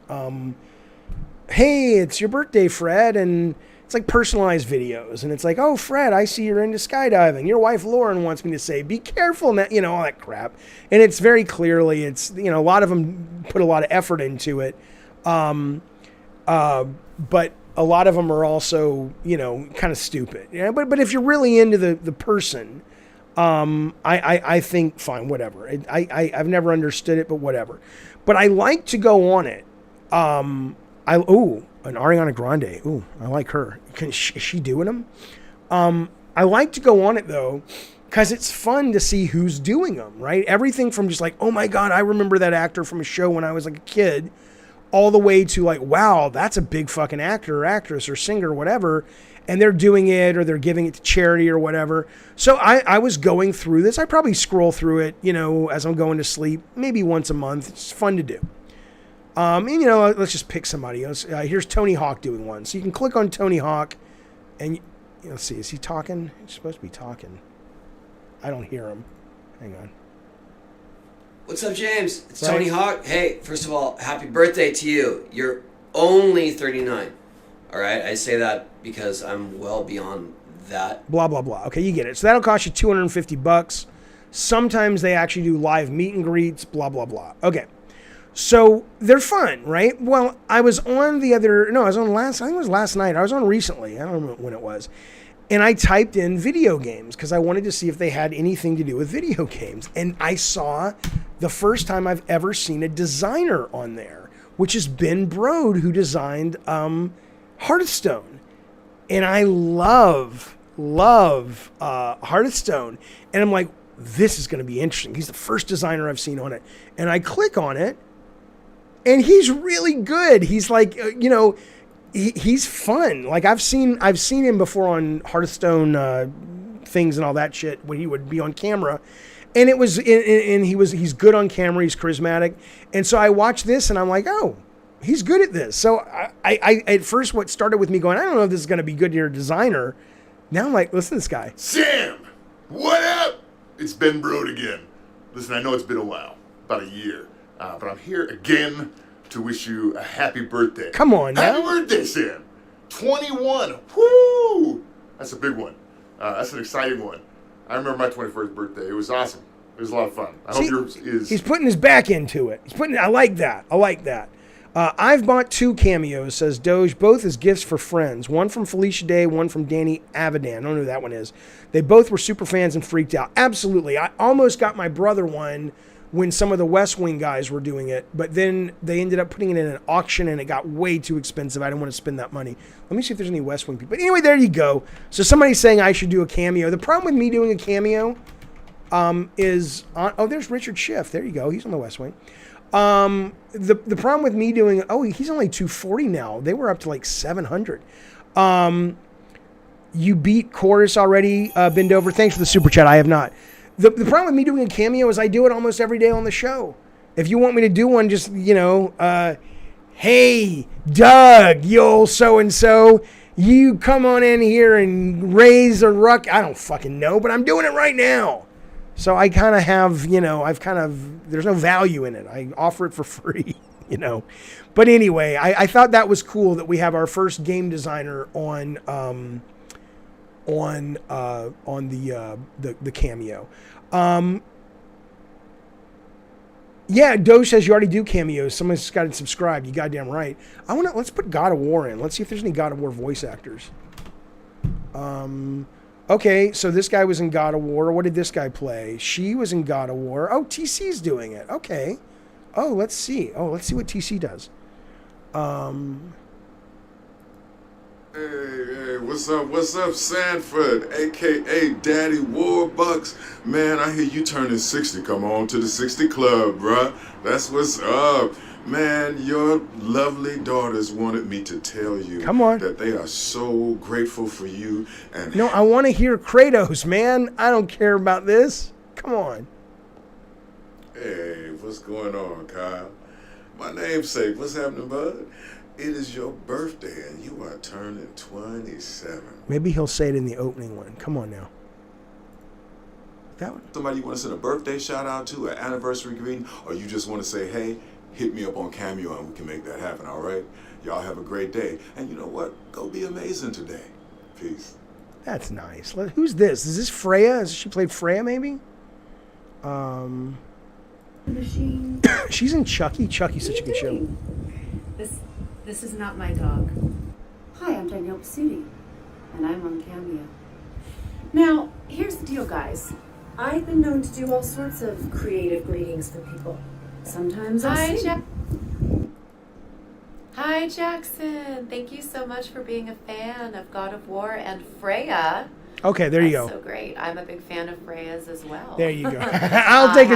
hey, it's your birthday, Fred. And it's like personalized videos. And it's like, oh, Fred, I see you're into skydiving. Your wife, Lauren, wants me to say, be careful, all that crap. And it's very clearly, it's, a lot of them put a lot of effort into it. But a lot of them are also, kind of stupid. But if you're really into the person, I think fine, whatever. I've never understood it, but whatever. But I like to go on it. An Ariana Grande. Ooh, I like her. Is she doing them? I like to go on it though, because it's fun to see who's doing them. Right? Everything from just like, oh my God, I remember that actor from a show when I was like a kid, all the way to like, wow, that's a big fucking actor or actress or singer or whatever. and they're doing it or they're giving it to charity or whatever. So I was going through this. I probably scroll through it, as I'm going to sleep, maybe once a month. It's fun to do. And let's just pick somebody else. Here's Tony Hawk doing one. So you can click on Tony Hawk and let's see, is he talking? He's supposed to be talking. I don't hear him. Hang on. What's up, James? It's Right. Tony Hawk. Hey, first of all, happy birthday to you. You're only 39. All right? I say that because I'm well beyond that. Blah, blah, blah. Okay, you get it. So that'll cost you $250. Sometimes they actually do live meet and greets, blah, blah, blah. Okay. So they're fun, right? Well, I was on last night. I was on recently. I don't know when it was. And I typed in video games because I wanted to see if they had anything to do with video games. And I saw the first time I've ever seen a designer on there, which is Ben Brode, who designed Hearthstone. And I love Hearthstone. And I'm like, this is going to be interesting. He's the first designer I've seen on it. And I click on it, and he's really good. He's like, he's fun. Like I've seen him before on Hearthstone things and all that shit when he would be on camera, and he's good on camera. He's charismatic, and so I watched this and I'm like, oh, he's good at this. So I at first what started with me going, I don't know if this is going to be good. You're a designer. Now I'm like, listen to this guy. Sam, what up? It's Ben Brode again. Listen, I know it's been a while, about a year, but I'm here again to wish you a happy birthday. Come on now. Happy birthday, Sam. 21. Woo! That's a big one. That's an exciting one. I remember my 21st birthday. It was awesome. It was a lot of fun. I hope yours is. He's putting his back into it. I like that. I've bought 2 cameos, says Doge, both as gifts for friends. One from Felicia Day, one from Danny Avidan. I don't know who that one is. They both were super fans and freaked out. Absolutely. I almost got my brother one when some of the West Wing guys were doing it, but then they ended up putting it in an auction and it got way too expensive. I didn't want to spend that money. Let me see if there's any West Wing people. But anyway, there you go. So somebody's saying I should do a cameo. The problem with me doing a cameo is, there's Richard Schiff. There you go. He's on the West Wing. The problem with me doing, he's only 240 now. They were up to like 700. You beat Chorus already, Bend Over. Thanks for the super chat. I have not. The problem with me doing a cameo is I do it almost every day on the show. If you want me to do one, just, hey, Doug, you old so-and-so, you come on in here and raise a ruck. I don't fucking know, but I'm doing it right now. So I kind of have, there's no value in it. I offer it for free, But anyway, I thought that was cool that we have our first game designer on the cameo. Yeah, Doge says you already do cameos. Someone's got to subscribe. You goddamn right. Let's put God of War in. Let's see if there's any God of War voice actors. Okay, so this guy was in God of War. What did this guy play? She was in God of War. Oh, TC's doing it. Okay. Oh, let's see. Let's see what TC does. Hey, what's up, Sanford, a.k.a. Daddy Warbucks? Man, I hear you turning 60. Come on to the 60 Club, bruh. That's what's up. Man, your lovely daughters wanted me to tell you that they are so grateful for you. And no, I want to hear Kratos, man. I don't care about this. Come on. Hey, what's going on, Kyle? My namesake, what's happening, bud? It is your birthday, and you are turning 27. Maybe he'll say it in the opening one. Come on now. That one. Somebody you want to send a birthday shout out to, an anniversary greeting, or you just want to say, hey, hit me up on Cameo and we can make that happen, all right? Y'all have a great day. And you know what? Go be amazing today. Peace. That's nice. Who's this? Is this Freya? Has she played Freya, maybe? She's in Chucky. Chucky's such a good show. This is not my dog. Hi, I'm Danielle Pasuti, and I'm on Cameo. Now, here's the deal, guys. I've been known to do all sorts of creative greetings for people. Sometimes I sing. Hi, Jackson. Thank you so much for being a fan of God of War and Freya. Okay, there you go. So great. I'm a big fan of Freya's as well. There you go. I'll take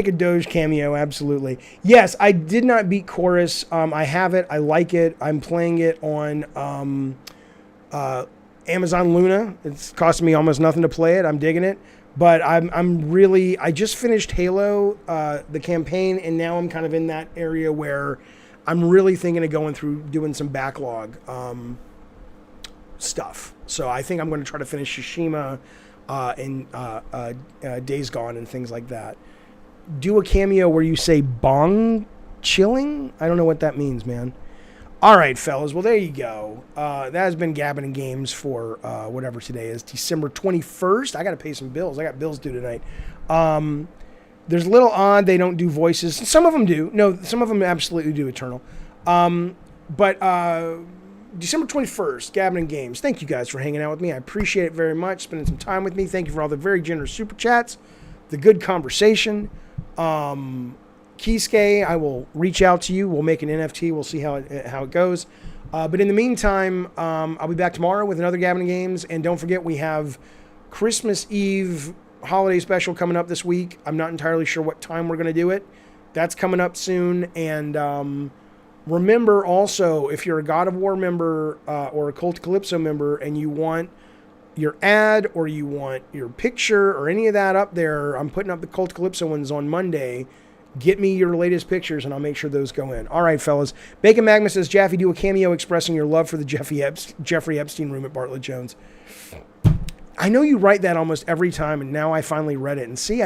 a Doge cameo, absolutely. Yes, I did not beat Chorus. I have it. I like it. I'm playing it on Amazon Luna. It's costing me almost nothing to play it. I'm digging it. But I just finished Halo, the campaign, and now I'm kind of in that area where I'm really thinking of going through doing some backlog stuff. So I think I'm going to try to finish Tsushima and Days Gone and things like that. Do a cameo where you say bong chilling? I don't know what that means, man. All right, fellas. Well, there you go. That has been Gabbin and Games for whatever today is, December 21st. I got to pay some bills. I got bills due tonight. There's a little odd they don't do voices. Some of them do. No, some of them absolutely do, Eternal. But December 21st, Gabbin and Games. Thank you guys for hanging out with me. I appreciate it very much, spending some time with me. Thank you for all the very generous super chats, the good conversation. Kisuke, I will reach out to you. We'll make an NFT. We'll see how it goes. But in the meantime, I'll be back tomorrow with another Gabbin' Games. And don't forget, we have Christmas Eve holiday special coming up this week. I'm not entirely sure what time we're going to do it. That's coming up soon. And remember also, if you're a God of War member or a Cult of Calypso member and you want your ad or you want your picture or any of that up there, I'm putting up the Cult of Calypso ones on Monday. Get me your latest pictures, and I'll make sure those go in. All right, fellas. Bacon Magma says, Jaffe, do a cameo expressing your love for the Jeffrey Epstein room at Bartlett Jones. I know you write that almost every time, and now I finally read it. And see,